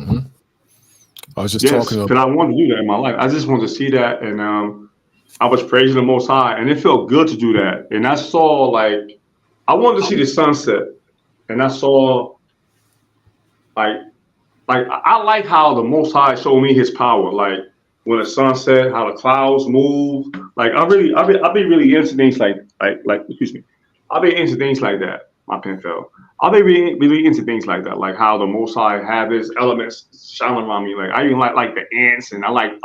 I was just Yes, talking because I wanted to do that in my life. I just wanted to see that, and I was praising the Most High, and it felt good to do that. And I saw like I wanted to see the sunset, and I saw like I like how the Most High showed me His power. Like when the sunset, how the clouds move. Like I be really into things like excuse me. I be into things like that. My pen fell. I be really into things like that, like how the Most High have His elements shining around me. Like I even like the ants, and I like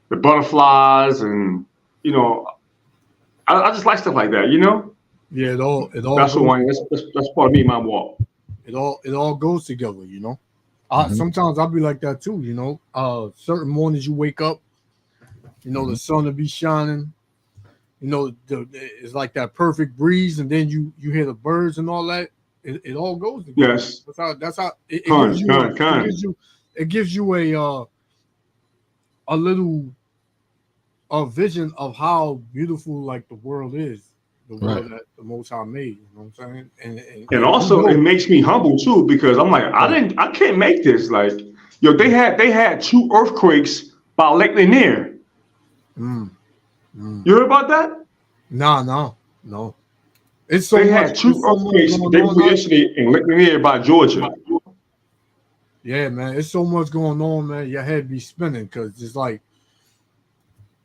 the butterflies, and you know I just like stuff like that. You know, Yeah, it all that's what goes one. That's part of me, my walk. it all goes together, you know. Mhm. Sometimes I'll be like that too, you know. Certain mornings you wake up, you know, the sun will be shining, you know, it's like that perfect breeze, and then you hear the birds and all that. It all goes together. Yes, That's how it gives con, you con, con. it gives you a little a vision of how beautiful like the world is, the Right. world that the Most High made. You know what I'm saying? And And we also it know. makes me humble too because I'm like I can't make this. Like yo, they had two earthquakes by Lake Lanier. Mm, mm. You heard about that? No. It's so They much. had two It's so much earthquakes the going day on. before yesterday in Lake Lanier by Georgia. Yeah, man. It's so much going on, man. Your head be spinning because it's like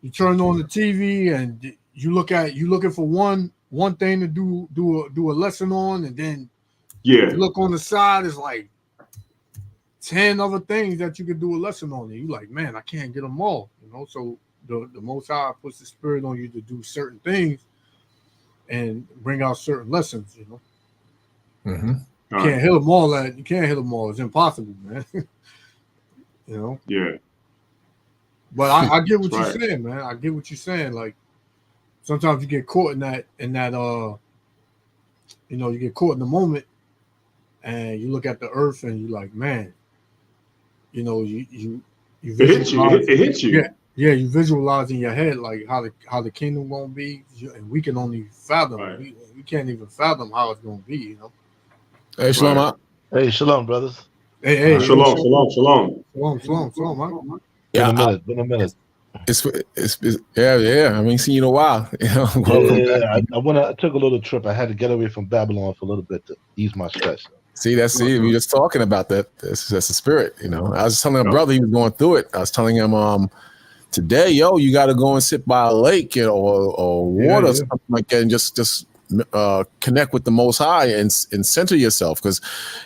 you turn on the TV and you looking for one thing to do a lesson on, and then Yeah, you look on the side. It's like 10 other things that you could do a lesson on, and you like, man, I can't get them all. You know, so the Most High puts the spirit on you to do certain things and bring out certain lessons. You know, Mm-hmm. all can't right. hit them all. You can't hit them all. It's impossible, man. You know. Yeah, But I get that's what you're right. saying, man. I get what you're saying. Like sometimes you get caught in that you know, you get caught in the moment and you look at the earth and you're like, man, you know, you It hits you. visualize, It hits yeah, you. yeah, you visualize in your head like how the kingdom gonna be, and we can only fathom. Right, We can't even fathom how it's gonna be, you know. Hey, right. Shlomo. Hey, shalom, brothers. Hey, All hey, right. hey, Shalom, shalom, shalom. shalom, man. Been Yeah, a minute. Been a minute. it's yeah. I mean, seen you in a while. You know, welcome back. Yeah, I took a little trip. I had to get away from Babylon for a little bit to ease my stress. See, we just talking about that. That's the spirit. You know, I was telling a Yep. brother he was going through it. I was telling him, today, yo, you got to go and sit by a lake, you know, or Yeah, water, yeah. something like that, and just connect with the Most High and center yourself. Because,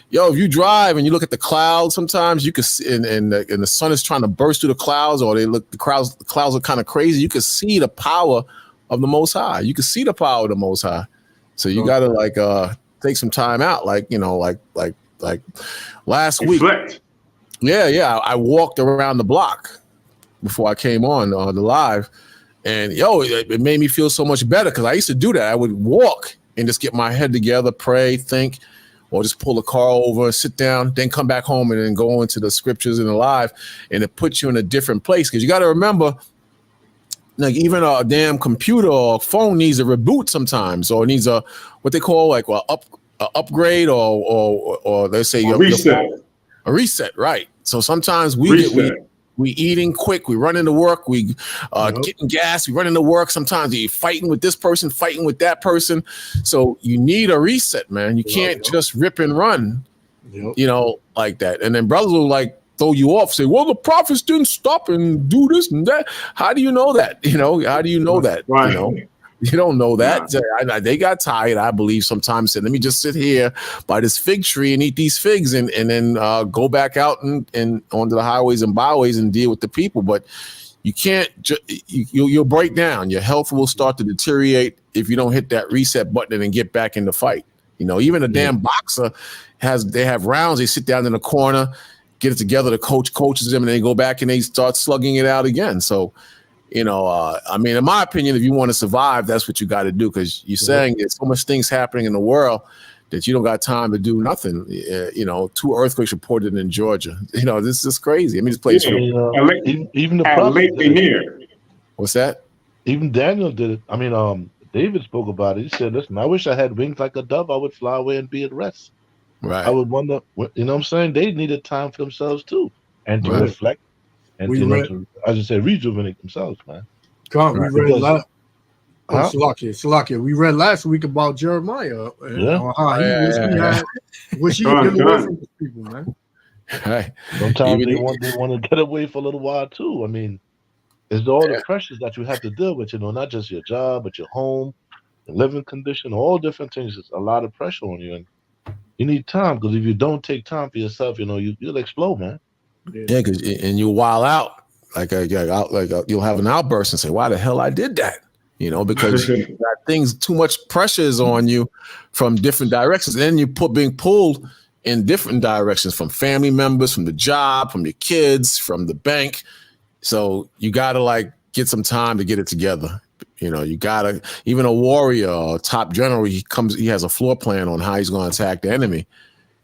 yo, if you drive and you look at the clouds, sometimes you can see, and the sun is trying to burst through the clouds, or the clouds are kind of crazy. You can see the power of the Most High. You can see the power of the Most High. So you got to take some time out, like last week. Reflect. Yeah. I walked around the block before I came on the live, and it made me feel so much better because I used to do that. I would walk and just get my head together, pray, think, or just pull the car over, sit down, then come back home and then go into the scriptures and the live, and it puts you in a different place because you got to remember, like even a damn computer or phone needs a reboot sometimes, or needs a what they call like a upgrade or let's say A your reset. phone, a reset, right? So sometimes Reset. we eating quick, we run into work, we Yep. getting gas, we run into work. Sometimes you fighting with this person, fighting with that person. So you need a reset, man. You can't just rip and run, Yep. you know, like that. And then brothers will like throw you off, say, well, the prophets didn't stop and do this and that. How do you know that? You know, how do you know that? Right. You know, you don't know that. Nah. They got tired, I believe, sometimes said, let me just sit here by this fig tree and eat these figs and then go back out and onto the highways and byways and deal with the people. But you can't, you'll break down. Your health will start to deteriorate if you don't hit that reset button and get back in the fight. You know, even a damn boxer they have rounds, they sit down in the corner, get it together, the coach coaches them, and they go back and they start slugging it out again. So, you know, I mean, in my opinion, if you want to survive, that's what you got to do, because you're saying there's so much things happening in the world that you don't got time to do nothing. You know, 2 earthquakes reported in Georgia. You know, this is crazy. I mean, this place. Even the At prophets Lake did it. Lanier. What's that? Even Daniel did it. I mean, David spoke about it. He said, "Listen, I wish I had wings like a dove. I would fly away and be at rest." Right. I would wonder, you know what I'm saying? They needed time for themselves too, and to Right. reflect, and We to, read, as you say, rejuvenate themselves, man. God, we Right. read Because, last. Oh, huh? Salakia. We read last week about Jeremiah and Yeah. how he wish he Con, get away con. from these people, man. Right. Sometimes Even they want to get away for a little while too. I mean, it's all the yeah. pressures that you have to deal with, not just your job, but your home, your living condition, all different things. It's a lot of pressure on you, and you need time, because if you don't take time for yourself, you'll explode, man. Yeah, and you wild out you'll have an outburst and say, "Why the hell I did that?" Because you got things, too much pressure is on you from different directions, and then you being pulled in different directions from family members, from the job, from your kids, from the bank. So you gotta get some time to get it together. You gotta, even a warrior or top general, he has a floor plan on how he's going to attack the enemy,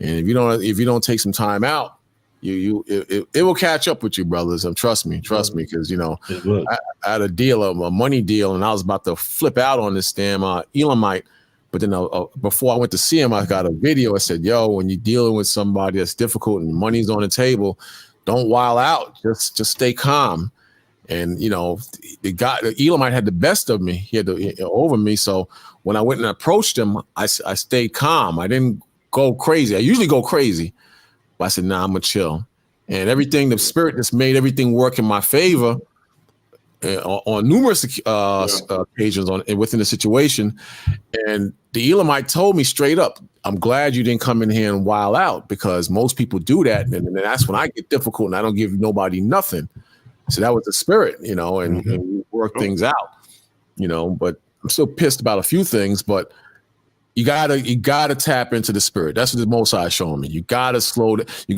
and if you don't take some time out, it will catch up with you, brothers. And trust me, because I had a money deal, and I was about to flip out on this damn Elamite. But then before I went to see him, I got a video. I said, "Yo, when you're dealing with somebody that's difficult and money's on the table, don't wild out. Just stay calm." And the Elamite had the best of me. He had over me. So when I went and approached him, I stayed calm. I didn't go crazy. I usually go crazy. But I said, "Nah, I'm gonna chill." And everything, the spirit just made everything work in my favor on numerous occasions within the situation. And the Elamite told me straight up, "I'm glad you didn't come in here and wild out, because most people do that, and that's when I get difficult and I don't give nobody nothing." So that was the spirit, and we work things out, But I'm still pissed about a few things, but you gotta tap into the spirit. That's what the Most High is showing me. You gotta slow down. You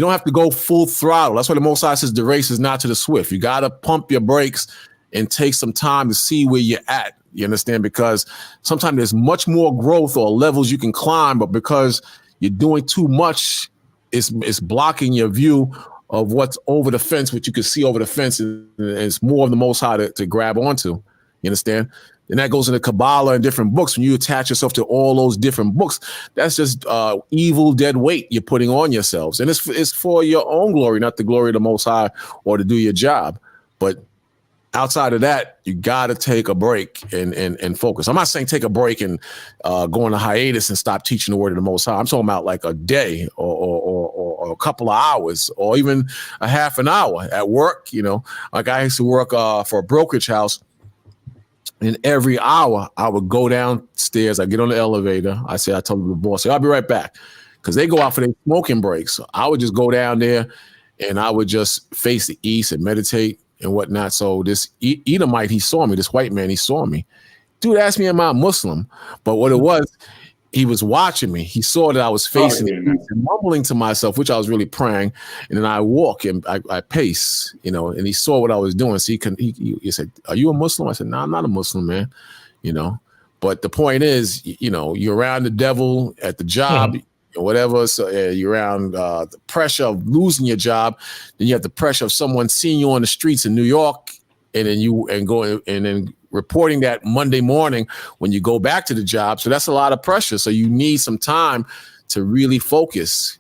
don't have to go full throttle. That's why the Most High says the race is not to the swift. You gotta pump your brakes and take some time to see where you're at. You understand? Because sometimes there's much more growth or levels you can climb, but because you're doing too much, it's blocking your view of what's over the fence, what you can see over the fence, and it's more of the Most High to grab onto. You understand? And that goes into Kabbalah and different books. When you attach yourself to all those different books, that's just evil, dead weight you're putting on yourselves. And it's for your own glory, not the glory of the Most High or to do your job. But outside of that, you got to take a break and focus. I'm not saying take a break and go on a hiatus and stop teaching the word of the Most High. I'm talking about like a day or a couple of hours or even a half an hour at work. Like I used to work for a brokerage house. And every hour I would go downstairs. I get on the elevator. I told the boss, "I'll be right back," because they go out for their smoking breaks. So I would just go down there and I would just face the east and meditate and whatnot. So this Edomite, he saw me. This white man, he saw me. Dude asked me, "Am I Muslim?" But what it was, he was watching me. He saw that I was facing the east and mumbling to myself, which I was really praying. And then I walk and I pace, and he saw what I was doing. So he said, "Are you a Muslim?" I said, "No, I'm not a Muslim, man." But the point is, you're around the devil at the job, or whatever. So you're around the pressure of losing your job. Then you have the pressure of someone seeing you on the streets in New York, and then reporting that Monday morning when you go back to the job. So that's a lot of pressure. So you need some time to really focus,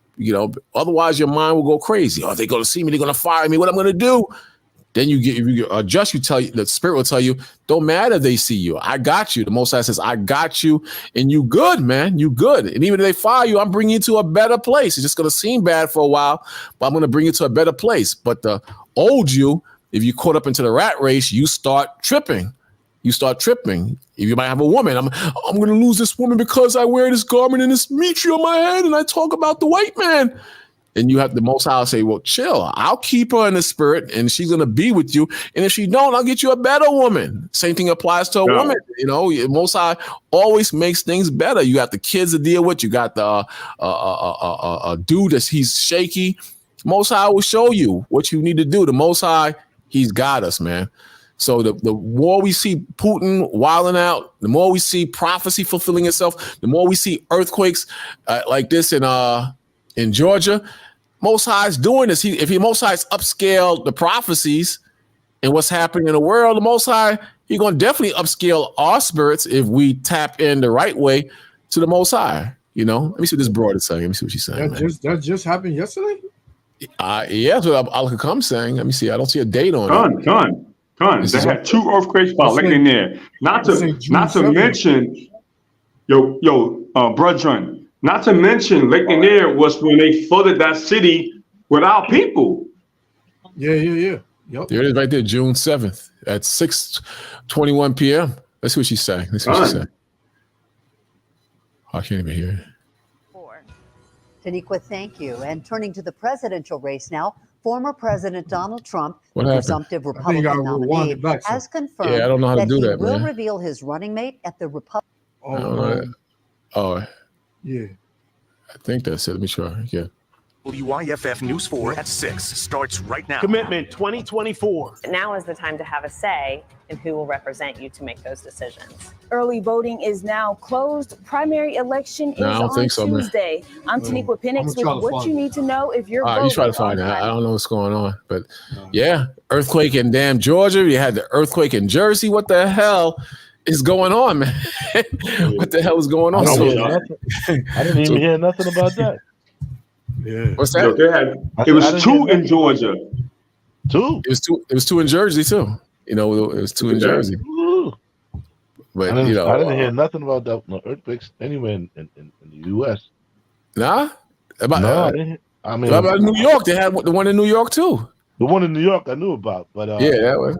otherwise your mind will go crazy. Oh, they're going to see me. They're going to fire me. What I'm going to do? Then if you adjust, the spirit will tell you, don't matter if they see you. I got you. The Most High says, I got you, and you good, man. You good. And even if they fire you, I'm bringing you to a better place. It's just going to seem bad for a while, but I'm going to bring you to a better place. But the old you, if you caught up into the rat race, you start tripping. If you might have a woman, I'm going to lose this woman because I wear this garment and this mitre on my head and I talk about the white man. And you have the Most High say, well, chill. I'll keep her in the spirit and she's going to be with you. And if she don't, I'll get you a better woman. Same thing applies to a woman. Most High always makes things better. You got the kids to deal with. You got the dude he's shaky. Most High will show you what you need to do. The Most High, he's got us, man. So the more we see Putin wilding out, the more we see prophecy fulfilling itself, the more we see earthquakes like this in Georgia. Most High is doing this. If Most High's upscaled the prophecies and what's happening in the world, the Most High, he's going to definitely upscale our spirits if we tap in the right way to the Most High. You know, let me see what this broad is saying. Let me see what she's saying. That just happened yesterday. Yeah, that's what Al-Hakam saying. Let me see. I don't see a date on it. Done. They had 2 earthquakes by Lake Lanier. Not to mention, brethren. Not to mention, Lake Lanier was when they flooded that city without people. Yeah. Yep. There it is, right there, June 7th at 6:21 p.m. Let's see what she's saying. Let's see what she's saying. I can't even hear it. Taniqua, thank you. And turning to the presidential race now, former President Donald Trump, the presumptive Republican nominee, has confirmed I don't know how to do that, will man. reveal his running mate at the Republican. Yeah. I think that's it. Let me try. Yeah. WYFF News 4 at 6 starts right now. Commitment 2024. Now is the time to have a say in who will represent you to make those decisions. Early voting is now closed. Primary election is on Tuesday. I'm Taniqua Penix with what you need to know if you're voting. You try to find out. I don't know what's going on. But yeah, earthquake in damn Georgia. You had the earthquake in Jersey. What the hell is going on, man? What the hell is going on? I didn't even hear nothing about that. Yeah. What's that? It was 2 in Georgia. 2? It was 2 in Jersey too. You know, it was 2 in Jersey. But I didn't hear nothing about that. No earthquakes anywhere in the U.S. Nah. About New York, they had the one in New York too. The one in New York I knew about, but that was,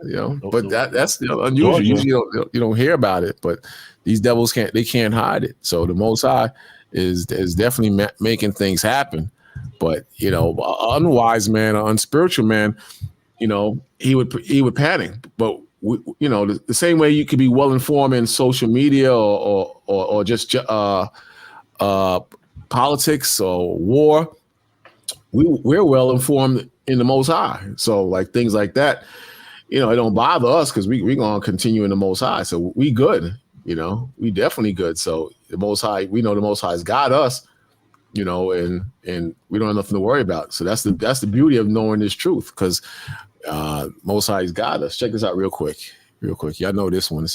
but that's unusual. Usually you don't hear about it, but these devils can't hide it. So the Most High is definitely making things happen. But unwise man, or unspiritual man, he would panic. But the same way you could be well informed in social media or just politics or war, we're well informed in the Most High. So like things like that, it don't bother us because we're gonna continue in the Most High. So we good, we definitely good. So the Most High, we know the Most High's got us. And we don't have nothing to worry about. So that's the beauty of knowing this truth, because Most High's got us. Check this out real quick. Y'all know this one.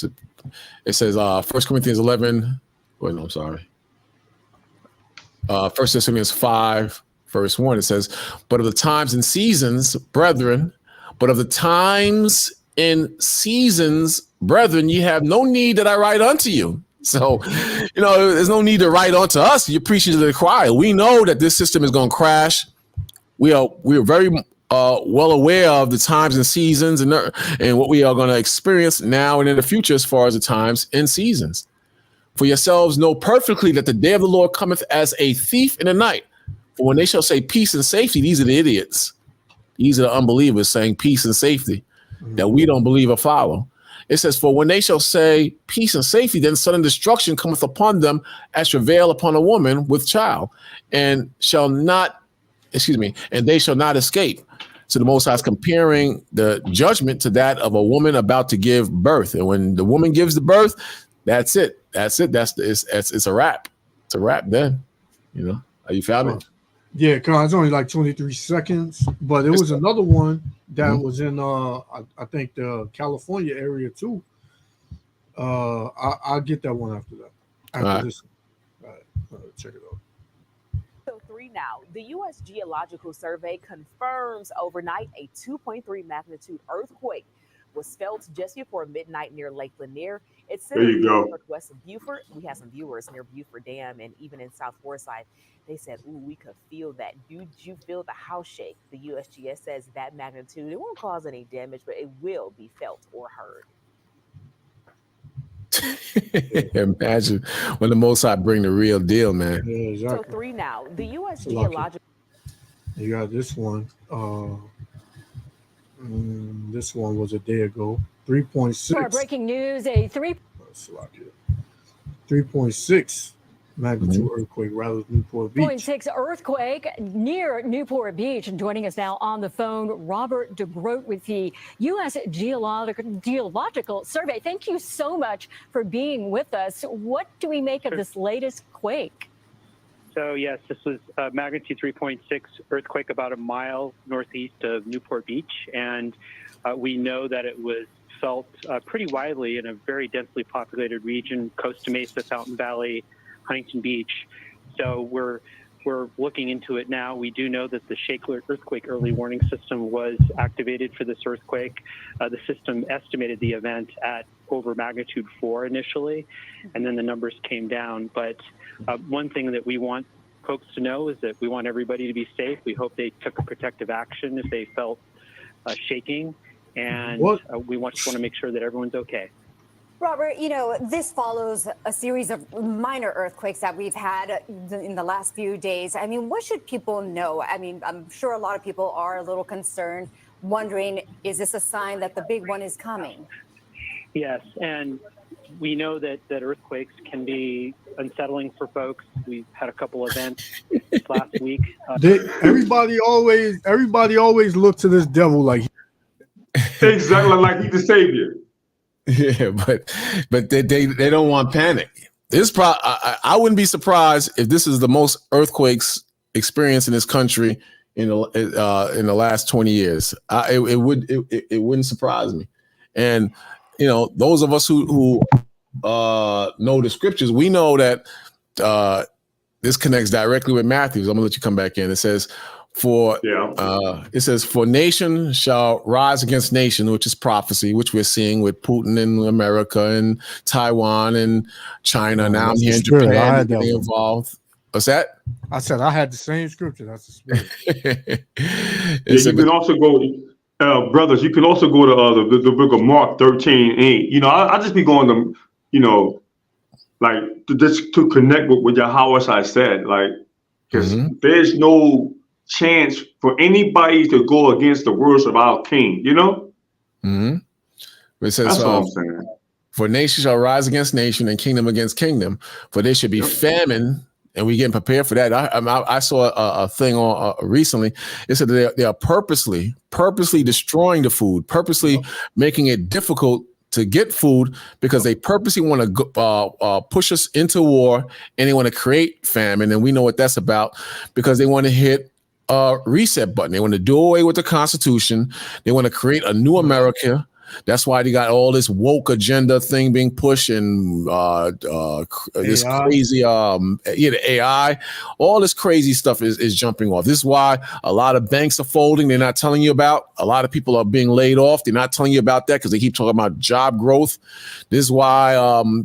It says 1 Corinthians 11. Wait, no, I'm sorry. 1 Thessalonians 5, verse 1. It says, but of the times and seasons, brethren, ye have no need that I write unto you. So, there's no need to write onto us. You're preaching to the choir. We know that this system is going to crash. We are very well aware of the times and seasons and what we are going to experience now and in the future as far as the times and seasons. For yourselves know perfectly that the day of the Lord cometh as a thief in the night. For when they shall say peace and safety, these are the idiots. These are the unbelievers saying peace and safety that we don't believe or follow. It says, for when they shall say peace and safety, then sudden destruction cometh upon them as travail upon a woman with child, and they shall not escape. So the Most High is comparing the judgment to that of a woman about to give birth. And when the woman gives the birth, that's it. It's a wrap. It's a wrap then. Are you found it? Yeah, cause it's only like 23 seconds, but it was another one that was in I think the California area too. I'll get that one after that. After this. All right, check it out. So 3 now. The U.S. Geological Survey confirms overnight a 2.3 magnitude earthquake was felt just before midnight near Lake Lanier. It's there you go. Northwest of Beaufort. We have some viewers near Beaufort Dam and even in South Forsyth. They said, ooh, we could feel that. Did you feel the house shake? The USGS says that magnitude, it won't cause any damage, but it will be felt or heard. Imagine when the Most High bring the real deal, man. Yeah, exactly. So 3 now. The U.S. Geological. You got this one. This one was a day ago. 3.6. Breaking news: a 3.6 magnitude earthquake, rather than Newport Beach. 3.6 earthquake near Newport Beach. And joining us now on the phone, Robert DeGroat with the U.S. Geological Survey. Thank you so much for being with us. What do we make of this latest quake? So, yes, this was a magnitude 3.6 earthquake about a mile northeast of Newport Beach. And we know that it was felt pretty widely in a very densely populated region, Costa Mesa, Fountain Valley, Huntington Beach. So we're looking into it now. We do know that the Shaker earthquake early warning system was activated for this earthquake. The system estimated the event at over magnitude 4 initially, and then the numbers came down. But one thing that we want folks to know is that we want everybody to be safe. We hope they took a protective action if they felt shaking, and we just want to make sure that everyone's okay. Robert, this follows a series of minor earthquakes that we've had in the last few days. I mean, what should people know? I mean, I'm sure a lot of people are a little concerned, wondering, is this a sign that the big one is coming? Yes, and we know that earthquakes can be unsettling for folks. We've had a couple events last week. Everybody always look to this devil like exactly like he's the savior. Yeah, but they don't want panic. I wouldn't be surprised if this is the most earthquakes experienced in this country in the last 20 years. It wouldn't surprise me. And those of us who know the scriptures, we know that this connects directly with Matthew. I'm gonna let you come back in. It says, for nation shall rise against nation, which is prophecy, which we're seeing with Putin in America and Taiwan and China. Now I'm hearing Japan getting involved. What's that? I said I had the same scripture. That's the spirit. You can also go, brothers. You can also go to the book of Mark 13:8. I just be going to, like to connect with what Yahweh said, like, because there's no chance for anybody to go against the words of our King. It says, that's what I'm saying. For nation shall rise against nation and kingdom against kingdom, for there should be famine. And we getting prepared for that. I saw a thing on recently. It said that they are purposely destroying the food, purposely making it difficult to get food, because they purposely want to push us into war, and they want to create famine. And we know what that's about, because they want to hit a reset button. They want to do away with the Constitution. They want to create a new America. That's why they got all this woke agenda thing being pushed, and this crazy, the AI, all this crazy stuff is jumping off. This is why a lot of banks are folding. They're not telling you about. A lot of people are being laid off. They're not telling you about that because they keep talking about job growth. This is why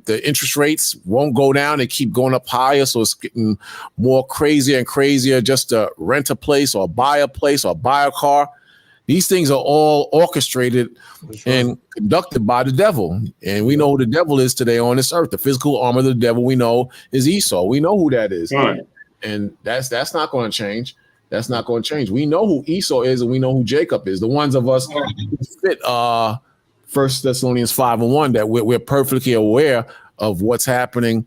the interest rates won't go down. They keep going up higher. So it's getting more crazier and crazier just to rent a place or buy a place or buy a car. These things are all orchestrated and conducted by the devil. And we know who the devil is today on this earth. The physical arm of the devil we know is Esau. We know who that is. Right. And that's not going to change. That's not going to change. We know who Esau is, and we know who Jacob is. The ones of us who fit 1 Thessalonians 5:1, that we're perfectly aware of what's happening,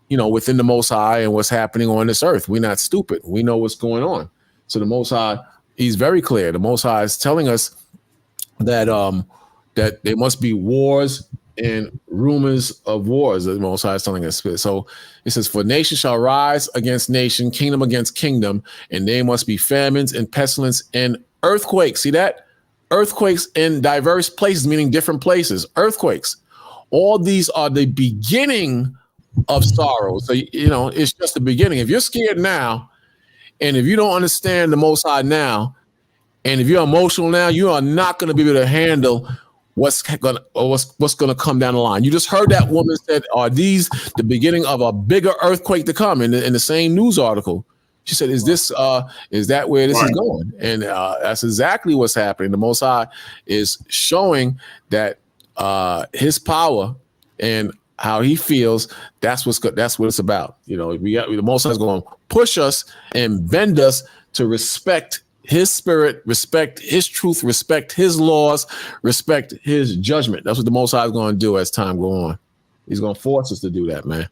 within the Most High and what's happening on this earth. We're not stupid. We know what's going on. So the Most High, He's very clear. The Most High is telling us that that there must be wars and rumors of wars. The Most High is telling us. So it says, for nation shall rise against nation, kingdom against kingdom, and there must be famines and pestilence and earthquakes. See that? Earthquakes in diverse places, meaning different places. Earthquakes. All these are the beginning of sorrow. So, it's just the beginning. If you're scared now, and if you don't understand the Most High now, and if you're emotional now, you are not going to be able to handle what's going to come down the line. You just heard that woman said, "Are these the beginning of a bigger earthquake to come?" In the same news article, she said, "Is that where this is going?" And that's exactly what's happening. The Most High is showing that His power and how He feels. That's what it's about. The Most High is going to push us and bend us to respect His spirit, respect His truth, respect His laws, respect His judgment. That's what the Most High is going to do as time goes on. He's going to force us to do that, man.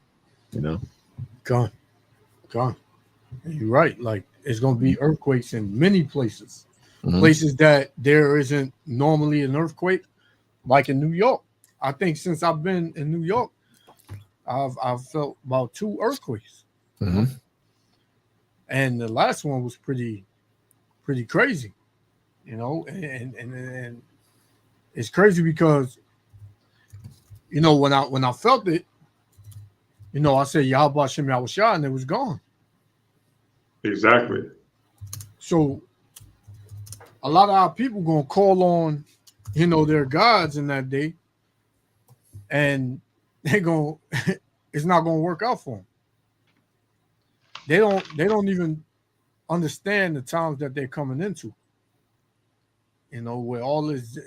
Gone. You're right. Like, it's going to be earthquakes in many places, places that there isn't normally an earthquake, like in New York. I think since I've been in New York, I've felt about 2 earthquakes, and the last one was pretty crazy, and it's crazy because when I felt it, I said Yahweh Shem Yahushua, and it was gone. Exactly. So a lot of our people gonna call on, their gods in that day, and it's not gonna work out for them. They don't even understand the times that they're coming into. Where all is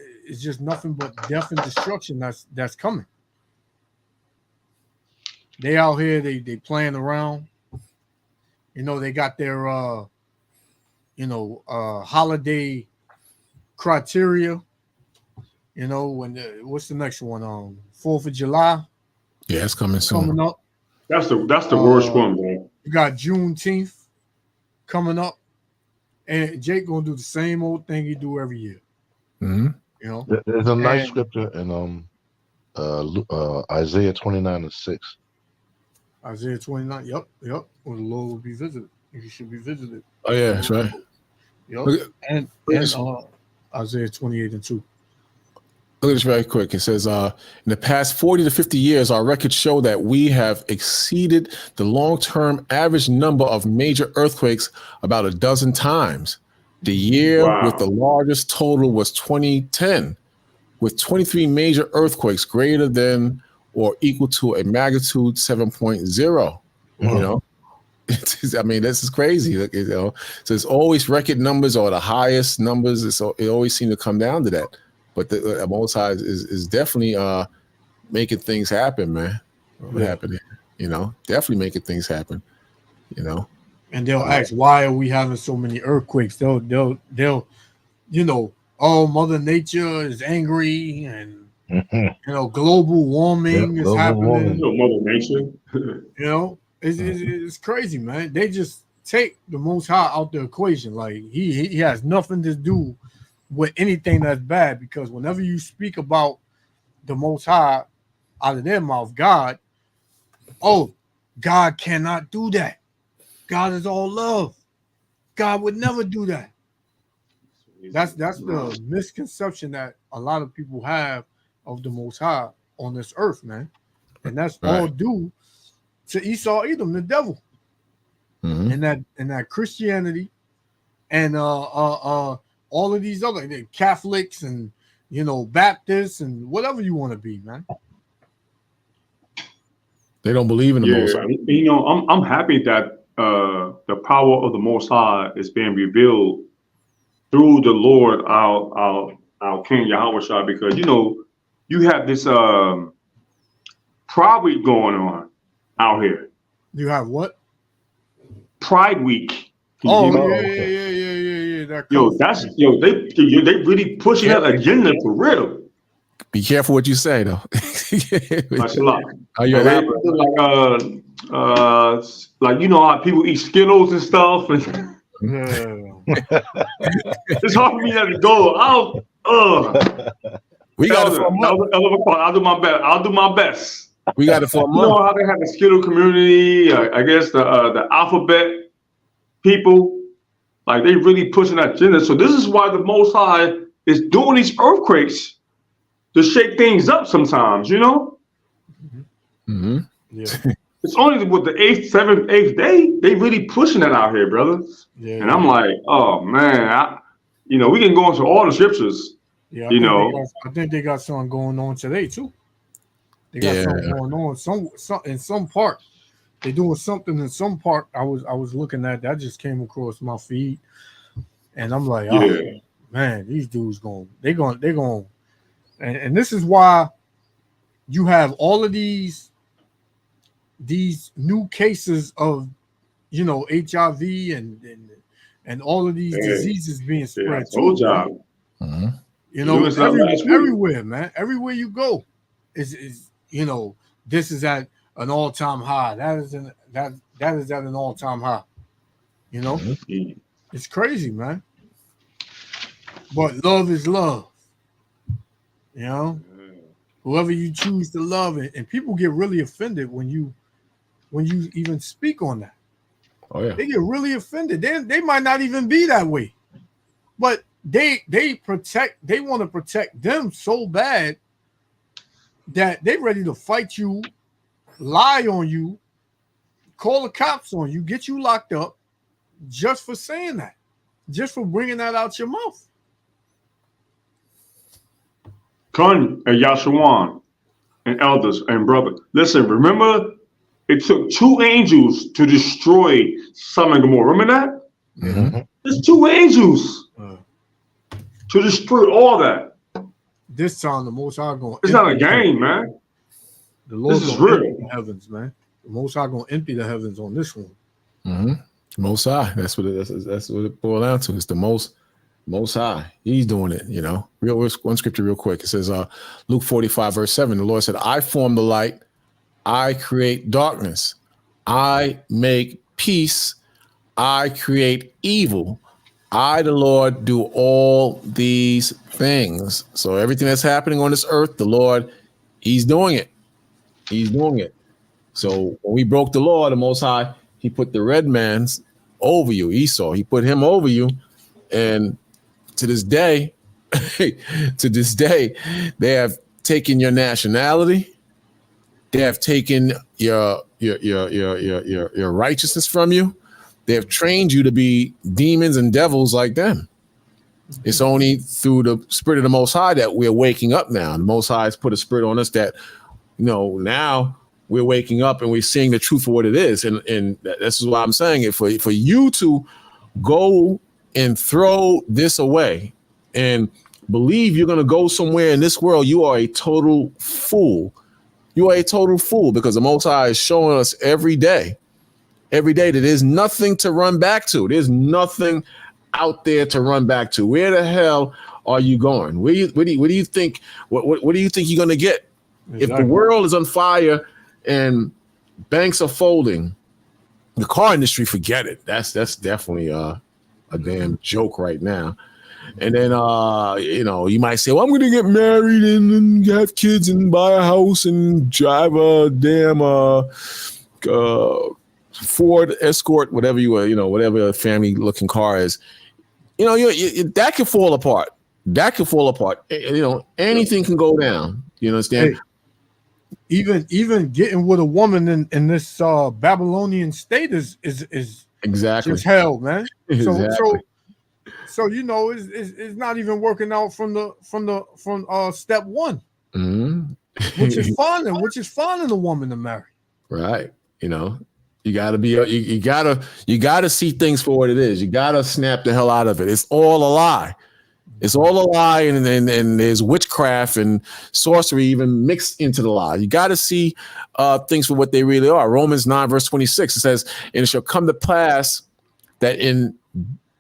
just nothing but death and destruction that's coming. They out here, they playing around. They got their holiday criteria. When what's the next one? 4th of July. Yeah, it's coming soon. Coming up. That's the worst one, bro. You got Juneteenth coming up, and Jake gonna do the same old thing he do every year. Mm-hmm. There's a nice scripture in Isaiah 29:6. Isaiah 29. Yep. Where the Lord will be visited. You should be visited. Oh yeah, that's right. Yep. And Isaiah 28:2. Look at this very quick. It says, in the past 40 to 50 years, our records show that we have exceeded the long-term average number of major earthquakes about a dozen times. The year with the largest total was 2010, with 23 major earthquakes greater than or equal to a magnitude 7.0. I mean, this is crazy. So it's always record numbers or the highest numbers. It always seems to come down to that. But the Most High is definitely making things happen, man. What happened? Definitely making things happen. And they'll ask, why are we having so many earthquakes? They'll Mother Nature is angry, and global warming is happening. Mother Nature. It's crazy, man. They just take the Most High out the equation. Like he has nothing to do with anything that's bad, because whenever you speak about the Most High out of their mouth, God cannot do that. God is all love. God would never do that. That's the misconception that a lot of people have of the Most High on this earth, man. And that's all due to Esau, Edom, the devil, and that Christianity, and all of these other Catholics and Baptists and whatever you want to be, man. They don't believe in the Most High. I'm happy that the power of the Most High is being revealed through the Lord, our King Yahweh Shai, because you have this Pride Week going on out here. You have what? Pride Week. Yeah. They really pushing that agenda for real. Be careful what you say, though. Like how people eat Skittles and stuff, and it's hard for me to go. We got it for a month. I'll do my best. We got it for a month. You know how they have the Skittle community? I guess the alphabet people, like they really pushing that agenda. So this is why the Most High is doing these earthquakes to shake things up sometimes, Mm-hmm. Yeah. It's only with the 8th, 7th, 8th day, they really pushing that out here, brother. Yeah. And I'm like, oh man, we can go into all the scriptures. Yeah, I think they got something going on today too. They got something going on. Some in some part. They're doing something in some part. I was looking at that, just came across my feed, and I'm like, oh man, these dudes they're going, and this is why you have all of these new cases of HIV and all of these diseases being spread too. Everywhere, man. Everywhere you go is this is at an all-time high. That is at an all-time high. It's crazy, man. But love is love. Whoever you choose to love, and people get really offended when you even speak on that. Oh yeah, they get really offended. They might not even be that way, but they want to protect them so bad that they ready to fight you, lie on you, call the cops on you, get you locked up, just for saying that, just for bringing that out your mouth. Kun and Yashawan and elders and brother. Listen, remember it took 2 angels to destroy Sodom and Gomorrah. Remember that? Mm-hmm. There's 2 angels to destroy all that. This time the Most High going. It's not a game, man. The Lord This is gonna real. empty the heavens, man. The Most High gonna empty the heavens on this one. Mm-hmm. Most High. That's what it boils down to. It's the most High. He's doing it. You know. One scripture, real quick. It says, Luke 45 verse 7. The Lord said, "I form the light. I create darkness. I make peace. I create evil. I, the Lord, do all these things." So everything that's happening on this earth, the Lord, He's doing it. He's doing it. So when we broke the law, the Most High, He put the red man's over you, Esau. He put him over you, and to this day, they have taken your nationality. They have taken your righteousness from you. They have trained you to be demons and devils like them. It's only through the Spirit of the Most High that we're waking up now. The Most High has put a spirit on us that, now we're waking up and we're seeing the truth of what it is. And this is why I'm saying it. For you to go and throw this away and believe you're going to go somewhere in this world, you are a total fool. You are a total fool, because the Most High is showing us every day that there's nothing to run back to. There's nothing out there to run back to. Where the hell are you going? What do you think? What do you think you're going to get? Exactly. If the world is on fire and banks are folding, the car industry, forget it. That's definitely a damn joke right now. And then you might say, well, I'm going to get married and have kids and buy a house and drive a damn Ford Escort, whatever whatever family looking car is. That could fall apart. Anything can go down. You understand? Hey, even getting with a woman in this Babylonian state is exactly just hell, man. Exactly. So it's not even working out from step one, which is finding a woman to marry. Right. You gotta be you gotta see things for what it is. You gotta snap the hell out of it. It's all a lie. It's all a lie, and there's witchcraft and sorcery even mixed into the lie. You got to see things for what they really are. Romans 9 verse 26, it says, "And it shall come to pass that in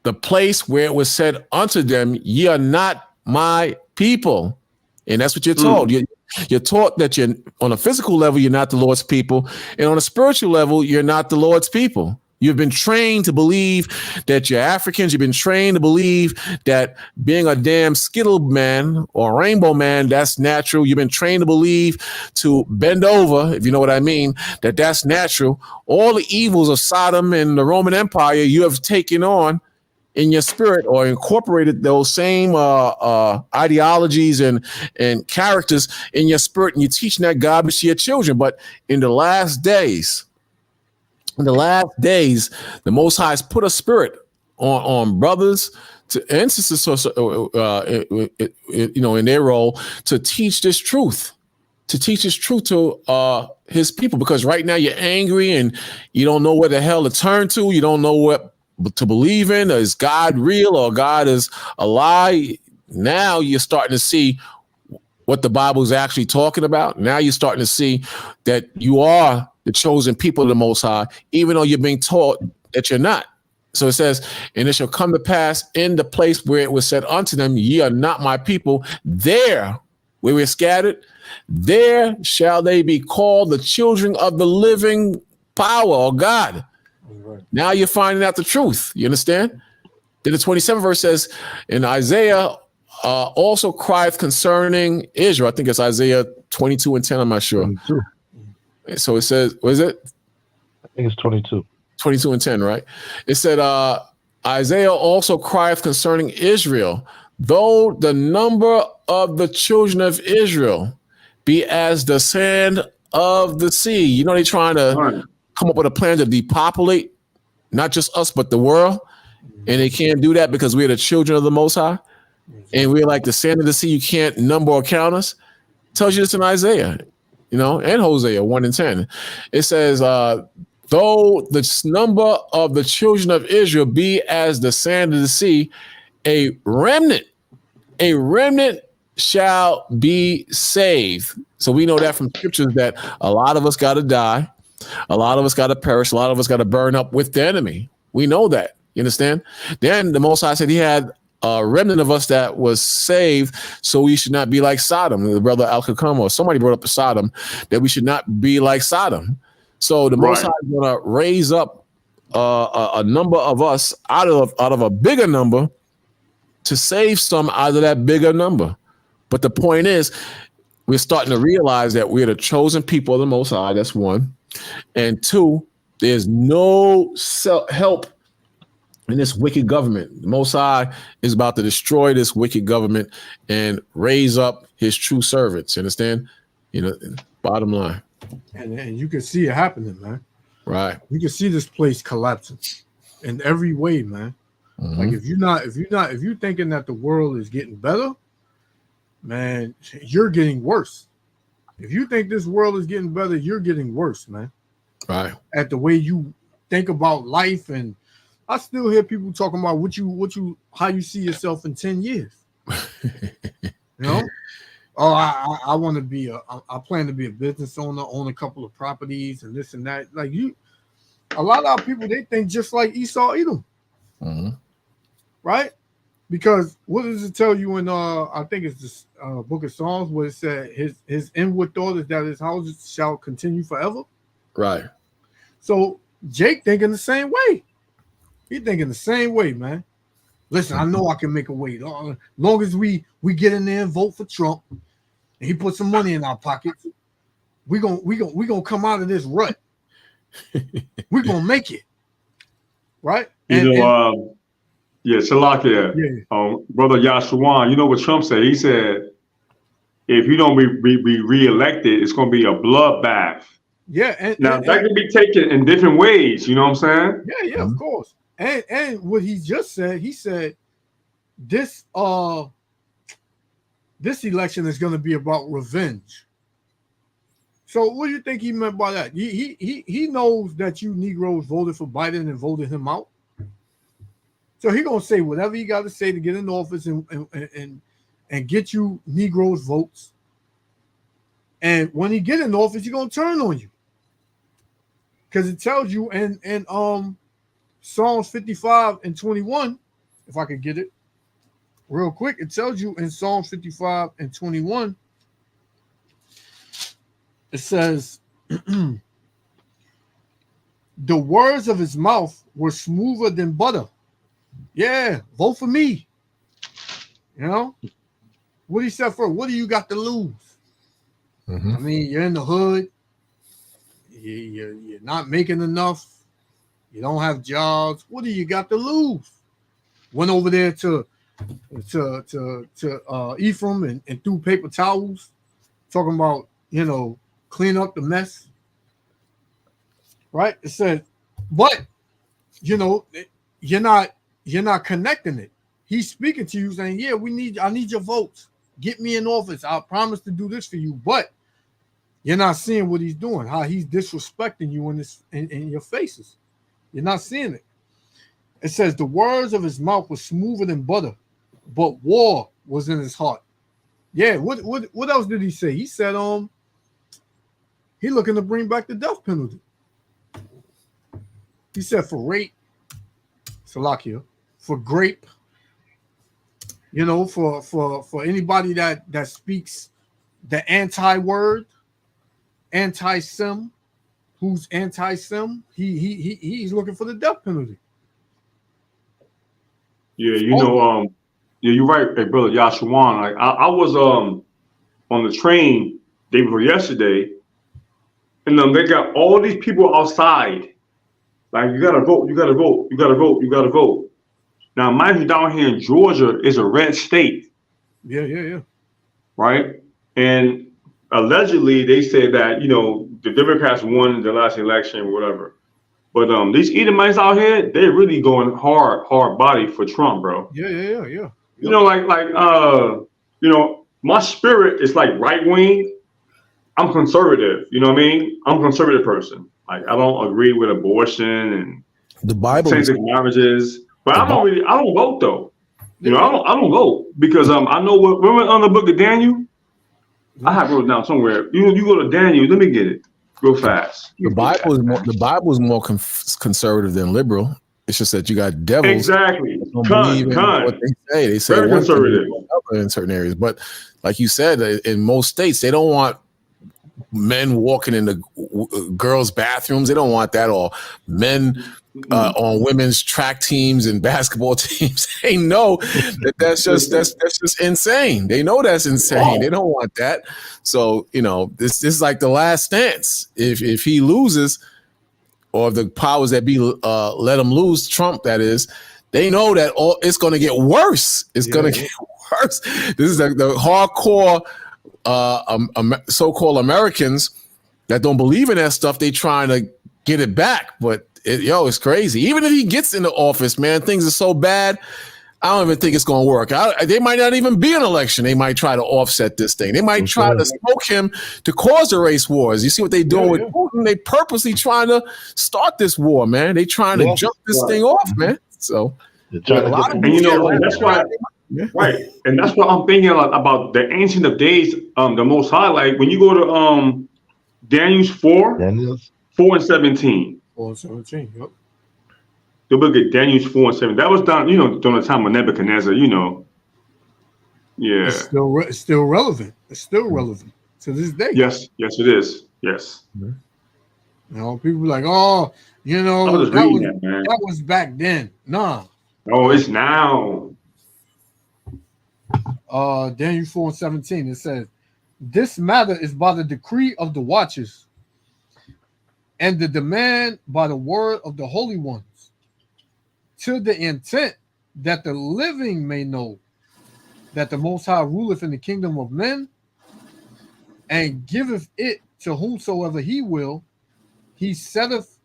the place where it was said unto them, ye are not my people." And that's what you're told. You're taught that you're on a physical level, you're not the Lord's people. And on a spiritual level, you're not the Lord's people. You've been trained to believe that you're Africans. You've been trained to believe that being a damn Skittle man or Rainbow man, that's natural. You've been trained to believe to bend over, if you know what I mean, that's natural. All the evils of Sodom and the Roman Empire, you have taken on in your spirit or incorporated those same ideologies and characters in your spirit, and you're teaching that garbage to your children. But in the last days, the Most High has put a spirit on brothers and sisters, in their role to teach this truth, to His people. Because right now you're angry and you don't know where the hell to turn to. You don't know what to believe in. Is God real or God is a lie? Now you're starting to see what the Bible is actually talking about. Now you're starting to see that you are the chosen people of the Most High, even though you're being taught that you're not. So it says, "And it shall come to pass in the place where it was said unto them, ye are not my people, there where we're scattered, there shall they be called the children of the living power," or God. Right. Now you're finding out the truth. You understand? Then the 27th verse says, "And Isaiah also crieth concerning Israel." I think it's Isaiah 22 and 10. I'm not sure. 22. So it says, what is it? I think it's 22. 22 and 10, right? It said, Isaiah also crieth concerning Israel, though the number of the children of Israel be as the sand of the sea. They're trying to come up with a plan to depopulate not just us, but the world. And they can't do that because we're the children of the Most High. And we're like the sand of the sea. You can't number or count us. Tells you this in Isaiah, and Hosea 1:10. It says, though the number of the children of Israel be as the sand of the sea, a remnant shall be saved. So we know that from scriptures that a lot of us got to die. A lot of us got to perish. A lot of us got to burn up with the enemy. We know that. You understand? Then the Most High said he had a remnant of us that was saved, so we should not be like Sodom. The brother Al-Kakamo, somebody brought up Sodom, that we should not be like Sodom. So the Most High is going to raise up a number of us out of a bigger number to save some out of that bigger number. But the point is, we're starting to realize that we're the chosen people of the Most High. That's one. And two, there's no help in this wicked government. The Most High is about to destroy this wicked government and raise up his true servants. You understand? Bottom line. And you can see it happening, man. Right. You can see this place collapsing in every way, man. Mm-hmm. Like if you're thinking that the world is getting better, man, you're getting worse. If you think this world is getting better, you're getting worse, man. Right. At the way you think about life. And I still hear people talking about how you see yourself in 10 years. Oh, I want to be I plan to be a business owner, own a couple of properties and this and that. Like a lot of our people, they think just like Esau, Edom. Mm-hmm. Right? Because what does it tell you in I think it's this book of Psalms where it said his inward thought is that his houses shall continue forever. Right. So Jake thinking the same way. He thinking the same way, man. Listen, I know I can make a way. Long as we get in there and vote for Trump, and he put some money in our pockets, we gonna come out of this rut. We're gonna make it, right? Shalakia. Yeah. Brother Yashuan, you know what Trump said? He said, if you don't be reelected, it's gonna be a bloodbath. Yeah, that can be taken in different ways. You know what I'm saying? Yeah, of course. And what he just said, he said this election is going to be about revenge. So what do you think he meant by that? He knows that you Negroes voted for Biden and voted him out. So he gonna say whatever he got to say to get in office and get you Negroes votes. And when he get in office, he's gonna turn on you. Because it tells you in Psalms 55 and 21, if I could get it real quick, it tells you in Psalms 55 and 21, it says, the words of his mouth were smoother than butter. Yeah, vote for me. What he said for, what do you got to lose? Mm-hmm. I mean, you're in the hood. You're not making enough. You don't have jobs. What do you got to lose? Went over there to Ephraim and threw paper towels, talking about clean up the mess. Right? It said, but you're not connecting it. He's speaking to you saying, yeah, I need your votes. Get me in office. I promise to do this for you, but you're not seeing what he's doing, how he's disrespecting you in your faces. You're not seeing it. It says the words of his mouth were smoother than butter, but war was in his heart. Yeah, what else did he say? He said he looking to bring back the death penalty. He said for rape, Salakia, for grape, for anybody that speaks the anti-word, anti-sim, who's anti-sim, he's looking for the death penalty. Yeah, you're right, hey, brother Yashuan. Like I was on the train day before yesterday, and they got all these people outside. Like, you gotta vote, you gotta vote, you gotta vote, you gotta vote. Now, mind you, down here in Georgia is a red state. Yeah. Right? And allegedly they said that, the Democrats won the last election or whatever. But these Edomites out here, they're really going hard body for Trump, bro. Yeah. You know, you know, my spirit is like right wing. I'm conservative. You know what I mean? I'm a conservative person. Like I don't agree with abortion and the Bible same-sex marriages, but I don't vote though. You know, I don't vote because I know what. Remember on the book of Daniel? I have wrote it down somewhere. You go to Daniel. Let me get it real fast. The Bible is more conservative than liberal. It's just that you got devils. Exactly. Don't believe in what they say. They say very conservative in certain areas, but like you said, in most states, they don't want men walking in the girls' bathrooms. They don't want that. Or men on women's track teams and basketball teams. They know that's just insane. They know that's insane. Wow. They don't want that. So you know, this is like the last stance. If he loses, or if the powers that be let him lose, Trump that is, they know that it's going to get worse. It's going to get worse. This is the hardcore so-called Americans that don't believe in that stuff. They trying to get it back, but it's crazy. Even if he gets into office, man, things are so bad. I don't even think it's going to work. They might not even be an election. They might try to offset this thing. They might try to smoke him to cause the race wars. You see what they're doing with Putin? They purposely trying to start this war, man. They trying to jump this thing off, man. So that's why. Right, and that's what I'm thinking about the Ancient of Days, the Most High. Like when you go to Daniel's 4 and 17. 4 and 17. Yep. The book of Daniel's 4 and 7. That was done, during the time of Nebuchadnezzar. Yeah. It's still relevant. It's still relevant to this day. Yes, it is. Yes. Mm-hmm. People are like, oh, that was back then. Nah. Oh, it's now. Daniel 4 and 17. It says, "This matter is by the decree of the watchers, and the demand by the word of the holy ones, to the intent that the living may know that the Most High ruleth in the kingdom of men, and giveth it to whomsoever he will. He setteth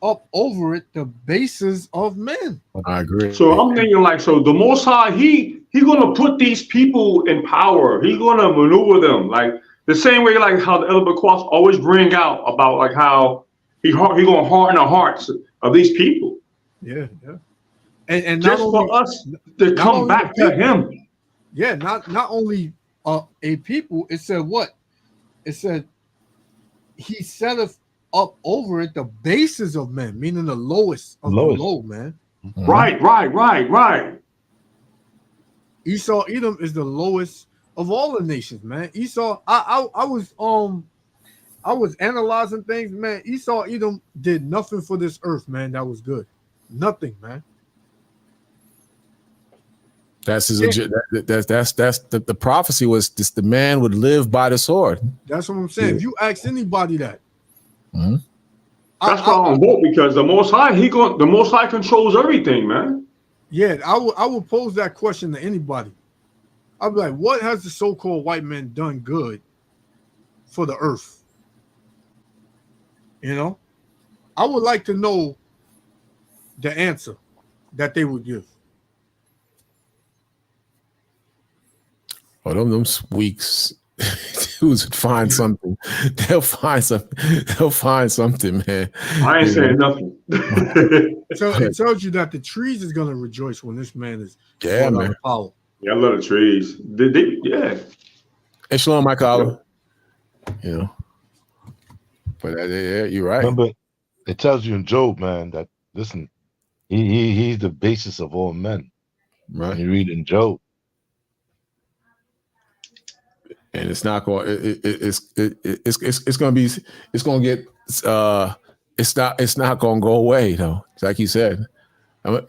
up over it the bases of men." I agree. So I'm thinking so the Most High, He's gonna put these people in power. He's gonna maneuver them like the same way how the Elder Cross always bring out about how he gonna harden the hearts of these people. Yeah. And just for us to come back to Him. Yeah, not only a people. It said what? It said He setteth up over it the bases of men, meaning the lowest of the low, man. Mm-hmm. Right. Esau, Edom is the lowest of all the nations, man. Esau, I was analyzing things, man. Esau, Edom did nothing for this earth, man. That was good, nothing, man. That's his. That's the prophecy was this: the man would live by the sword. That's what I'm saying. If you ask anybody that, mm-hmm. That's why I don't vote, because the Most High, the Most High controls everything, man. Yeah, I would pose that question to anybody. I'd be like, what has the so-called white man done good for the earth? I would like to know the answer that they would give. Oh, them weeks dudes would find something. They'll find something, man. I ain't saying nothing. So it tells you that the trees is gonna rejoice when this man is man. Power. Yeah, I love the trees. Yeah. Hey, shalom, Michael. But you're right. Remember, it tells you in Job, man, that listen, he's the basis of all men. Right. When you read in Job. And it's not going. It's going to be. It's going to get. It's not going to go away though. Like you said, I'm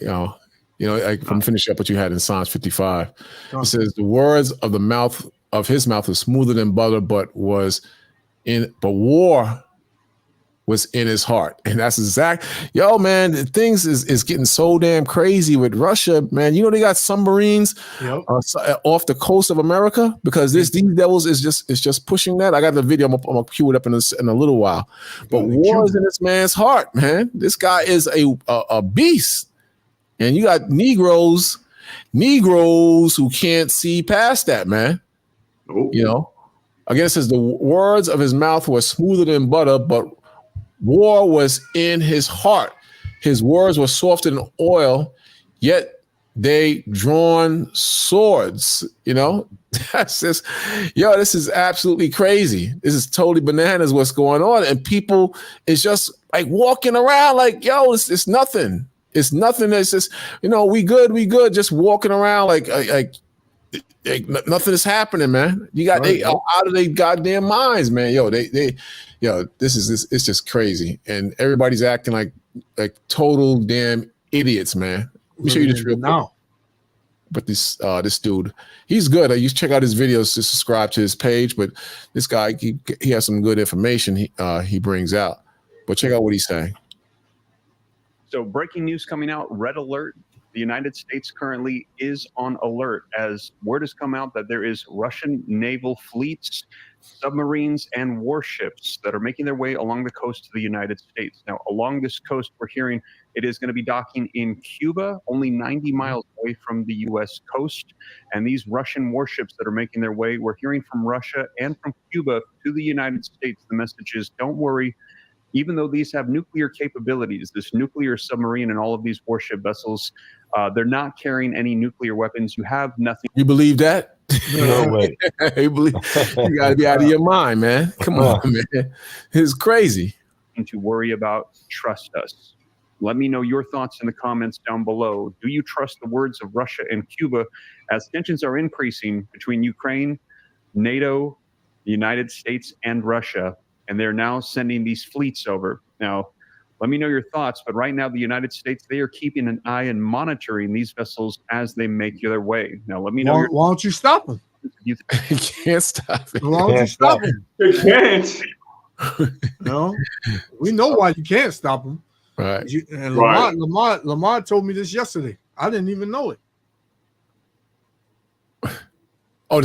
finishing up what you had in Psalms 55. It says the words of the mouth of his mouth is smoother than butter, but war was in his heart. And that's yo, man, things is getting so damn crazy with Russia, man. You know, they got submarines off the coast of America because these devils is just pushing that. I got the video. I'm gonna cue it up in a little while. But war is in this man's heart, man. This guy is a beast. And you got Negroes who can't see past that, man. Ooh. You know, again, it says the words of his mouth were smoother than butter, but war was in his heart. His words were softer than oil, yet they drawn swords. You know, that's just, this is absolutely crazy. This is totally bananas what's going on. And people is just like walking around like, it's nothing. It's nothing. It's just, we good. Just walking around like nothing is happening, man. You got they out of their goddamn minds, man. It's just crazy, and everybody's acting like total damn idiots, man. Let me show you this real quick. But this dude, he's good. You check out his videos to subscribe to his page. But this guy, he has some good information he brings out. But check out what he's saying. So breaking news coming out, red alert. The United States currently is on alert as word has come out that there is Russian naval fleets, submarines, and warships that are making their way along the coast of the United States. Now, along this coast, we're hearing it is going to be docking in Cuba, only 90 miles away from the U.S. coast. And these Russian warships that are making their way, we're hearing from Russia and from Cuba to the United States. The message is, don't worry. Even though these have nuclear capabilities, this nuclear submarine and all of these warship vessels, they're not carrying any nuclear weapons. You have nothing. You believe that? No way. You got to be out of your mind, man. Come on, man. It's crazy. To worry about. Trust us. Let me know your thoughts in the comments down below. Do you trust the words of Russia and Cuba as tensions are increasing between Ukraine, NATO, the United States, and Russia? And they're now sending these fleets over. Now, let me know your thoughts. But right now, the United States, they are keeping an eye and monitoring these vessels as they make their way. Now, let me know. Why don't you stop them? You can't stop it. Why don't you stop them? You can't. No, we know why you can't stop them. Right. And Lamar told me this yesterday. I didn't even know it. Oh,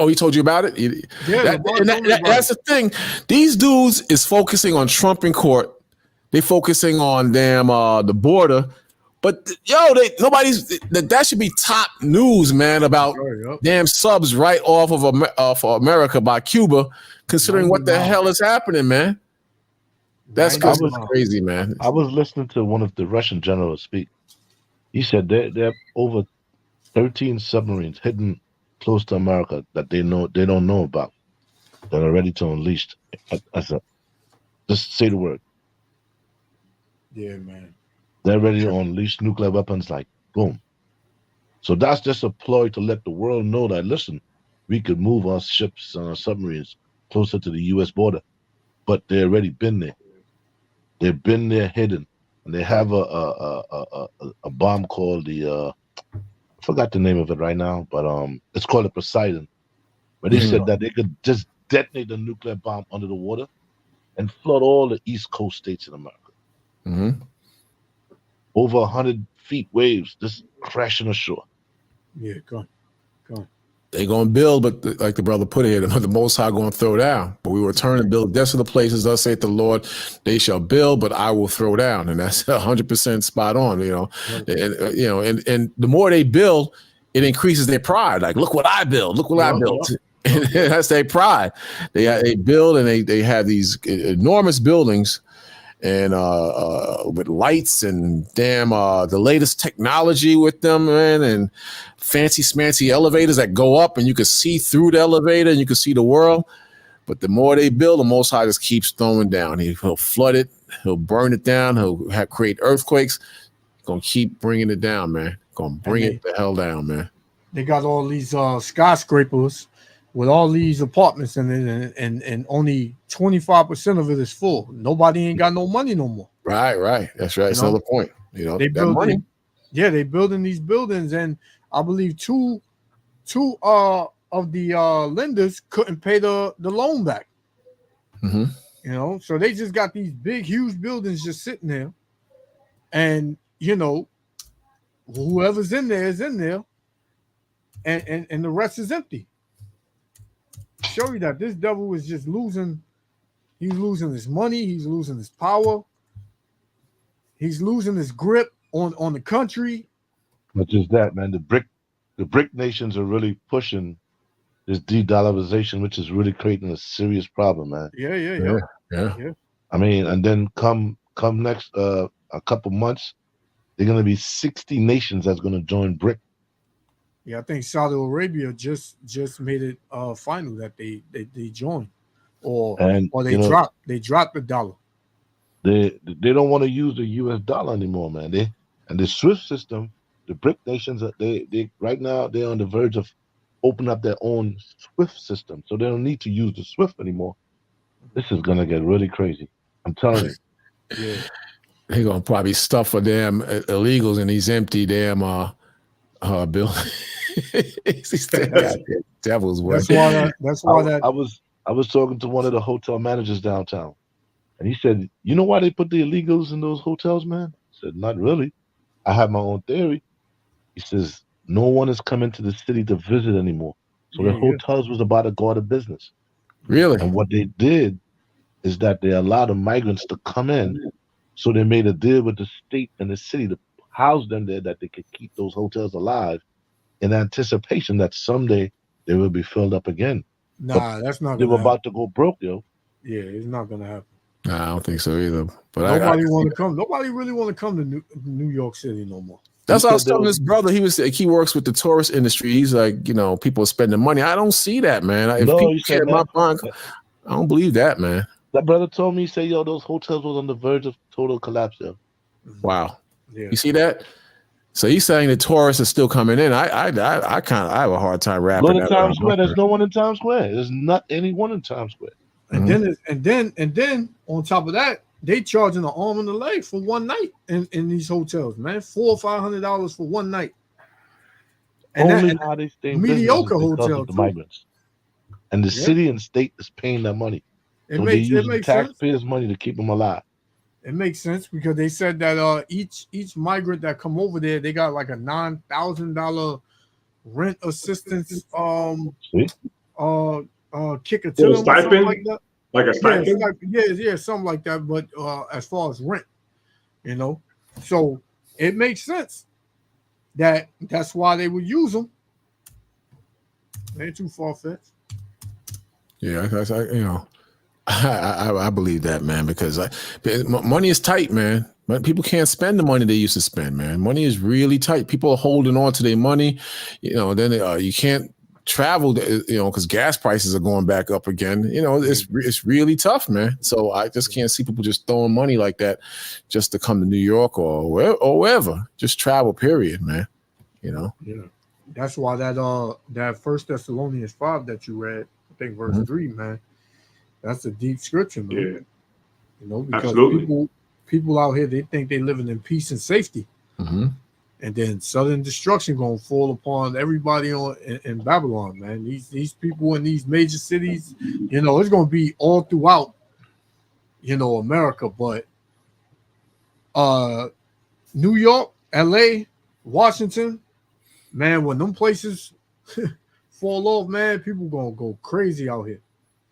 he told you about it? Yeah, that's the thing. These dudes is focusing on Trump in court. They focusing on the border. But that should be top news, man, about damn subs right off of America by Cuba, considering what the hell is happening, man. That's crazy, man. I was listening to one of the Russian generals speak. He said there are over 13 submarines hidden close to America that they don't know about, that are ready to unleash. Just say the word. Yeah, man. They're ready to unleash nuclear weapons, like boom. So that's just a ploy to let the world know that, listen, we could move our ships and our submarines closer to the U.S. border, but they've already been there. They've been there hidden, and they have a bomb called the. I forgot the name of it right now, but it's called a Poseidon. But they said that they could just detonate a nuclear bomb under the water and flood all the East Coast states in America. Mm-hmm. Over 100 feet waves just crashing ashore. Yeah, go on. They gonna build, but like the brother put it here, the Most High gonna throw down. But we will return and build desolate places. Thus saith the Lord, they shall build, but I will throw down, and that's 100% spot on. And the more they build, it increases their pride. Like, look what I build. Look what I built. And that's their pride. They build, and they have these enormous buildings, and with lights and the latest technology with them, man, and fancy smancy elevators that go up, and you can see through the elevator and you can see the world. But the more they build, the Most High just keeps throwing down. He'll flood it, he'll burn it down, he'll create earthquakes. He's gonna keep bringing it down, man. Gonna bring it the hell down, man. They got all these skyscrapers with all these apartments in it, and only 25% of it is full. Nobody ain't got no money no more. Right. That's right. That's another point. They building, they building these buildings, and I believe two of the lenders couldn't pay the loan back. Mm-hmm. You know, so they just got these big, huge buildings just sitting there, and you know, whoever's in there is in there, and the rest is empty. Show you that this devil is just losing. He's losing his money. He's losing his power. He's losing his grip on the country. Not just that, man. The BRIC nations are really pushing this de-dollarization, which is really creating a serious problem, man. Yeah. I mean, and then come next a couple months, they're gonna be 60 nations that's gonna join BRIC. Yeah, I think Saudi Arabia just made it final that they joined, or they dropped the dollar. They don't want to use the U.S. dollar anymore, man. And the SWIFT system, the BRIC nations, they right now they're on the verge of opening up their own SWIFT system, so they don't need to use the SWIFT anymore. This is gonna get really crazy. I'm telling you. Yeah, they're gonna probably stuff for damn illegals in these empty damn buildings. Devil's work. That's why I was talking to one of the hotel managers downtown, and he said, "You know why they put the illegals in those hotels, man?" I said, "Not really. I have my own theory." He says, "No one is coming to the city to visit anymore, so the hotels was about to go out of business." Really? And what they did is that they allowed the migrants to come in, so they made a deal with the state and the city to house them there, that they could keep those hotels alive, in anticipation that someday they will be filled up again. Nah, that's not. They were about to go broke, yo. Yeah, it's not gonna happen. Nah, I don't think so either. But nobody want to come. Nobody really want to come to New York City no more. That's what I was telling this brother. He works with the tourist industry. He's like, you know, people are spending money. I don't see that, man. If people care about buying, I don't believe that, man. That brother told me, he said, yo, those hotels was on the verge of total collapse, yo. Wow. Yeah. You see that? So he's saying the tourists are still coming in. I have a hard time wrapping Go to that Times up. Square. There's no one in Times Square. There's not anyone in Times Square. And then on top of that, they charging an arm and a leg for one night in these hotels, man. $400 or $500 for one night. And only how they stay mediocre hotel the migrants. And the city and state is paying that money. It so makes they use taxpayers' sense. money to keep them alive. It makes sense because they said that each migrant that come over there, they got like a $9,000 rent assistance kicker to them, stipend, like that. Like a stipend? Yeah, something like that. But as far as rent, you know, so it makes sense that's why they would use them. They ain't too far fetched. Yeah, I believe that, man, because money is tight, man. But people can't spend the money they used to spend, man. Money is really tight. People are holding on to their money. You know, then you can't travel, you know, because gas prices are going back up again. You know, it's really tough, man. So I just can't see people just throwing money like that just to come to New York or wherever. Just travel, period, man. You know. Yeah, that's why that First Thessalonians 5 that you read, I think verse 3, man. That's a deep scripture, man. Yeah. You know, because absolutely. People out here, they think they're living in peace and safety. Mm-hmm. And then sudden destruction gonna fall upon everybody in Babylon, man. These people in these major cities, you know, it's gonna be all throughout, you know, America. But New York, LA, Washington, man, when them places fall off, man, people gonna go crazy out here.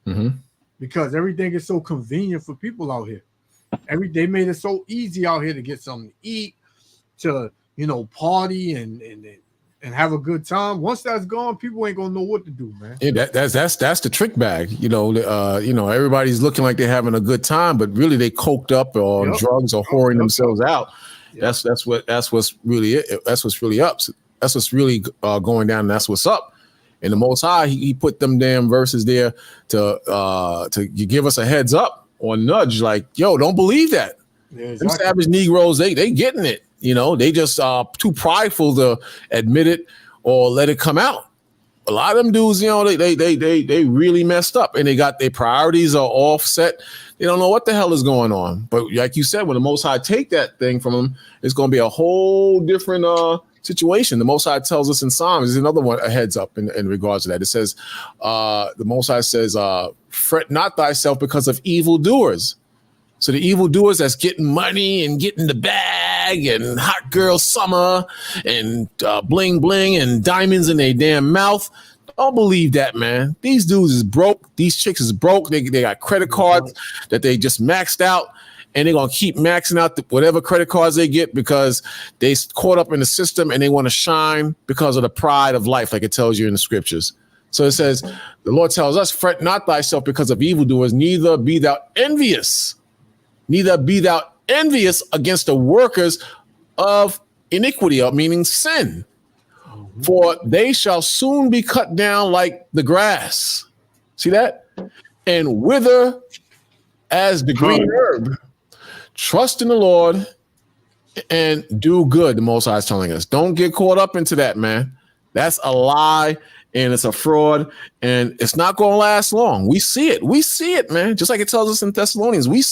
Mm-hmm. Because everything is so convenient for people out here. They made it so easy out here to get something to eat, to, you know, party and have a good time. Once that's gone, people ain't gonna know what to do, man. Yeah, that's the trick bag. You know, everybody's looking like they're having a good time, but really they coked up or on drugs or whoring themselves out. Yep. That's what's really it. That's what's really up. That's what's really going down. And that's what's up. And the Most High, he put them damn verses there to give us a heads up or nudge, like, yo, don't believe that. Yeah, exactly. Them savage Negroes, they getting it. You know, they just too prideful to admit it or let it come out. A lot of them dudes, you know, they really messed up and they got their priorities are offset. They don't know what the hell is going on. But like you said, when the Most High take that thing from them, it's going to be a whole different situation. The Most High tells us in Psalms, there's another one, a heads up in regards to that. It says, the Most High says, fret not thyself because of evildoers. So the evildoers that's getting money and getting the bag and hot girl summer and bling bling and diamonds in their damn mouth. Don't believe that, man. These dudes is broke. These chicks is broke. They got credit cards that they just maxed out, and they're going to keep maxing out whatever credit cards they get because they caught up in the system and they want to shine because of the pride of life, like it tells you in the scriptures. So it says, the Lord tells us, fret not thyself because of evildoers, neither be thou envious. Neither be thou envious against the workers of iniquity, meaning sin. For they shall soon be cut down like the grass. See that? And wither as the green herb. Trust in the Lord and do good, the Most High is telling us. Don't get caught up into that, man. That's a lie. And it's a fraud, and it's not going to last long. We see it. We see it, man. Just like it tells us in Thessalonians. We're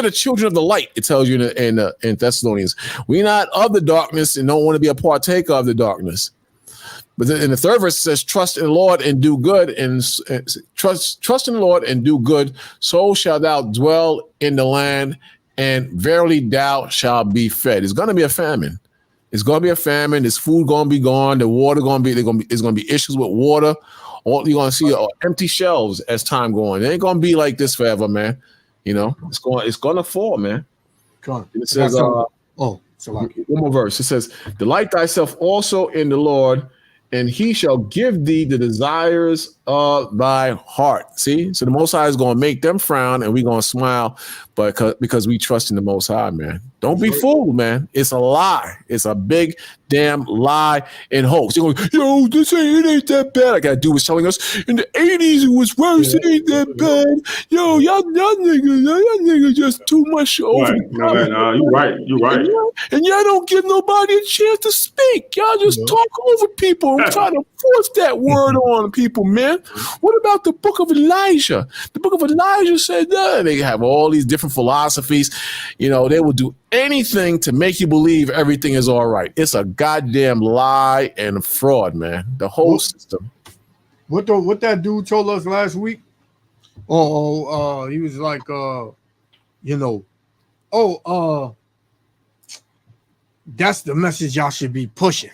the children of the light, it tells you in Thessalonians. We're not of the darkness and don't want to be a partaker of the darkness. But then in the third verse, it says, trust in the Lord and do good, and trust in the Lord and do good. So shalt thou dwell in the land, and verily thou shalt be fed. It's going to be a famine. It's going to be a famine. This food going to be gone. The water going to be, there's going to be issues with water. You're going to see empty shelves as time going. It ain't going to be like this forever, man. You know, it's going to fall, man. It says, one more verse. It says, delight thyself also in the Lord, and he shall give thee the desires of thy heart. See? So the Most High is going to make them frown, and we're going to smile, but because we trust in the Most High, man. Don't be fooled, man. It's a lie. It's a big damn lie and hoax. You're going, yo, it ain't that bad. Like that dude was telling us in the 80s it was worse. It ain't that bad. Yo, y'all niggas just too much over. You're right. And y'all don't give nobody a chance to speak. Y'all just talk over people and try to force that word on people, man. What about the book of Elijah? The book of Elijah said that they have all these different philosophies. You know, they will do anything to make you believe everything is all right. It's a goddamn lie and fraud, man. The whole system. What that dude told us last week? He was like, that's the message y'all should be pushing.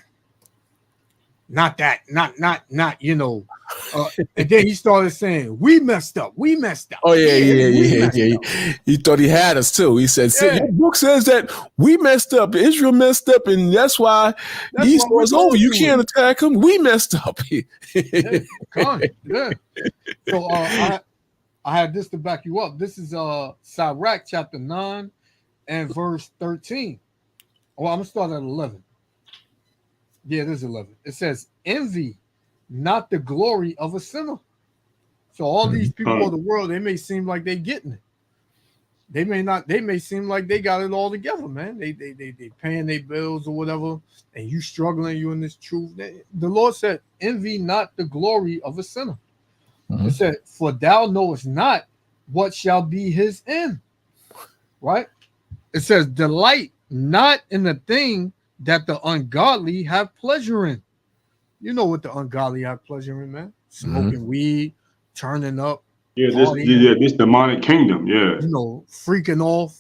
Not that, not, and then he started saying, we messed up. Oh, yeah. He thought he had us too. He said, your book says that we messed up. Israel messed up, and that's why Esau's over. You can't attack him. We messed up. So I had this to back you up. This is Sirach chapter 9 and verse 13. Well, I'm going to start at 11. Yeah, it is 11. It says, envy not the glory of a sinner. So all these people of the world, they may seem like they getting it. They may seem like they got it all together, man. They paying their bills or whatever, and you struggling, you in this truth. The Lord said, envy not the glory of a sinner. It said, for thou knowest not what shall be his end. Right? It says, delight not in the thing that the ungodly have pleasure in. You know what the ungodly have pleasure in, man. Smoking weed, turning up. This demonic kingdom, freaking off,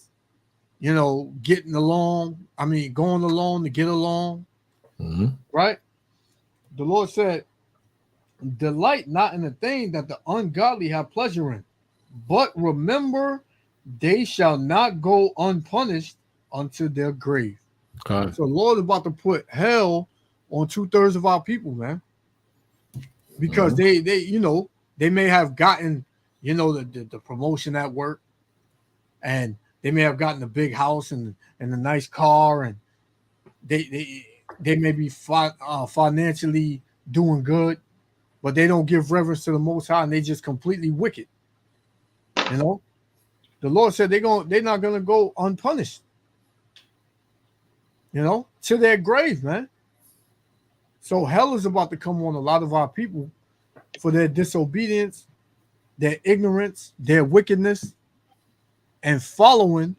getting along. I mean, going along to get along. Right? The Lord said, delight not in the thing that the ungodly have pleasure in, but remember they shall not go unpunished unto their grave. So the Lord is about to put hell on 2/3 of our people, man, because they may have gotten the promotion at work, and they may have gotten a big house and a nice car, and they may be financially doing good, but they don't give reverence to the Most High, and they just completely wicked. The Lord said they're not gonna go unpunished. To their grave, man. So hell is about to come on a lot of our people for their disobedience, their ignorance, their wickedness, and following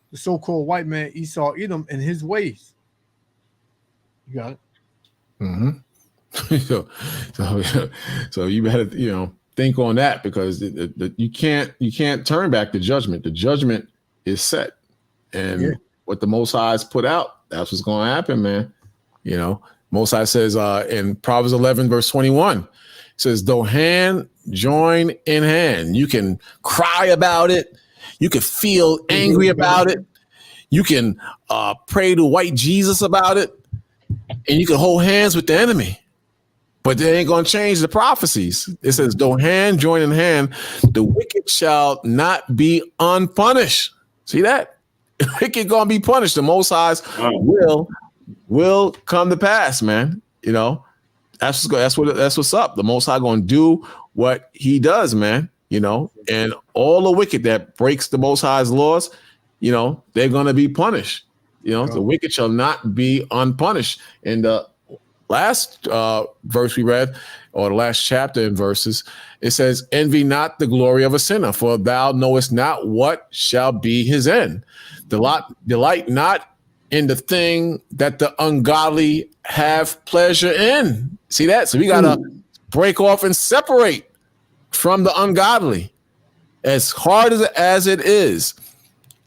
the so-called white man Esau Edom and his ways. You got it. So you better think on that, because you can't turn back the judgment. The judgment is set, and what the Most High has put out, that's what's going to happen, man. Most High says in Proverbs 11 verse 21, it says, though hand join in hand, you can cry about it, you can feel angry about it, you can pray to white Jesus about it, and you can hold hands with the enemy. But they ain't going to change the prophecies. It says, though hand join in hand, the wicked shall not be unpunished. See that? The wicked going to be punished. The Most High's will come to pass, man. That's what's up. The Most High going to do what he does, man. And all the wicked that breaks the Most High's laws, they're going to be punished. The wicked shall not be unpunished. And the last verse we read, or the last chapter in verses, it says, envy not the glory of a sinner, for thou knowest not what shall be his end. Delight not in the thing that the ungodly have pleasure in. See that? So we got to break off and separate from the ungodly. As hard as it is,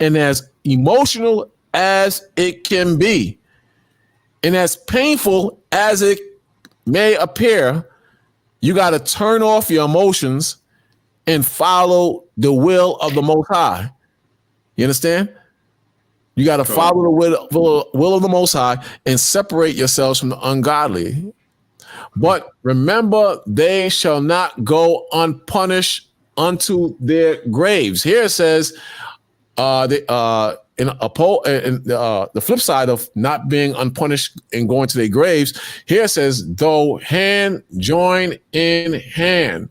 and as emotional as it can be, and as painful as it may appear, you got to turn off your emotions and follow the will of the Most High. You understand? You got to follow the will of the Most High and separate yourselves from the ungodly. But remember, they shall not go unpunished unto their graves. Here it says, the flip side of not being unpunished and going to their graves, here it says, though hand join in hand,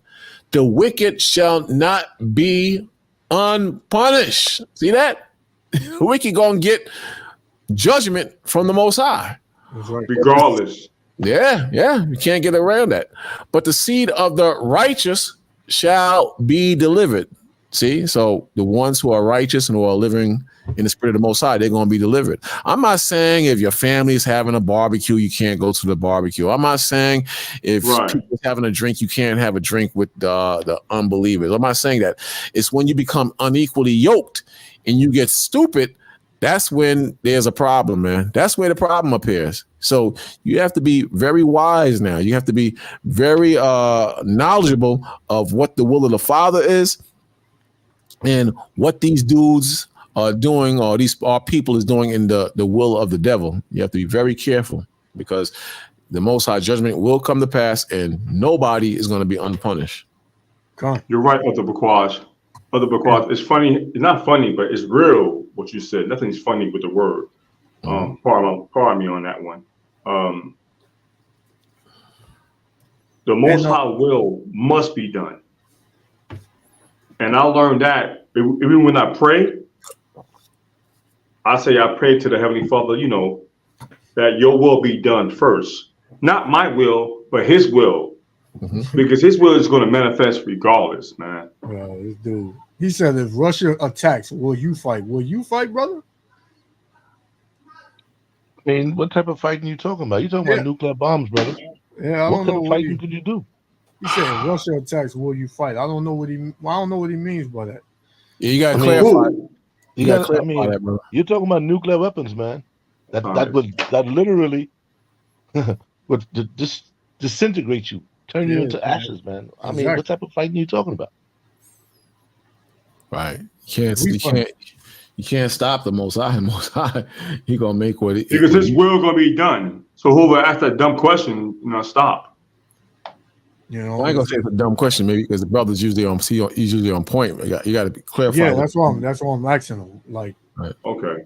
the wicked shall not be unpunished. See that? The wicked gonna get judgment from the Most High. Regardless. Yeah, you can't get around that. But the seed of the righteous shall be delivered. See, so the ones who are righteous and who are living in the spirit of the Most High, they're going to be delivered. I'm not saying if your family is having a barbecue, you can't go to the barbecue. I'm not saying if people's having a drink, you can't have a drink with the unbelievers. I'm not saying that. It's when you become unequally yoked and you get stupid, that's when there's a problem, man. That's where the problem appears. So you have to be very wise now. You have to be very knowledgeable of what the will of the Father is and what these dudes are doing, or our people is doing in the will of the devil. You have to be very careful, because the Most High judgment will come to pass and nobody is going to be unpunished. You're right, Brother Bakwash. Brother Bakwash, it's funny. It's not funny, but it's real what you said. Nothing's funny with the word. Pardon me on that one. The Most High will must be done. And I learned that even when I pray, I say I pray to the Heavenly Father, that your will be done first. Not my will, but his will. Because his will is going to manifest regardless, man. This dude. He said, if Russia attacks, will you fight? Will you fight, brother? I mean, what type of fighting you talking about? You talking about nuclear bombs, brother? Yeah, what kind of fighting could you do? He said, if Russia attacks, will you fight? I don't know what he means by that. Yeah, you got to clarify. You got to clarify that, brother. You're talking about nuclear weapons, man. That literally would just disintegrate you, turn you into ashes, man. I mean, what type of fighting are you talking about? Right. You can't stop the Most High. Most High, he gonna make what it, because his will gonna be done. So whoever asked that dumb question, stop. I ain't gonna say it's a dumb question, maybe, because the brother's usually on point. You got to be clarified. Yeah, that's why I'm asking him. Like, right. Okay.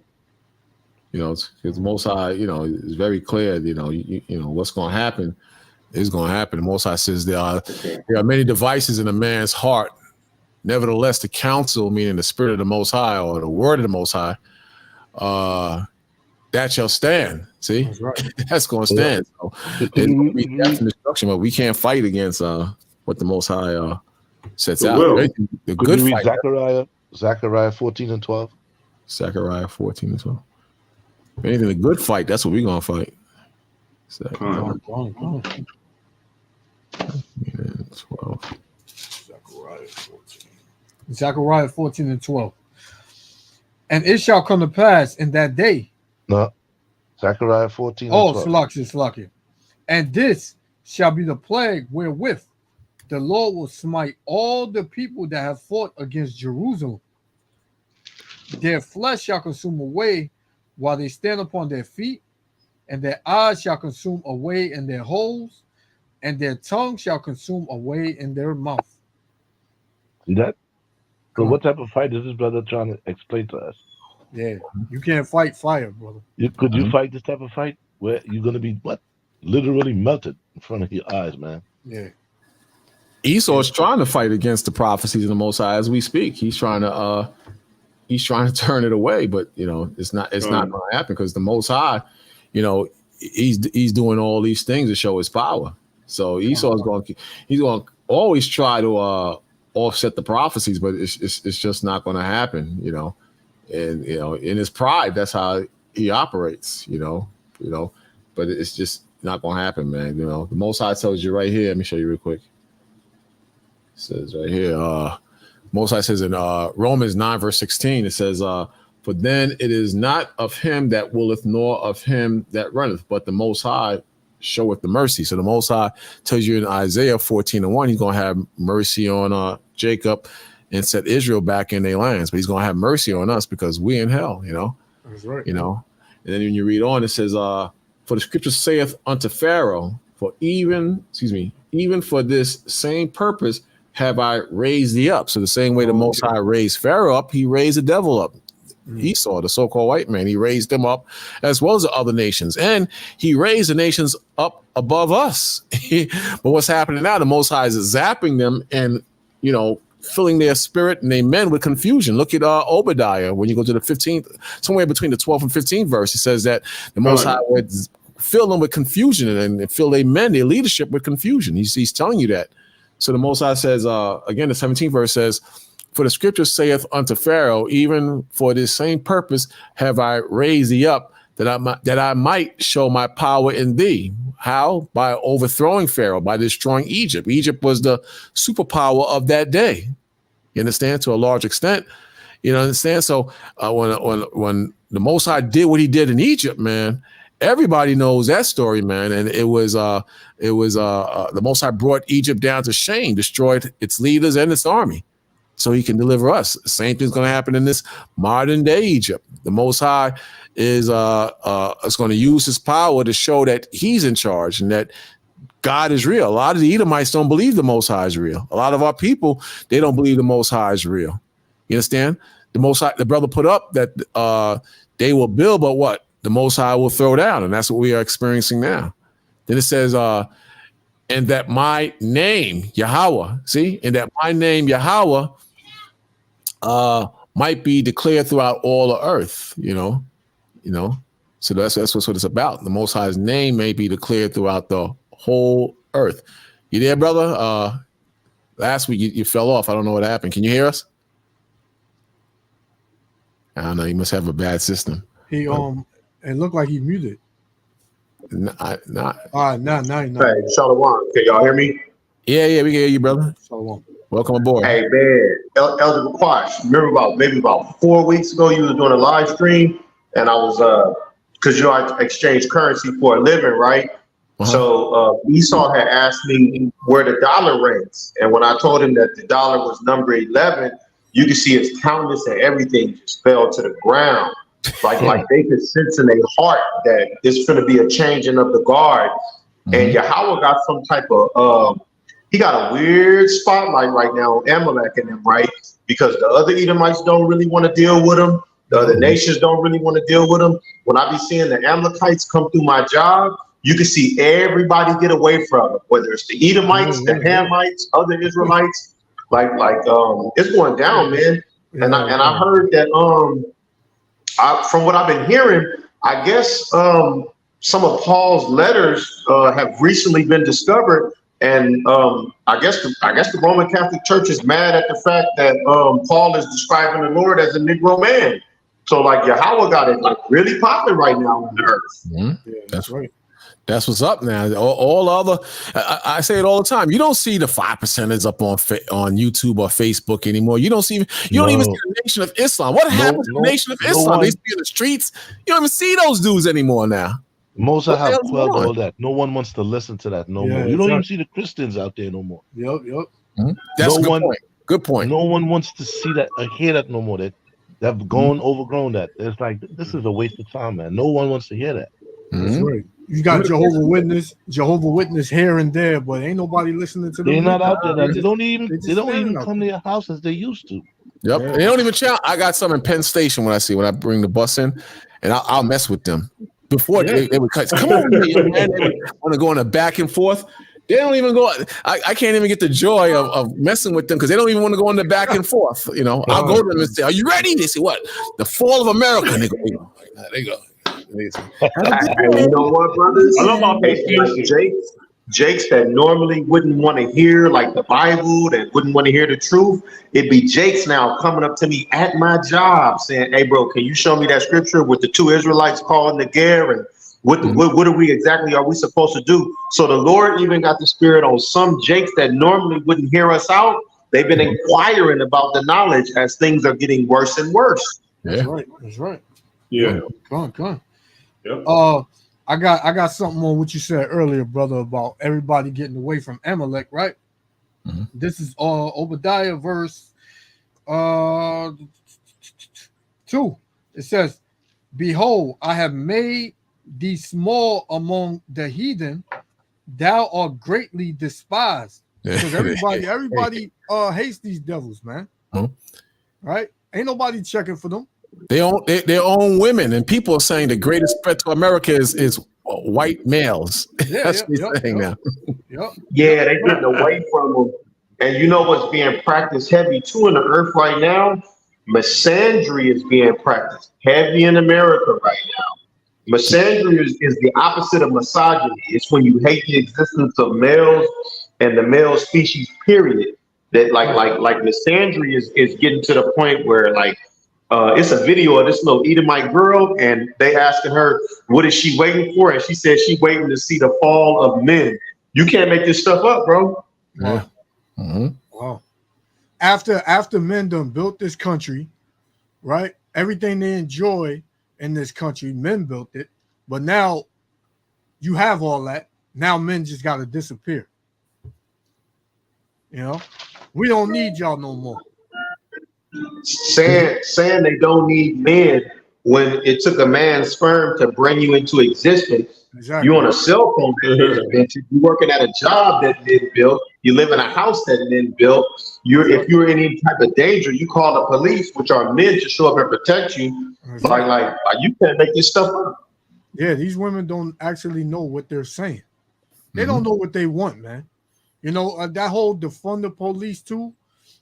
Because Most High, is very clear. What's gonna happen is gonna happen. The Most High says there are many devices in a man's heart. Nevertheless, the counsel, meaning the spirit of the Most High or the word of the Most High, that shall stand. See, that's, right. That's going to stand. So it's going to be death and destruction, but we can't fight against what the Most High sets out. The good fight. Zechariah 14 and 12. Zechariah 14 and 12. Anything, the good fight, that's what we're going to fight. Second. 12. Zechariah 14 and 12. And it shall come to pass in that day. No. Zechariah 14 and 12. Salakia. And this shall be the plague wherewith the Lord will smite all the people that have fought against Jerusalem. Their flesh shall consume away while they stand upon their feet, and their eyes shall consume away in their holes, and their tongue shall consume away in their mouth. See that? So what type of fight is this brother trying to explain to us? Yeah, you can't fight fire, brother. Could you fight this type of fight where you're going to be what? Literally melted in front of your eyes, man. Yeah. Esau is trying to fight against the prophecies of the Most High as we speak. He's trying to turn it away, but it's not going to happen because the Most High, he's doing all these things to show his power. So Esau is going to always try to offset the prophecies, but it's just not going to happen, And in his pride, that's how he operates, But it's just not going to happen, man. The Most High tells you right here. Let me show you real quick. It says right here, Most High says in Romans 9 verse 16, it says, "For then it is not of him that willeth, nor of him that runneth, but the Most High showeth the mercy." So the Most High tells you in Isaiah 14 and 1, he's going to have mercy on Jacob and set Israel back in their lands, but he's going to have mercy on us because we in hell, That's right. And then when you read on, it says, "For the scripture saith unto Pharaoh, even for this same purpose have I raised thee up." So the same way the Most High raised Pharaoh up, he raised the devil up. Esau, the so-called white man, he raised them up as well as the other nations. And he raised the nations up above us. But what's happening now, the Most High is zapping them and, filling their spirit and their men with confusion. Look at Obadiah. When you go to the 15th, somewhere between the 12th and 15th verse, it says that the Most High would fill them with confusion and fill their men, their leadership with confusion. He's telling you that. So the Most High says, again, the 17th verse says, "For the scripture saith unto Pharaoh, even for this same purpose have I raised thee up, that I might show my power in thee." How? By overthrowing Pharaoh, by destroying Egypt. Egypt was the superpower of that day. You understand? To a large extent. You understand? So when the Most High did what he did in Egypt, man, everybody knows that story, man. And it was the Most High brought Egypt down to shame, destroyed its leaders and its army, so he can deliver us. The same thing's going to happen in this modern day Egypt. The Most High is going to use his power to show that he's in charge and that God is real. A lot of the Edomites don't believe the Most High is real. A lot of our people, they don't believe the Most High is real. You understand? The Most High, the brother put up that they will build, but what? The Most High will throw down, and that's what we are experiencing now. Then it says, "And that my name, Yahweh," see, and that my name, Yahweh, might be declared throughout all the earth, So that's what it's about. The Most High's name may be declared throughout the whole earth. You there, brother? Last week you fell off. I don't know what happened. Can you hear us? I don't know. You must have a bad system. He it looked like he muted. Not. All right, now. Hey, Shalom. Can y'all hear me? Yeah, we can hear you, brother. Shalom. Welcome aboard. Hey, man, Elder McQuash, remember maybe about 4 weeks ago, you was doing a live stream, and I was because you exchange currency for a living, right? So Esau had asked me where the dollar ranks, and when I told him that the dollar was number 11, you could see its countenance and everything just fell to the ground. Like they could sense in their heart that there's going to be a changing of the guard. And Yahweh got some type of he got a weird spotlight right now on Amalek and them, right? Because the other Edomites don't really want to deal with him. The other nations don't really want to deal with him. When I be seeing the Amalekites come through my job, you can see everybody get away from it, whether it's the Edomites, the Hamites, other Israelites. It's going down, man. And I heard that from what I've been hearing, I guess some of Paul's letters have recently been discovered, and I guess the Roman Catholic Church is mad at the fact that Paul is describing the Lord as a Negro man. So Yahweh got it really popping right now on the earth. That's right. That's what's up now. All other, I say it all the time. You don't see the 5%ers up on YouTube or Facebook anymore. You don't even see the Nation of Islam. What happened to the Nation of Islam? They see in the streets. You don't even see those dudes anymore now. Most have quelled all that. No one wants to listen to that no more. You don't even see the Christians out there no more. Yep. Mm-hmm. That's a good point. Good point. No one wants to see that or hear that no more. They've overgrown that. It's like, this is a waste of time, man. No one wants to hear that. That's right. You got Jehovah Witness here and there, but ain't nobody listening to them. They're not out there. They don't even come to your house as they used to. Yep. And they don't even challenge. I got some in Penn Station when I bring the bus in, and I'll mess with them. Before they would cut, come on, man. They want to go on a back and forth. They don't even go. I can't even get the joy of messing with them because they don't even want to go on the back and forth. You know, I'll go to them and say, "Are you ready?" They say, "What? The fall of America." And they go. They go. You know what, brothers? I love my Jakes that normally wouldn't want to hear like the Bible, that wouldn't want to hear the truth. It'd be Jakes now coming up to me at my job saying, "Hey, bro, can you show me that scripture with the 2 Israelites calling the Ger and what are we supposed to do?" So the Lord even got the spirit on some Jakes that normally wouldn't hear us out. They've been inquiring about the knowledge as things are getting worse and worse. That's right. That's right. Yeah. Come on. Yep. I got something on what you said earlier, brother, about everybody getting away from Amalek, right? Mm-hmm. This is Obadiah verse 2. It says, "Behold, I have made thee small among the heathen, thou art greatly despised." Because everybody hates these devils, man. Right? Ain't nobody checking for them. They own their own women, and people are saying the greatest threat to America is white males. That's what they're saying now. Yeah, they're getting away from them. And you know what's being practiced heavy too in the earth right now? Misandry is being practiced heavy in America right now. Misandry is the opposite of misogyny. It's when you hate the existence of males and the male species, period. That like misandry is getting to the point where like it's a video of this little Edomite girl, and they asking her, what is she waiting for? And she said she waiting to see the fall of men. You can't make this stuff up, bro. Yeah. Mm-hmm. Wow. After men done built this country, right? Everything they enjoy in this country, men built it. But now you have all that. Now men just got to disappear. You know, we don't need y'all no more. Saying they don't need men when it took a man's sperm to bring you into existence. Exactly. You on a cell phone that you working at a job that men built. You live in a house that men built. If you're in any type of danger, you call the police, which are men, to show up and protect you. Exactly. Like you can't make this stuff up. Yeah, these women don't actually know what they're saying. They don't know what they want, man. You know, that whole defund the police too.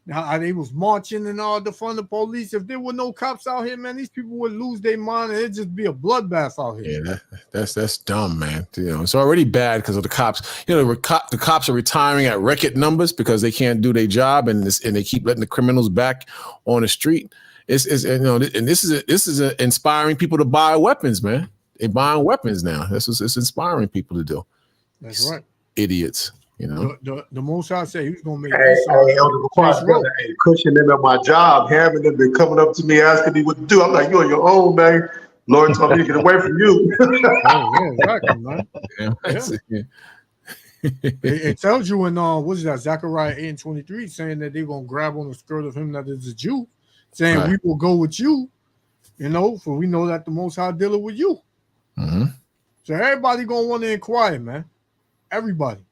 Now they was marching and all defund the police. If there were no cops out here, man, these people would lose their mind and it'd just be a bloodbath out here. Yeah, that's dumb, man. You know, it's already bad because of the cops. You know, the cops are retiring at record numbers because they can't do their job, and they keep letting the criminals back on the street. It's you know, and this is inspiring people to buy weapons, man. They're buying weapons now. It's inspiring people to do. That's right. Idiots. You know, the Most High said he was gonna make Cushion them at my job, having them been coming up to me asking me what to do. I'm like, you're on your own, man. Lord told me to get away from you. Yeah, exactly, man. It tells you in what is that, Zechariah 8:23, saying that they're gonna grab on the skirt of him that is a Jew, saying we will go with you, you know, for we know that the Most High dealing with you. Mm-hmm. So everybody gonna want to inquire, man. Everybody.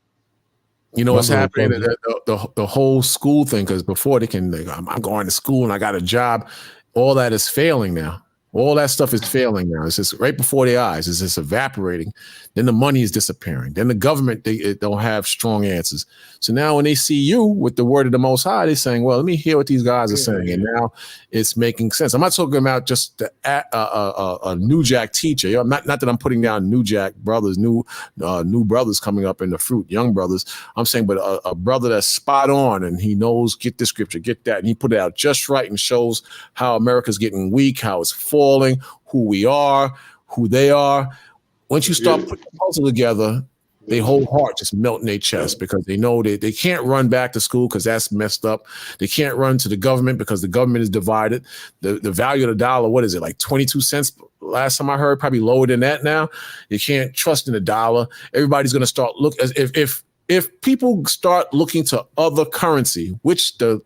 You know what's happening? The whole school thing, because before I'm going to school and I got a job. All that is failing now. All that stuff is failing now. It's just right before their eyes. It's just evaporating. Then the money is disappearing. Then the government, they don't have strong answers. So now when they see you with the word of the Most High, they're saying, well, let me hear what these guys are saying. And now it's making sense. I'm not talking about just a New Jack teacher. You know, not that I'm putting down New Jack brothers, new brothers coming up in the fruit, young brothers. I'm saying, but a brother that's spot on and he knows, get this scripture, get that. And he put it out just right and shows how America's getting weak, how it's falling, who we are, who they are. once you start putting the puzzle together, their whole heart just melt in their chest because they know that they can't run back to school because that's messed up. They can't run to the government because the government is divided. The value of the dollar, what is it, like 22 cents? Last time I heard, probably lower than that now. You can't trust in the dollar. Everybody's going to start look as if people start looking to other currency, which the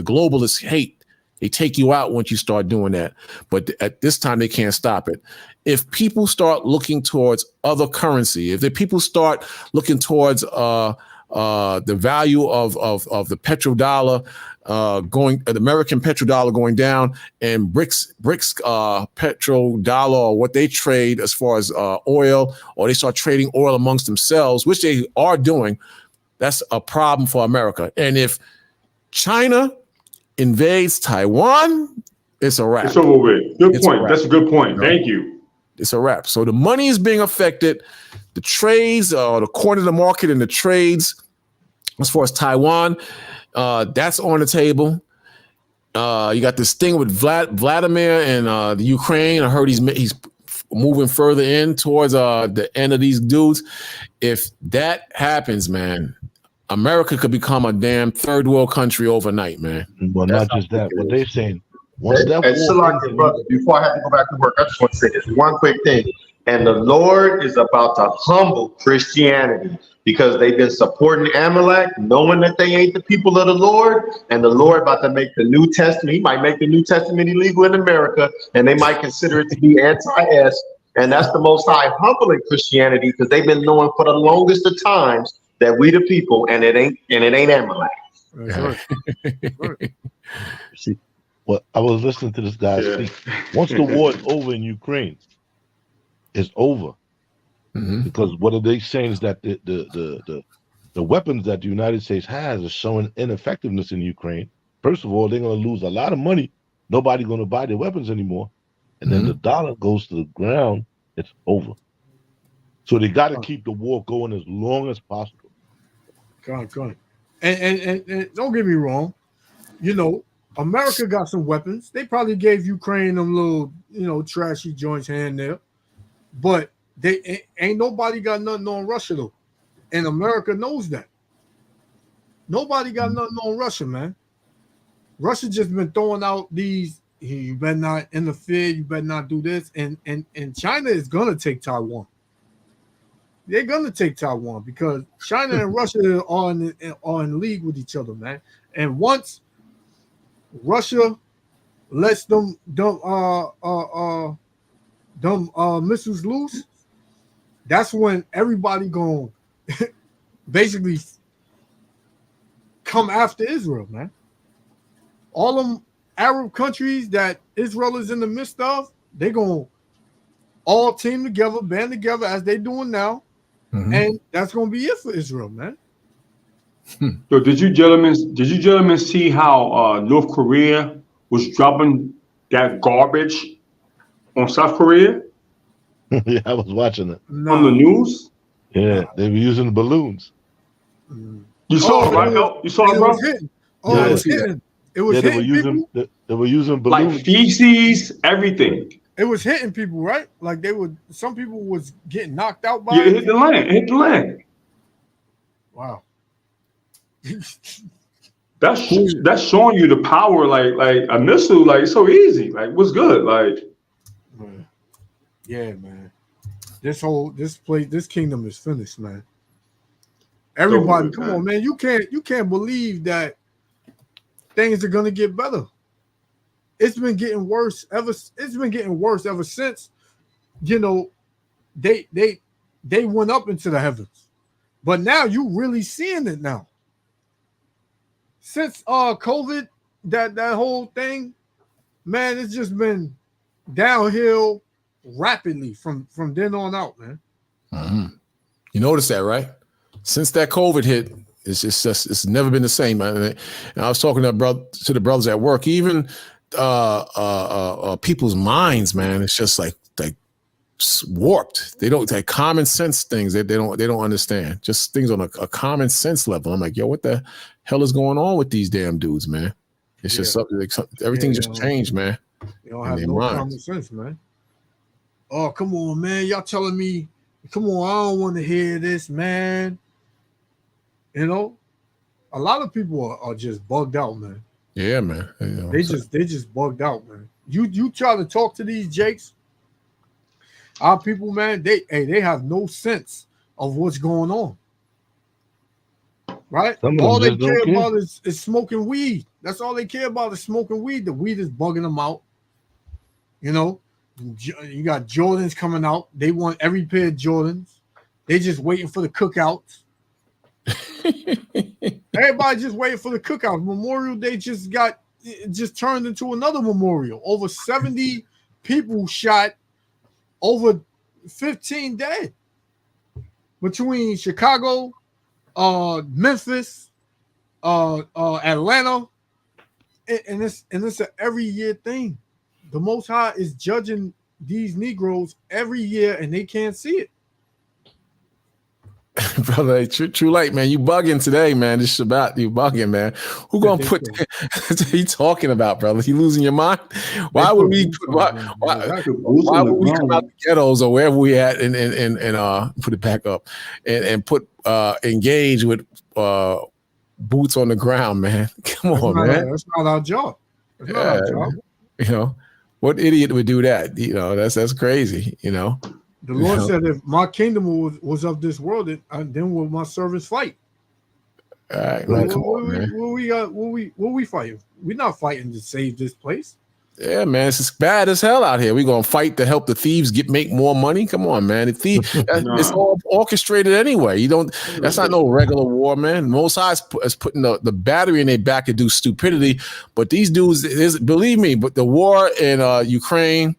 globalists hate. They take you out once you start doing that. But at this time, they can't stop it. If people start looking towards other currency, if the people start looking towards the value of the petrodollar the American petrodollar going down, and BRICS petrodollar, or what they trade as far as oil, or they start trading oil amongst themselves, which they are doing, that's a problem for America. And if China invades Taiwan, it's a wrap. It's over with. Good point. That's a good point. Thank you. It's a wrap. So the money is being affected. The trades, the corner of the market and the trades, as far as Taiwan, that's on the table. You got this thing with Vladimir and the Ukraine. I heard he's moving further in towards the end of these dudes. If that happens, man, America could become a damn third world country overnight, man. Well, not just that, but they're saying once that brother, before I have to go back to work, I just want to say this one quick thing. And the Lord is about to humble Christianity because they've been supporting Amalek, knowing that they ain't the people of the Lord, and the Lord about to make the New Testament. He might make the New Testament illegal in America, and they might consider it to be anti-S. And that's the Most High humbling Christianity because they've been knowing for the longest of times that we the people, and it ain't Amalek. See, well, I was listening to this guy speak. Once the war is over in Ukraine, it's over. Because what are they saying is that the weapons that the United States has are showing ineffectiveness in Ukraine. First of all, they're going to lose a lot of money. Nobody's going to buy their weapons anymore. And then the dollar goes to the ground. It's over. So they got to keep the war going as long as possible. Go. And don't get me wrong, America got some weapons. They probably gave Ukraine them little, trashy joints here and there, but they ain't nobody got nothing on Russia though, and America knows that. Nobody got nothing on Russia, man. Russia just been throwing out these. You better not interfere. You better not do this. And China is gonna take Taiwan. They're gonna take Taiwan because China and Russia are in league with each other, man. And once Russia lets them missiles loose, that's when everybody gonna basically come after Israel, man. All them Arab countries that Israel is in the midst of, they gonna all team together, band together as they doing now. And that's gonna be it for Israel, man. So did you gentlemen see how North Korea was dropping that garbage on South Korea? Yeah, I was watching it on the news. Yeah, they were using balloons. You saw it, right? You saw it, bro? It was hitting. It was hitting people. They were using balloons, like feces, everything. It was hitting people, right? Like some people was getting knocked out by it. Hit the land. Hit the land. Wow. That's showing you the power, like a missile, like so easy. Like what's good, like. Yeah, man. This kingdom is finished, man. Everybody, come on, man. You can't believe that things are gonna get better. It's been getting worse ever since, they went up into the heavens. But now you really seeing it now. Since COVID, that whole thing, man, it's just been downhill rapidly from then on out, man. You notice that, right? Since that COVID hit, it's never been the same, man. And I was talking to the brothers at work, even people's minds, man. It's just like warped. They don't like common sense things. They don't understand. Just things on a common sense level. I'm like, yo, what the hell is going on with these damn dudes, man? It's just something. Everything just changed, man. They don't have no common sense, man. oh, come on, man. Y'all telling me, come on, I don't want to hear this, man. You know, a lot of people are just bugged out, man. Yeah, man. You know, they just bugged out, man. You try to talk to these Jakes, our people, man, they have no sense of what's going on. Right? All they care about is smoking weed. That's all they care about is smoking weed. The weed is bugging them out. You know, you got Jordans coming out. They want every pair of Jordans. They just waiting for the cookouts. Everybody just waiting for the cookouts. Memorial Day just turned into another memorial. Over 70 people shot, over 15 dead. Between Chicago, Memphis, Atlanta, and it's an every year thing. The Most High is judging these Negroes every year, and they can't see it. Brother, true light, man. You bugging today, man. This Shabbat, you bugging, man. Who gonna put? What are you talking about, brother? You losing your mind? Why would we? Why would we come out the ghettos or wherever we at and put it back up and put engage with boots on the ground, man? Come on, man. That's not our job. That's not our job. You know, what idiot would do that? You know, that's crazy. You know. The Lord said, if my kingdom was of this world, then will my servants fight? All right, man, what we fighting? We're not fighting to save this place. Yeah, man, it's bad as hell out here. We're gonna fight to help the thieves make more money. Come on, man. It's all orchestrated anyway. You don't. That's not no regular war, man. Most High is putting the battery in their back to do stupidity. But these dudes, believe me. But the war in Ukraine.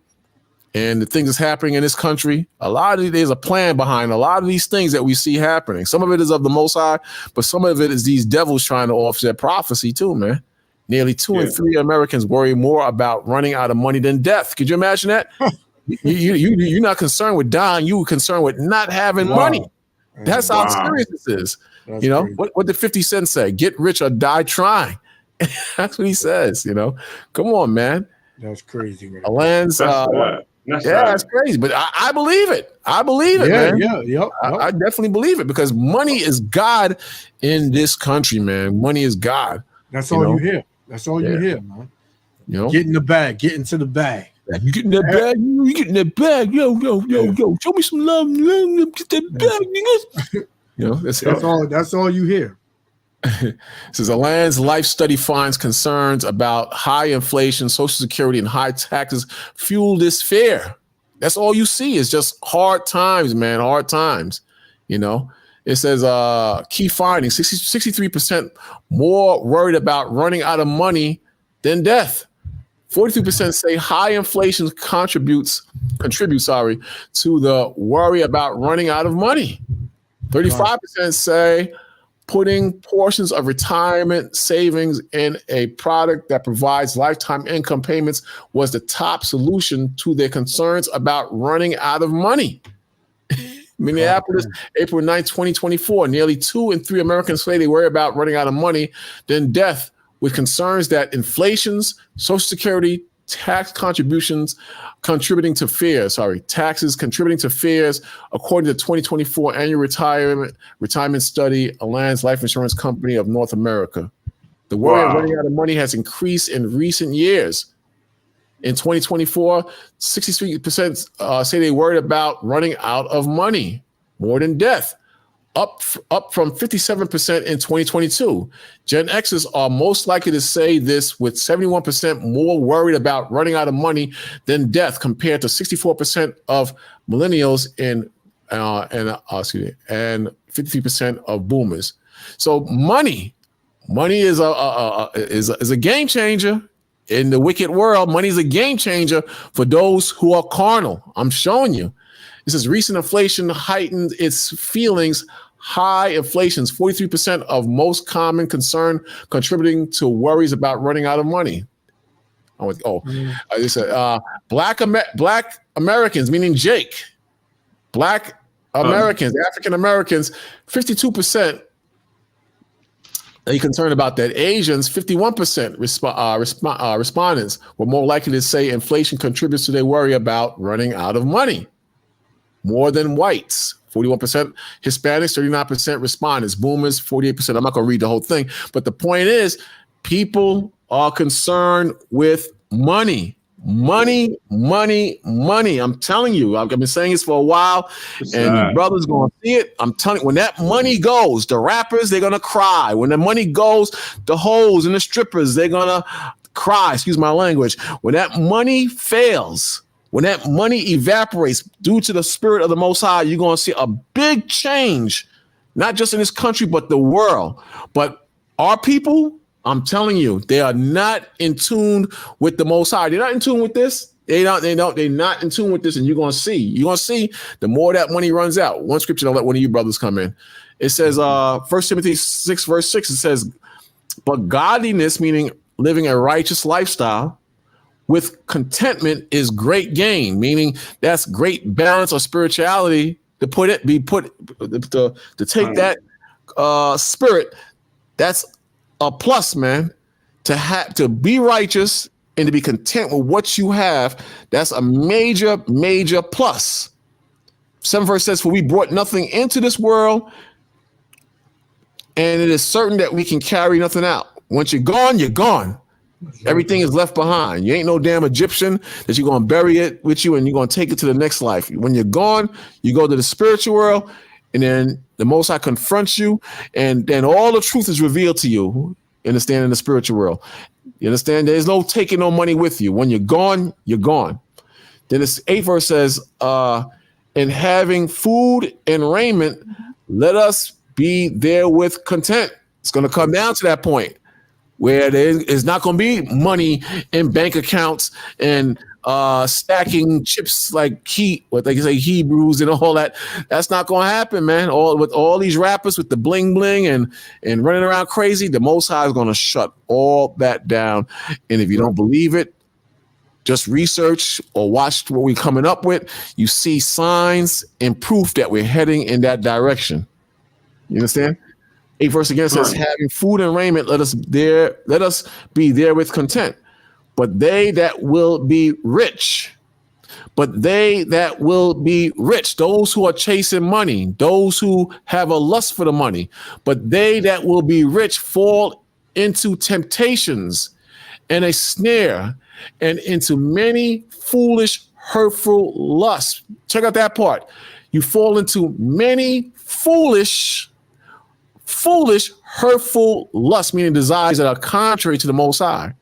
And the things that's happening in this country, there's a plan behind a lot of these things that we see happening. Some of it is of the Most High, but some of it is these devils trying to offset prophecy too, man. Nearly 2 in 3 Americans worry more about running out of money than death. Could you imagine that? You're not concerned with dying. You were concerned with not having money. That's how serious this is. That's you know, crazy. What did 50 Cent say? Get rich or die trying. That's what he says, you know. Come on, man. That's crazy, man. Alan's, that's crazy, but I believe it. I believe it, man. Yep. I definitely believe it because money is God in this country, man. Money is God. That's all you hear. That's all you hear, man. You know, get in the bag, get into the bag. You get in that bag, you get in that bag. Yo. Show me some love. Get that bag, niggas. You know, that's all you hear. It says Alan's life study finds concerns about high inflation, Social Security, and high taxes fuel this fear. That's all you see is just hard times, man. Hard times. You know, it says key findings: 63% more worried about running out of money than death. 43% say high inflation contributes to the worry about running out of money. 35% say putting portions of retirement savings in a product that provides lifetime income payments was the top solution to their concerns about running out of money. Minneapolis, April 9, 2024, nearly 2 in 3 Americans say they worry about running out of money than death, with concerns that inflation's Social Security taxes contributing to fears, according to the 2024 annual retirement study, Alliance Life Insurance Company of North America. The worry of running out of money has increased in recent years. In 2024, 63% say they worried about running out of money more than death, up from 57% in 2022. Gen Xers are most likely to say this, with 71% more worried about running out of money than death, compared to 64% of millennials and 53% of boomers. So money is a game changer in the wicked world. Money is a game changer for those who are carnal. I'm showing you. This is recent inflation heightened its feelings. High inflation's 43% of most common concern, contributing to worries about running out of money. I said Black Americans, meaning Jake. Black Americans, African Americans, 52% Are you concerned about that? Asians, 51% respondents were more likely to say inflation contributes to their worry about running out of money. More than whites, 41%. Hispanics, 39% respondents. Boomers, 48%. I'm not going to read the whole thing. But the point is, people are concerned with money. Money. I'm telling you, I've been saying this for a while, and your brother's going to see it. I'm telling you, when that money goes, the rappers, they're going to cry. When the money goes, the hoes and the strippers, they're going to cry. Excuse my language. When that money fails, when that money evaporates due to the spirit of the Most High, you're going to see a big change, not just in this country, but the world. But our people, I'm telling you, they are not in tune with the Most High. They're not in tune with this. They're not in tune with this, and you're going to see the more that money runs out. One scripture, I'll let one of you brothers come in. It says, 1 Timothy 6, verse 6, it says, but godliness, meaning living a righteous lifestyle, with contentment is great gain, meaning that's great balance or spirituality to take that spirit. That's a plus, man. To be righteous and to be content with what you have, that's a major plus. 7 verse says, for we brought nothing into this world, and it is certain that we can carry nothing out. Once you're gone, you're gone. Everything is left behind. You ain't no damn Egyptian that you're going to bury it with you and you're going to take it to the next life. When you're gone, you go to the spiritual world, and then the Most High confronts you, and then all the truth is revealed to you. You understand, in the spiritual world. You understand? There's no taking no money with you. When you're gone, you're gone. Then this 8th verse says, in having food and raiment, let us be therewith content. It's going to come down to that point where there is not going to be money in bank accounts and stacking chips like what they say Hebrews and all that. That's not going to happen, man. With all these rappers with the bling bling and running around crazy, the Most High is going to shut all that down. And if you don't believe it, just research or watch what we're coming up with. You see signs and proof that we're heading in that direction. You understand? 8 verse again says, having food and raiment, let us be there with content. But they that will be rich, those who are chasing money, those who have a lust for the money, but they that will be rich fall into temptations and a snare and into many foolish, hurtful lusts. Check out that part. You fall into many foolish, hurtful lusts, meaning desires that are contrary to the Most High,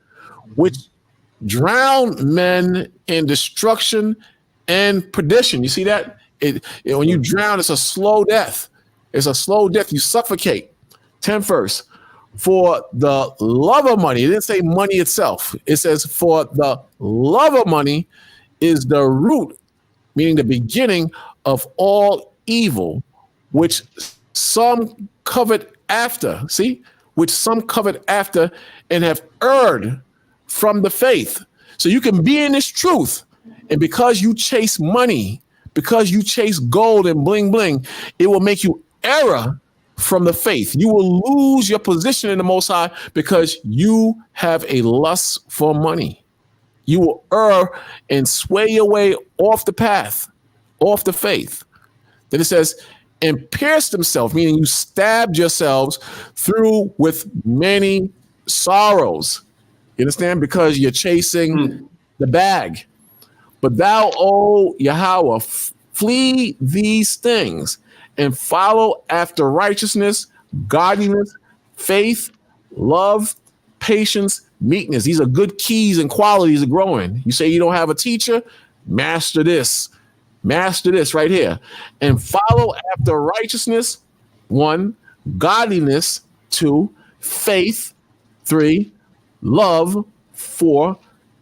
which drown men in destruction and perdition. You see that? When you drown, it's a slow death. It's a slow death. You suffocate. 10th verse. For the love of money, it didn't say money itself. It says, for the love of money is the root, meaning the beginning of all evil, which some covet after. See? Which some covet after and have erred from the faith. So you can be in this truth, and because you chase money, because you chase gold and bling bling, it will make you err from the faith. You will lose your position in the Most High because you have a lust for money. You will err and sway your way off the path, off the faith. Then it says, and pierced himself, meaning you stabbed yourselves through with many sorrows. You understand? Because you're chasing the bag. But thou, O Yahweh, flee these things and follow after righteousness, godliness, faith, love, patience, meekness. These are good keys and qualities of growing. You say you don't have a teacher? Master this. Master this right here. And follow after righteousness, 1, godliness, 2, faith, 3, love, 4,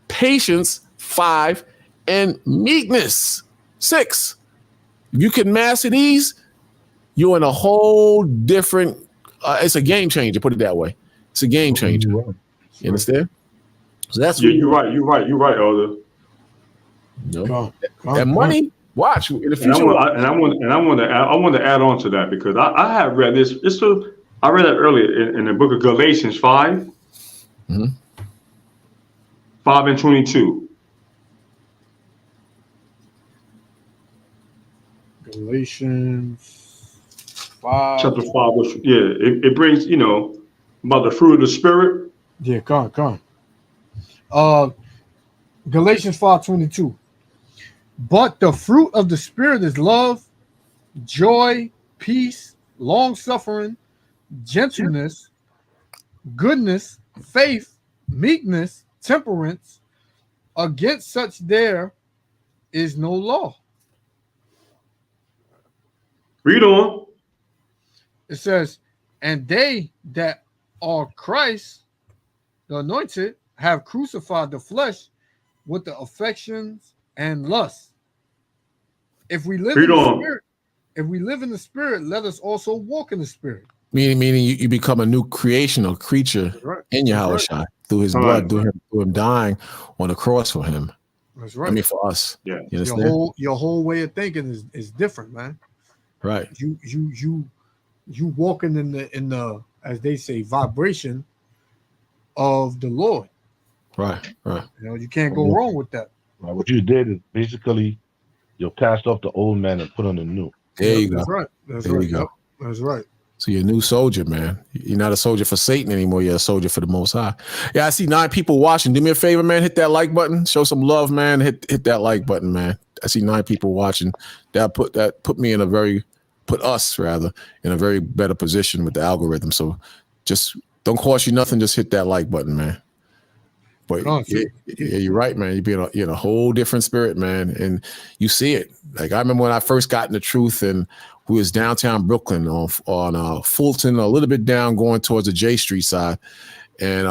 patience, 5, and meekness, 6. If you can master these, you're in a whole different, it's a game changer, put it that way. It's a game changer. You understand? So that's you're right, Elder. No. And money, watch in the future. I want to add on to that because I have read this. I read that earlier in the book of Galatians 5, 5 and 22. Galatians 5. Chapter 5, it brings, about the fruit of the Spirit. Yeah, come on. Galatians 5:22. But the fruit of the Spirit is love, joy, peace, long-suffering, gentleness, goodness, faith, meekness, temperance. Against such there is no law. Read on. It says, and they that are Christ, the anointed, have crucified the flesh with the affections and lusts. If we live in the spirit, let us also walk in the spirit. Meaning you become a new creation or creature in Yahushua through his blood, through him dying on the cross for him. That's right. I mean, for us. Yeah. You understand? Your whole way of thinking is different, man. Right. You walking in the as they say vibration of the Lord. Right. You can't go wrong with that. Right. What you did is basically you cast off the old man and put on the new. There you go. That's right. There you go. That's right. So you're a new soldier, man. You're not a soldier for Satan anymore. You're a soldier for the Most High. Yeah, I see 9 people watching. Do me a favor, man. Hit that like button. Show some love, man. Hit that like button, man. I see 9 people watching. That put us in a very better position with the algorithm. So just don't cost you nothing. Just hit that like button, man. But yeah, you're right, man. You're in a whole different spirit, man, and you see it. Like I remember when I first got in the truth, and we was downtown Brooklyn on Fulton, a little bit down, going towards the J Street side, and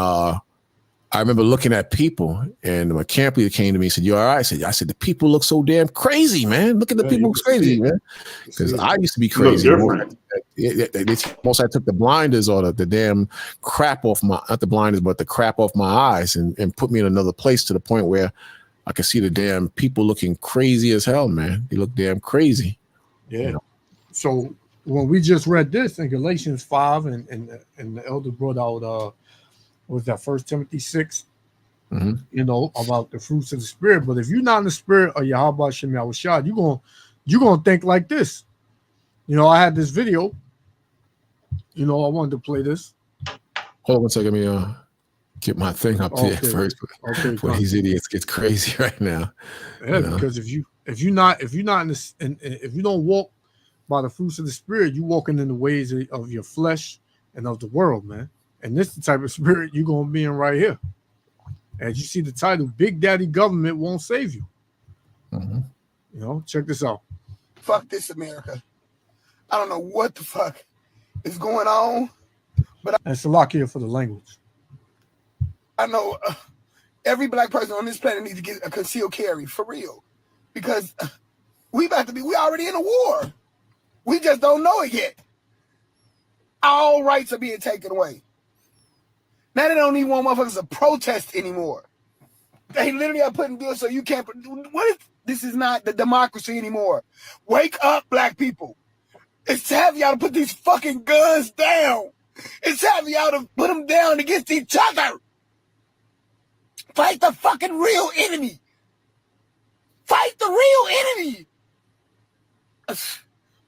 I remember looking at people, and my camp leader came to me and said, "You all right?" I said, "The people look so damn crazy, man. Look at the people crazy, man." Because I used to be crazy. Most I took the blinders or the damn crap off not the blinders, but the crap off my eyes and put me in another place to the point where I could see the damn people looking crazy as hell, man. They look damn crazy. Yeah. So when we just read this in Galatians 5 and the elder brought out was that 1 Timothy 6, about the fruits of the spirit. But if you're not in the spirit of Yahweh Shem Yahushua, you're gonna think like this. I had this video. I wanted to play this. Hold on one second, let me get my thing up there first. For these idiots gets crazy right now. Yeah, because if you're not in this, and if you don't walk by the fruits of the spirit, you walking in the ways of your flesh and of the world, man. And this is the type of spirit you're gonna be in right here. As you see the title, Big Daddy Government Won't Save You. Check this out. Fuck this, America. I don't know what the fuck is going on, but it's a lock here for the language. I know every black person on this planet needs to get a concealed carry for real, because we already in a war. We just don't know it yet. All rights are being taken away. Now they don't even want motherfuckers to protest anymore. They literally are putting bills so you can't. This is not the democracy anymore. Wake up, black people. It's time for y'all to put these fucking guns down. It's time for y'all to put them down against each other. Fight the fucking real enemy. Fight the real enemy.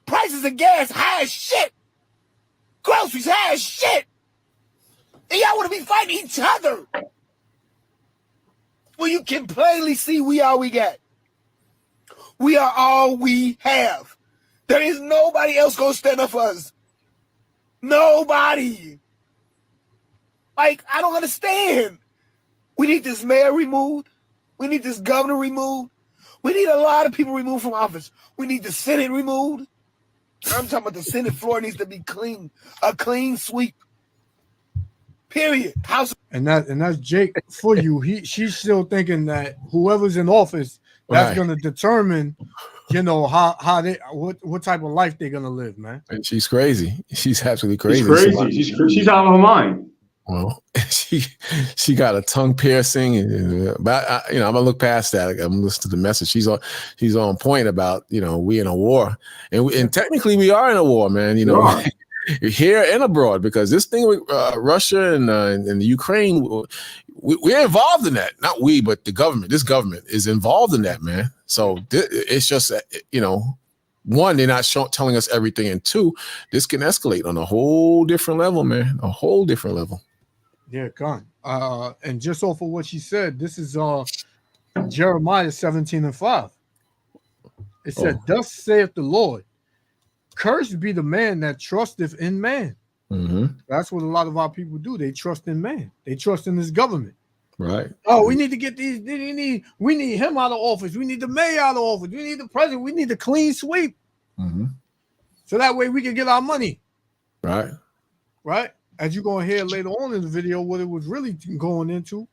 Prices of gas high as shit. Groceries high as shit. And y'all want to be fighting each other. Well, you can plainly see we all we got. We are all we have. There is nobody else going to stand up for us. Nobody. I don't understand. We need this mayor removed. We need this governor removed. We need a lot of people removed from office. We need the Senate removed. I'm talking about the Senate floor needs to be clean. A clean sweep. Period. And that's Jake for you. She's still thinking that whoever's in office, that's going to determine, how they what type of life they're gonna live, man. And she's crazy. She's absolutely crazy. She's crazy. She's out of her mind. Well, she got a tongue piercing, but I'm gonna look past that. I'm gonna listen to the message. She's on point about we in a war, and technically we are in a war, man. here and abroad, because this thing with Russia and the Ukraine, we're involved in that. Not we, but the government. This government is involved in that, man. So it's just, one, they're not telling us everything, and two, this can escalate on a whole different level, man. A whole different level. Yeah, Con. And just off of what she said, this is Jeremiah 17:5. It said, "Thus saith the Lord, cursed be the man that trusteth in man." Mm-hmm. That's what a lot of our people do. They trust in man. They trust in this government. Right. Oh, we need to get these. We need him out of office. We need the mayor out of office. We need the president. We need the clean sweep. Mm-hmm. So that way we can get our money. Right. Right. As you're going to hear later on in the video, what it was really going into,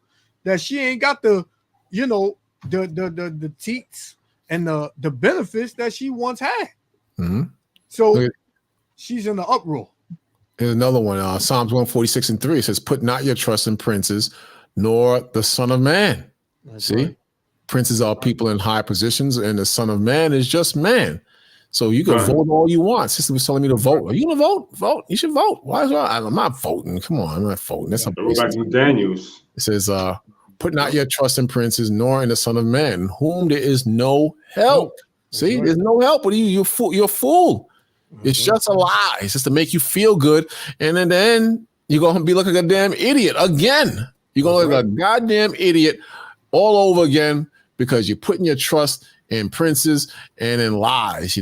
that she ain't got the, the teats and the benefits that she once had. Mm-hmm. So she's in the uproar. Here's another one. Psalms 146:3. It says, "Put not your trust in princes, nor the Son of Man." That's See, right. Princes are people in high positions, and the Son of Man is just man. So you can vote all you want. Sister was telling me to vote. Are you gonna vote? Vote. You should vote. Why is I'm not voting? Come on, I'm not voting. That's a go back to Daniels. It says, "Put not your trust in princes, nor in the Son of Man, whom there is no help." See, there's no help with you. You're a fool. It's just a lie. It's just to make you feel good, and then you're gonna be looking like a damn idiot again. You're gonna look like a goddamn idiot all over again because you're putting your trust in princes and in lies.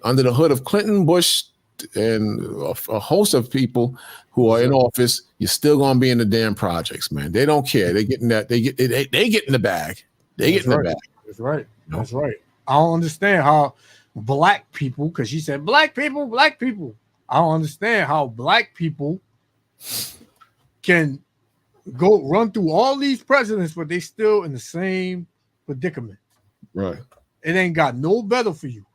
Under the hood of Clinton, Bush, and a host of people who are in office, you're still gonna be in the damn projects, man. They don't care. They getting that. They get in the bag. They get in the bag. That's right. That's right. I don't understand how black people, because she said black people. I don't understand how black people can go run through all these presidents, but they still in the same predicament. Right. It ain't got no better for you.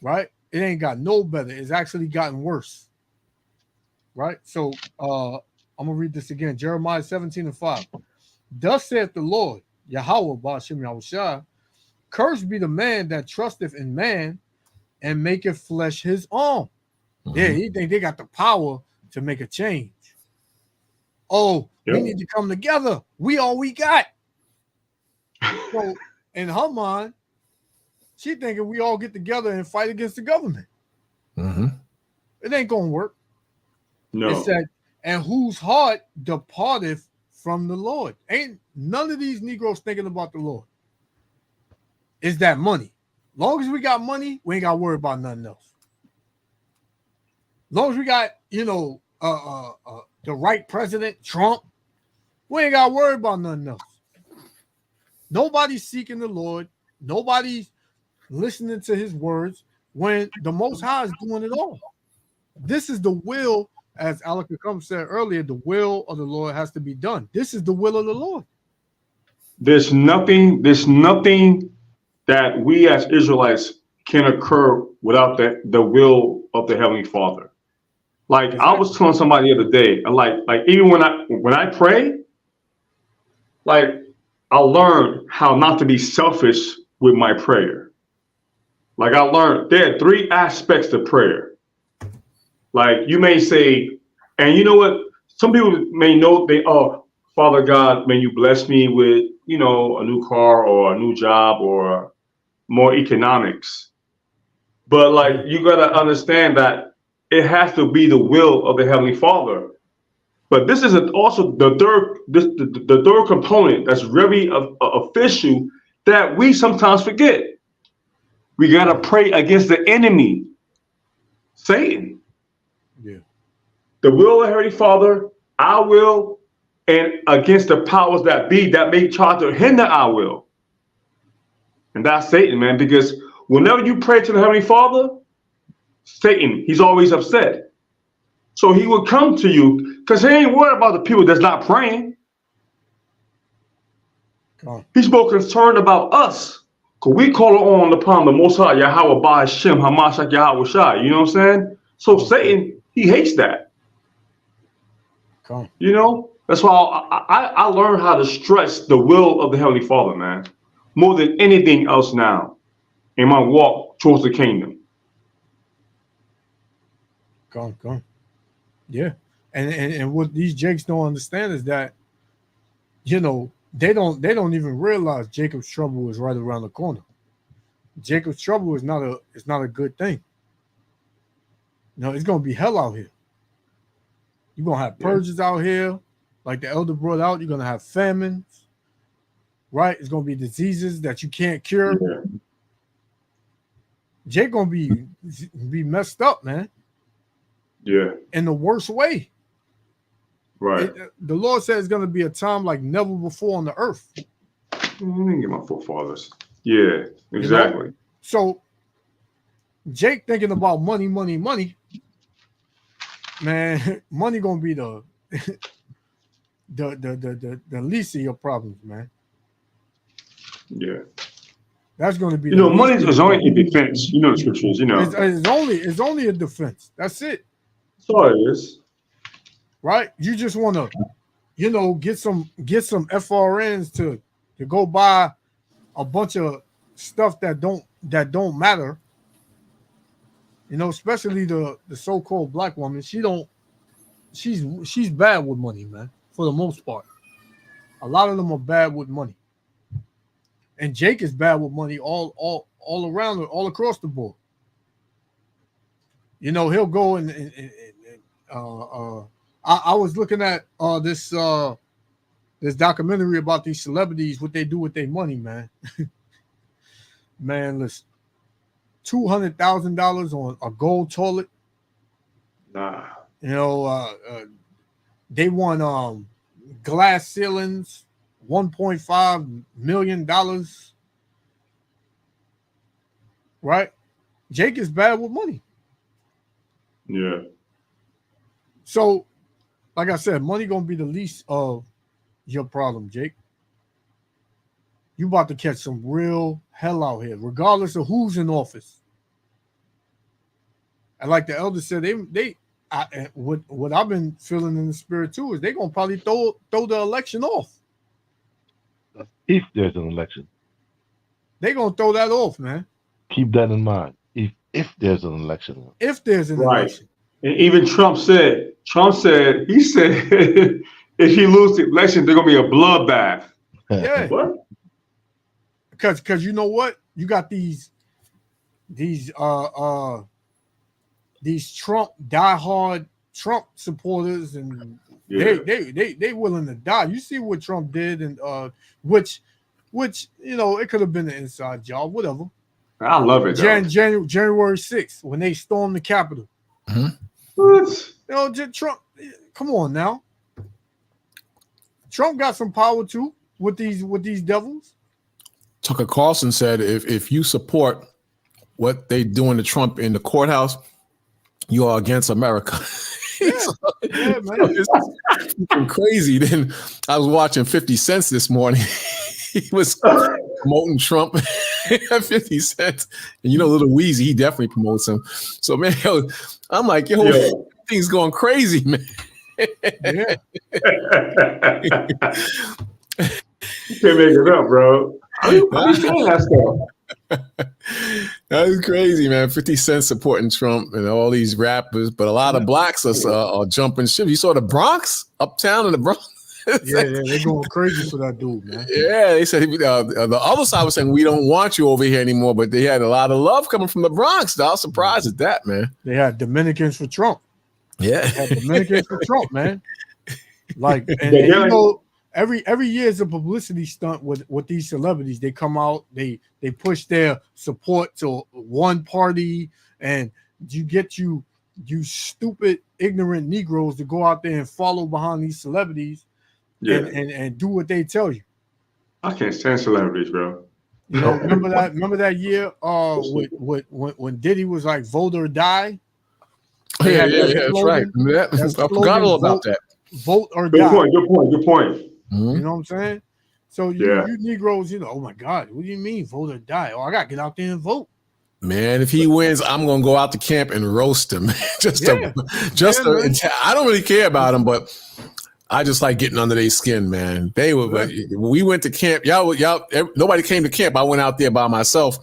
Right? It ain't got no better. It's actually gotten worse. Right? So I'm gonna read this again. Jeremiah 17:5. "Thus saith the Lord, Yahweh Ba'ashem Yahushua, cursed be the man that trusteth in man and maketh flesh his own." Yeah, he think they got the power to make a change. Oh, we need to come together. We all we got. So in her mind, she thinking we all get together and fight against the government. Mm-hmm. It ain't gonna work. No. It said, "And whose heart departeth from the Lord." Ain't none of these Negroes thinking about the Lord. Is that money? Long as we got money, we ain't got to worry about nothing else. Long as we got, the right president, Trump, we ain't got to worry about nothing else. Nobody's seeking the Lord. Nobody's listening to his words when the Most High is doing it all. This is the will, as Alec Cum said earlier, the will of the Lord has to be done. This is the will of the Lord. There's nothing that we as Israelites can occur without the will of the Heavenly Father. Like I was telling somebody the other day, like even when I pray, like I learned how not to be selfish with my prayer. Like I learned there are 3 aspects to prayer. Like you may say, and you know what? Some people may know Father God, may you bless me with, a new car or a new job or more economics. But like you gotta understand that it has to be the will of the Heavenly Father. But this is also the third component that's very official that we sometimes forget. We gotta pray against the enemy, Satan. Yeah. The will of the Heavenly Father, our will, and against the powers that be that may try to hinder our will. And that's Satan, man, because whenever you pray to the Heavenly Father, Satan, he's always upset. So he will come to you because he ain't worried about the people that's not praying. He's more concerned about us because we call on upon the Most High, Yahweh Ba'ashem, Hamashach Yahweh Shai. You know what I'm saying? So Satan, he hates that. That's why I learned how to stress the will of the Heavenly Father, man, more than anything else now in my walk towards the kingdom. Gone. Yeah. And what these Jakes don't understand is that, you know, they don't even realize Jacob's trouble is right around the corner. Jacob's trouble is not a good thing. No, it's gonna be hell out here. You're gonna have purges out here, like the elder brought out. You're gonna have famines, right? It's gonna be diseases that you can't cure. Yeah. Jake gonna be messed up, man. Yeah. In the worst way. Right. The Lord said it's gonna be a time like never before on the earth. Let me get my forefathers. Yeah, exactly. You know? So Jake thinking about money, man. Money gonna be the least of your problems, man. Yeah. That's going to be. You know, money is only a defense. You know the scriptures. You know, it's only a defense. That's it. That's all it is. Right? You just want to, you know, get some FRNs to go buy a bunch of stuff that don't matter. You know, especially the so-called black woman. She's bad with money, man. For the most part, a lot of them are bad with money. And Jake is bad with money all around, all across the board. You know, he'll go I was looking at this documentary about these celebrities, what they do with their money, man. Man, listen, $200,000 on a gold toilet. Nah. You know, they won glass ceilings. $1.5 million, right? Jake is bad with money. Yeah. So, like I said, money gonna be the least of your problem, Jake. You about to catch some real hell out here, regardless of who's in office. And like the elder said, what I've been feeling in the spirit too is they gonna probably throw the election off. If there's an election, they're gonna throw that off, man. Keep that in mind. If there's an election, if there's an election, and even Trump said he said if he loses the election, there's gonna be a bloodbath. Yeah. What? Because you know what? You got these Trump diehard Trump supporters, and they willing to die. You see what Trump did, and which you know, it could have been an inside job, whatever. I love it. January 6th when they stormed the Capitol. Mm-hmm. What? You know, Trump. Come on now. Trump got some power too with these devils. Tucker Carlson said if you support what they doing to Trump in the courthouse, you are against America. Yeah, man. It's crazy. Then I was watching 50 Cent this morning. He was promoting Trump at 50 Cent. And you know, Little Weezy, he definitely promotes him. So, man, I'm like, thing's going crazy, man. Yeah. You can't make it up, bro. How you saying that stuff? That is crazy, man. 50 Cent supporting Trump and all these rappers, but a lot of blacks are jumping ship. You saw the Bronx, uptown in the Bronx. Yeah, they're going crazy for that dude, man. Yeah, they said the other side was saying we don't want you over here anymore, but they had a lot of love coming from the Bronx. I was surprised at that, man. They had Dominicans for Trump. Yeah, they had Dominicans for Trump, man. Like, and you know, every year is a publicity stunt with these celebrities. They come out, they push their support to one party, and you get you stupid, ignorant Negroes to go out there and follow behind these celebrities. Yeah. And do what they tell you. I can't stand celebrities, bro. You know, remember that year when Diddy was like vote or die? Yeah, that's right. I forgot all about that. Vote or die. Good point. Mm-hmm. You know what I'm saying? So you Negroes, you know, oh my God, what do you mean vote or die? Oh, I gotta get out there and vote. Man, if he wins, I'm gonna go out to camp and roast him. I don't really care about him, but I just like getting under their skin, man. They were when we went to camp. Y'all, nobody came to camp. I went out there by myself.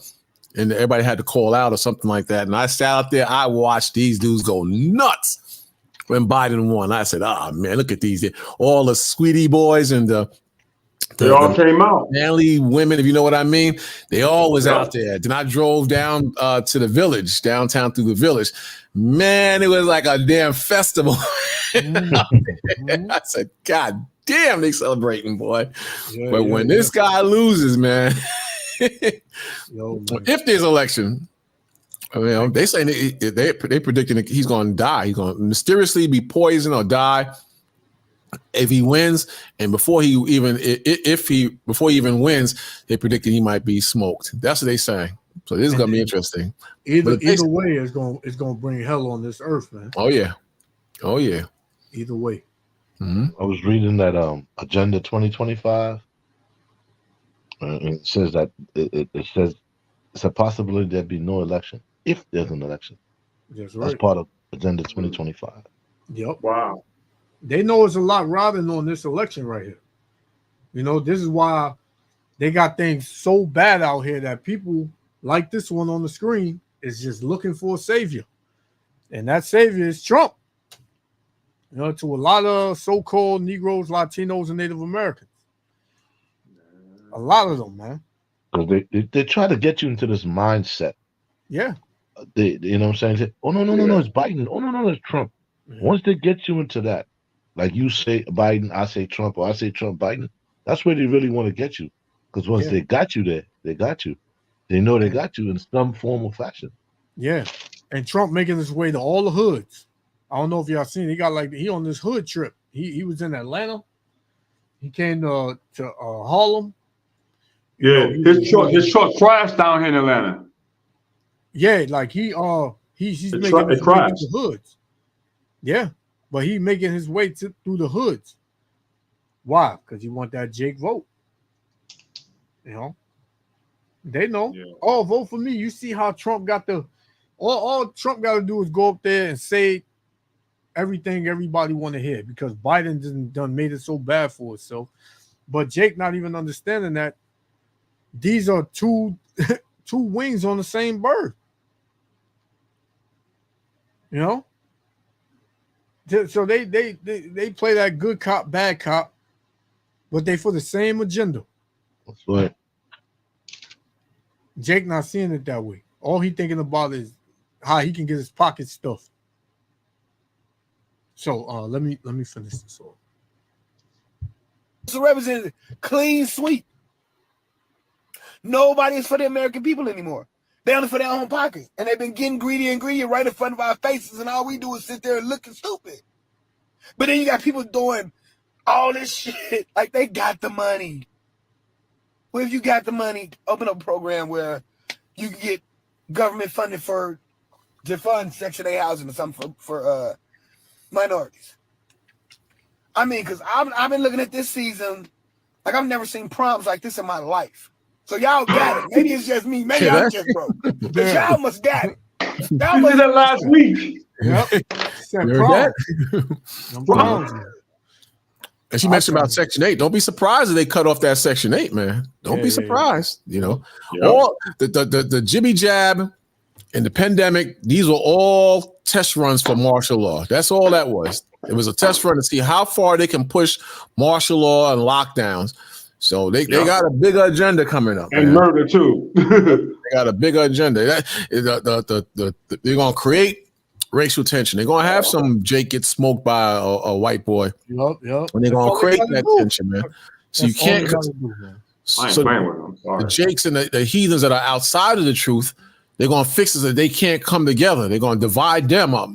and everybody had to call out or something like that. And I sat out there, I watched these dudes go nuts when Biden won. I said, "Ah, man, look at these! All the sweetie boys and they all came out. Manly women, if you know what I mean. They all was out there. Then I drove down to the village, downtown through the village. Man, it was like a damn festival. I said, God damn, they celebrating, boy. But when this guy loses, man, if there's election, I mean, they saying they predicting that he's going to die. He's going to mysteriously be poisoned or die if he wins. And before he even wins, they predicted he might be smoked. That's what they saying. So this is going to be interesting. Either way, it's going to bring hell on this earth, man. Oh yeah. Either way. I was reading that Agenda 2025, and it says that it says it's a possibility there'd be no election if there's an election. That's right. That's part of Agenda 2025. Yep. Wow. They know it's a lot riding on this election right here. You know, this is why they got things so bad out here that people like this one on the screen is just looking for a savior. And that savior is Trump. You know, to a lot of so-called Negroes, Latinos, and Native Americans. A lot of them, man. Because they try to get you into this mindset. Yeah. You know what I'm saying? Say, oh, no, it's Biden. Oh, no, it's Trump. Yeah. Once they get you into that, like you say Biden, I say Trump, or I say Trump, Biden, that's where they really want to get you. Because once they got you there, they got you. They know they got you in some form or fashion. Yeah. And Trump making his way to all the hoods. I don't know if y'all seen, he on this hood trip. He was in Atlanta. He came to Harlem. Yeah, his truck crashed down here in Atlanta. Yeah, like he's making his way to the hoods. Yeah, but he making his way through the hoods. Why? Because he want that Jake vote. You know, they know. Yeah. Oh, vote for me. You see how Trump got all Trump got to do is go up there and say everything everybody want to hear, because Biden done made it so bad for itself. But Jake not even understanding that these are two wings on the same bird. You know? So they play that good cop, bad cop, but they for the same agenda. That's right. Jake not seeing it that way. All he thinking about is how he can get his pocket stuffed. So let me finish this off. So represented clean sweep. Nobody is for the American people anymore. They're only for their own pockets. And they've been getting greedy and greedy right in front of our faces, and all we do is sit there and looking stupid. But then you got people doing all this shit like they got the money. Well, if you got the money, open up a program where you can get government funding to fund Section 8 housing or something for minorities. I mean, because I've been looking at this season like I've never seen proms like this in my life. So y'all got it. Maybe it's just me. Maybe I'm just broke. But y'all must got it. Y'all did that last week. Yep. And she mentioned about Section 8. Don't be surprised if they cut off that Section 8, man. Don't be surprised. You know, all the jibby jab and the pandemic, these were all test runs for martial law. That's all that was. It was a test run to see how far they can push martial law and lockdowns. So they got a bigger agenda coming up. And murder too. They got a bigger agenda. They're gonna create racial tension. They're gonna have some Jake get smoked by a white boy. Yep. And they're gonna create that tension, man. So you can't. So the Jakes and the heathens that are outside of the truth, they're gonna fix it so they can't come together. They're gonna divide them up.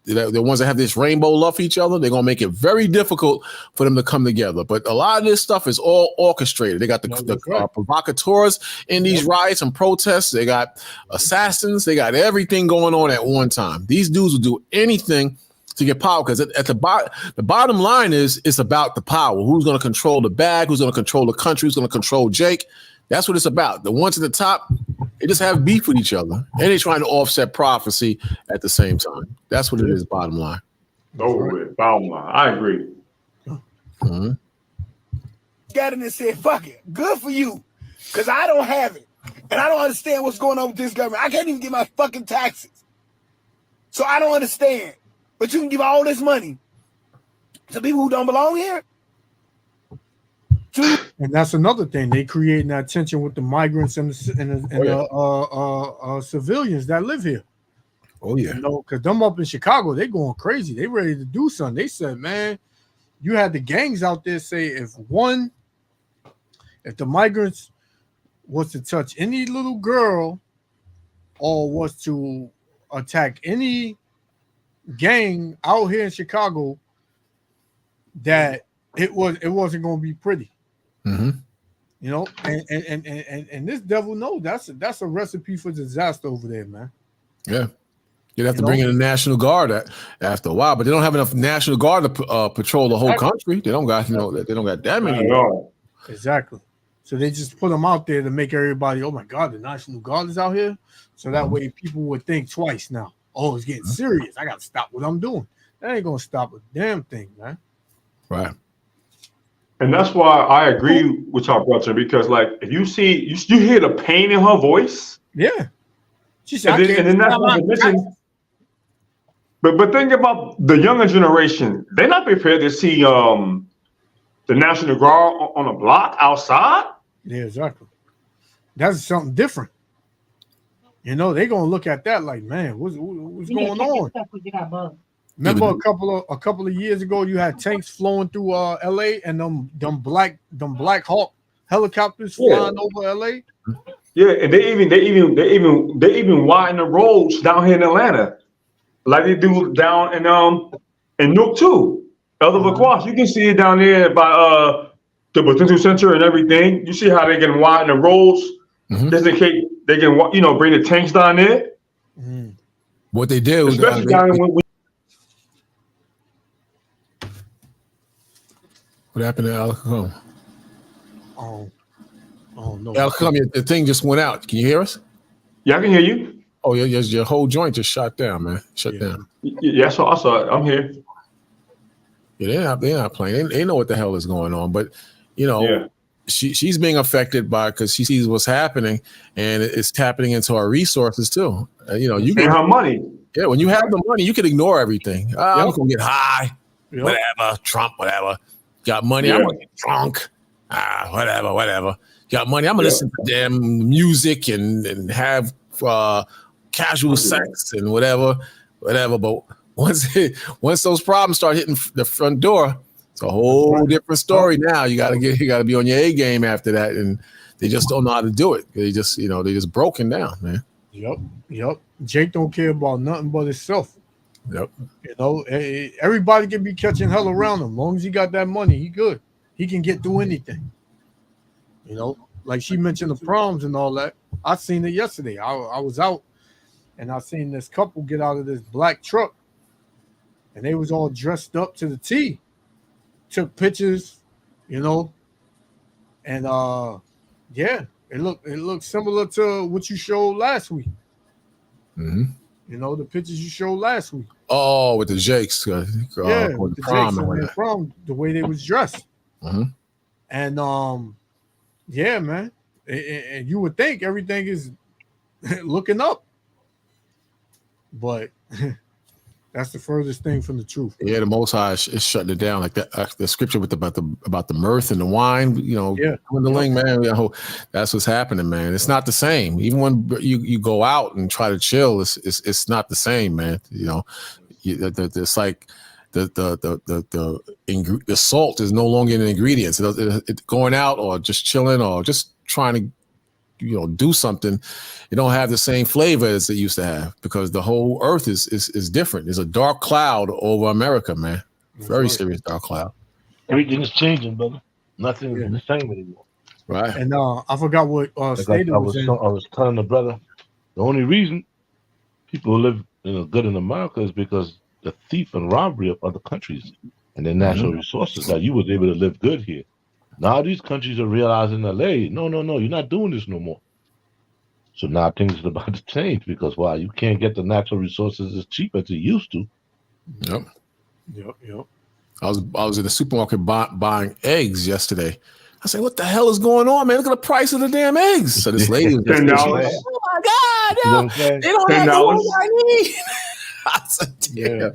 The ones that have this rainbow love for each other, they're gonna make it very difficult for them to come together. But a lot of this stuff is all orchestrated. They got the provocateurs in these riots and protests. They got assassins. They got everything going on at one time. These dudes will do anything to get power, because at the bottom line is it's about the power. Who's going to control the bag? Who's going to control the country? Who's going to control Jake? That's what it's about. The ones at the top, they just have beef with each other, and they're trying to offset prophecy at the same time. That's what it is, bottom line. Over with, bottom line. I agree. Got in and said, fuck it. Good for you, because I don't have it. And I don't understand what's going on with this government. I can't even get my fucking taxes. So I don't understand. But you can give all this money to people who don't belong here. And that's another thing. They creating that tension with the migrants and the civilians that live here. Oh yeah. You know, because them up in Chicago, they going crazy. They ready to do something. They said, man, you had the gangs out there say if the migrants was to touch any little girl or was to attack any gang out here in Chicago, that it wasn't going to be pretty. Mm-hmm. You know, and this devil knows that's a recipe for disaster over there, man. Yeah. You'd have to bring in the National Guard after a while, but they don't have enough National Guard to patrol the whole country. They don't got they don't got that many. Exactly. So they just put them out there to make everybody, oh my God, the National Guard is out here. So that way people would think twice now. Oh, it's getting serious. I got to stop what I'm doing. That ain't gonna stop a damn thing, man. Right. And that's why I agree with y'all, brother, because like if you see you hear the pain in her voice. Yeah. She said, and then that's not missing. But think about the younger generation. They're not prepared to see the National Guard on a block outside. Yeah, exactly. That's something different. You know, they're gonna look at that like, man, what's going on? Remember a couple of years ago, you had tanks flowing through LA and them Black Hawk helicopters flying over LA. Yeah, and they even widen the roads down here in Atlanta, like they do down in Newark too. Elder Laquash, you can see it down there by the potential center and everything. You see how they can widen the roads just in case they can bring the tanks down there. What they do, especially down when what happened to Al Capone? Oh no. Al Capone, the thing just went out. Can you hear us? Yeah, I can hear you. Oh, yeah, your whole joint just shut down, man. Shut down. Yeah, I saw it. I'm here. Yeah, they're not playing. They know what the hell is going on. But, she's being affected by because she sees what's happening, and it's tapping into our resources too. You can have money. Yeah, when you have the money, you can ignore everything. I'm gonna get high, whatever. Trump, whatever. Got money, I'm gonna get drunk. Whatever. Got money, I'm gonna listen to damn music and have casual sex and whatever. But once those problems start hitting the front door, it's a whole different story. Now you gotta be on your A game after that, and they just don't know how to do it. They just they just broken down, man. Yep. Jake don't care about nothing but himself. Yep. Everybody can be catching hell around him. As long as he got that money, he good. He can get through anything. Like she mentioned the proms and all that. I seen it yesterday. I was out and I seen this couple get out of this black truck and they was all dressed up to the T. Took pictures, and it looked similar to what you showed last week. Mm-hmm. The pictures you showed last week. Oh, with the Jakes. With the Jakes and their prom, the way they was dressed. Mm-hmm. And man. And you would think everything is looking up. But that's the furthest thing from the truth. Yeah, the Most High is shutting it down, like that. The scripture about the mirth and the wine, dwindling, man. That's what's happening, man. It's not the same. Even when you go out and try to chill, it's not the same, man. It's like the salt is no longer in the ingredients. It's going out or just chilling or just trying to do something. It don't have the same flavor as it used to have because the whole earth is different. There's a dark cloud over America, man. Very serious dark cloud. Everything is changing, brother. Nothing is the same anymore. Right. And I forgot what state it was in. I was telling the brother, the only reason people live good in America is because the thief and robbery of other countries and their natural resources. That you was able to live good here. Now these countries are realizing that, hey, no, you're not doing this no more. So now things are about to change because you can't get the natural resources as cheap as you used to. Yep. I was in the supermarket buying eggs yesterday. I said, what the hell is going on, man? Look at the price of the damn eggs. So this lady was $10. oh my God, yo, they don't have the ones I need. I said, damn.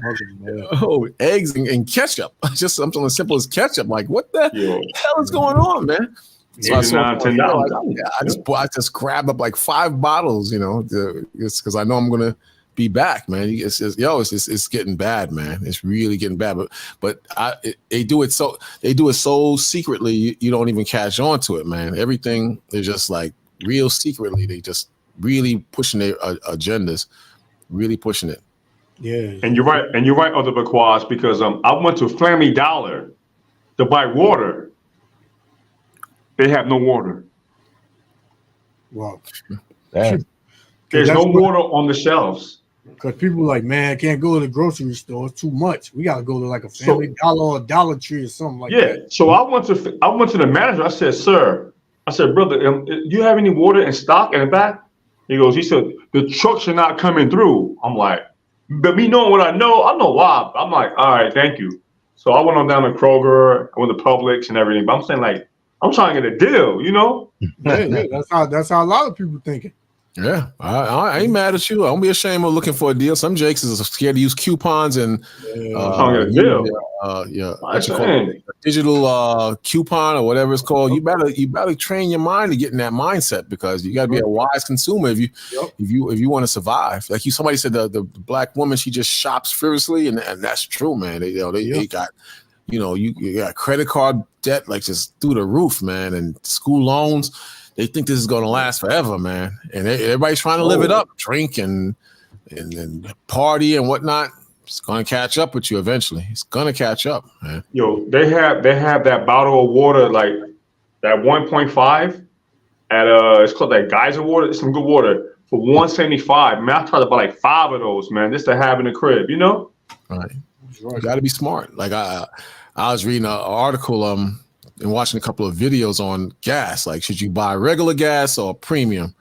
Oh, eggs and ketchup. Just something as simple as ketchup. Like, what the hell is going on, man? So I saw I just grabbed up like 5 bottles, just because I know I'm gonna be back, man. It's getting bad, man. It's really getting bad. But they do it so secretly, you don't even catch on to it, man. Everything is just like real secretly. They just really pushing their agendas, really pushing it. Yeah. And you're right, Other Baquaz, because I went to Family Dollar to buy water. They have no water. Wow. There's no water on the shelves. Because people like, man, I can't go to the grocery store. It's too much. We got to go to like a Family Dollar or a Dollar Tree or something like that. Yeah. So I went to the manager. I said, sir, brother, do you have any water in stock in the back? He said, the trucks are not coming through. I'm like, but me knowing what I know why. I'm like, all right, thank you. So I went on down to Kroger, I went to Publix and everything. But I'm saying, like, I'm trying to get a deal, Yeah, that's how a lot of people thinking. Yeah, I ain't mad at you. I don't be ashamed of looking for a deal. Some Jakes is scared to use coupons and digital coupon or whatever it's called. You better train your mind to get in that mindset, because you got to be a wise consumer if you want to survive. Like somebody said, the black woman, she just shops furiously, and that's true, man. They got you got credit card debt like just through the roof, man, and school loans. They think this is going to last forever, man. And everybody's trying to live it up, drink and party and whatnot. It's going to catch up with you eventually. It's going to catch up, man. They have that bottle of water, like that 1.5 at it's called that geyser water. It's some good water for $175. Man, I tried to buy like 5 of those, man, just to have in the crib, Right. You got to be smart. Like I was reading an article and watching a couple of videos on gas. Like, should you buy regular gas or premium?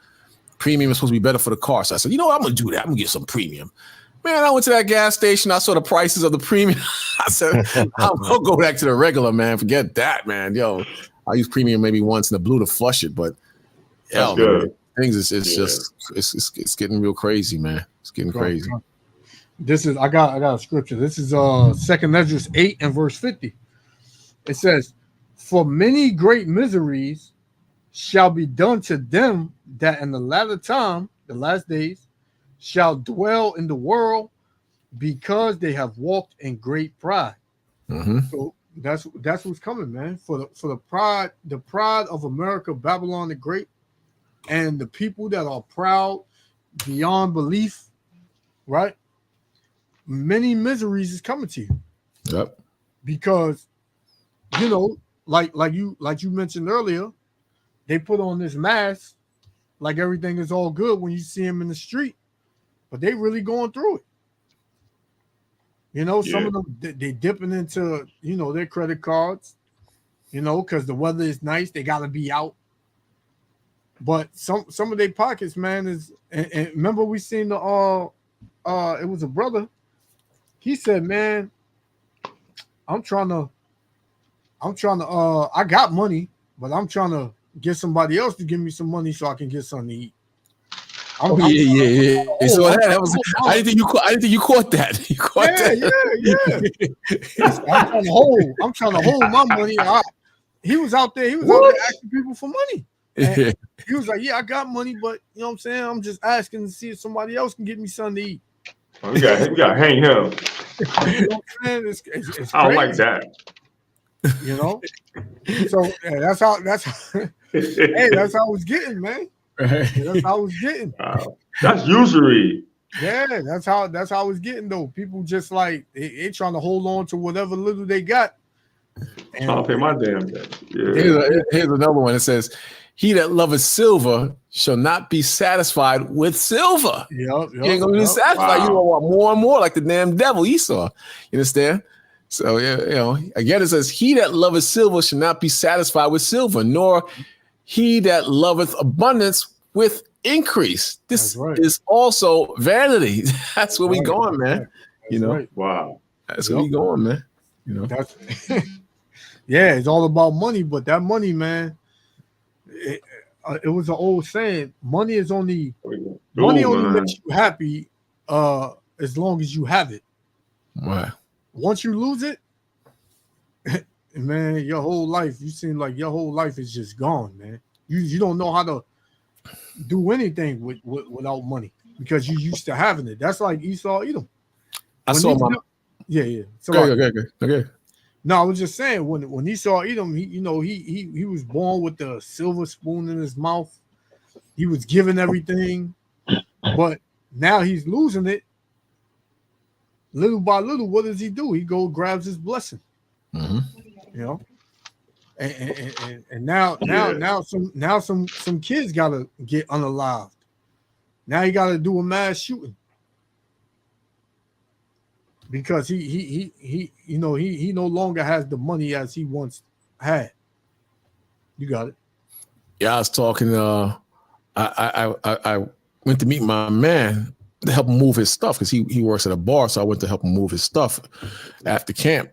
Premium is supposed to be better for the car. So I said, I'm going to do that. I'm going to get some premium. Man, I went to that gas station. I saw the prices of the premium. I said, I'll go back to the regular, man. Forget that, man. I use premium maybe once in the blue to flush it, but man, things it's getting real crazy, man. It's getting crazy. This is I got a scripture. This is 2nd Ezra 8 and verse 50. It says, for many great miseries shall be done to them that in the latter time, the last days, shall dwell in the world, because they have walked in great pride. Mm-hmm. So that's what's coming, man. For the pride of America, Babylon the Great, and the people that are proud beyond belief, right? Many miseries is coming to you. Yep. Because like you mentioned earlier, they put on this mask like everything is all good when you see them in the street, but they really going through it. Some of them they dipping into their credit cards, because the weather is nice, they got to be out. But some of their pockets, man, is and remember we seen it was a brother. He said, man, I got money, but I'm trying to get somebody else to give me some money so I can get something to eat. So that was. I didn't think you caught that. You caught that. Yeah. I'm trying to hold my money. He was out there asking people for money. And he was like, I got money, but you know what I'm saying? I'm just asking to see if somebody else can get me something to eat. We got to hang him. You know what I'm saying? It's I don't like that. So that's how that's how I was getting, man. That's how I was getting. That's usury. Yeah, that's how I was getting though. People just like they trying to hold on to whatever little they got. And trying to pay my damn debt. Yeah. Here's another one. It says, he that loveth silver shall not be satisfied with silver. Yep, you ain't gonna be satisfied. Wow. You gonna want more and more, like the damn devil Esau. You understand? So again, it says, he that loveth silver shall not be satisfied with silver, nor he that loveth abundance with increase. This is also vanity. That's where we going, man. Right. Wow. That's where we going, man. That's Yeah, it's all about money, but that money, man, it was an old saying. Money only makes you happy as long as you have it. Right. Once you lose it, man, your whole life, you seem like your whole life is just gone, man. You don't know how to do anything without money because you used to having it. That's like Esau Edom. Yeah. So okay. No, I was just saying when Esau Edom, he was born with the silver spoon in his mouth. He was given everything, but now he's losing it. Little by little, what does he do? He grabs his blessing. Mm-hmm. You know, and now some kids gotta get unalived. Now he gotta do a mass shooting because he no longer has the money as he once had. You got it. Yeah, I was talking. I went to meet my man to help him move his stuff because he works at a bar, so I went to help him move his stuff after camp.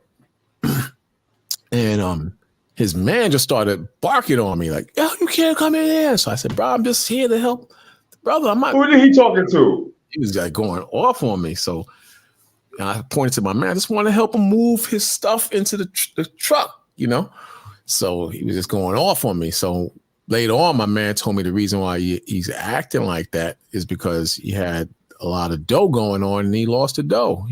And his man just started barking on me like, "Yo, you can't come in here." So I said, "Bro, I'm just here to help, brother." I'm not. Who did he talking to? He was like going off on me. So I pointed to my man. I just want to help him move his stuff into the truck, you know. So he was just going off on me. So later on, my man told me the reason why he's acting like that is because he had a lot of dough going on and he lost the dough.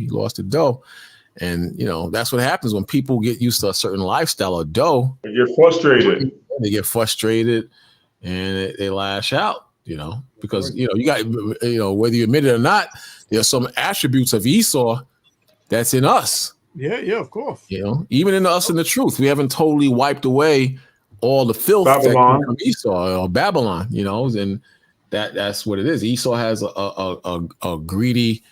And, that's what happens when people get used to a certain lifestyle of dough. They get frustrated. And they lash out, because, you got, whether you admit it or not, there's some attributes of Esau that's in us. Yeah, of course. Even in us in the truth, we haven't totally wiped away all the filth that came from Esau or Babylon, and that's what it is. Esau has a greedy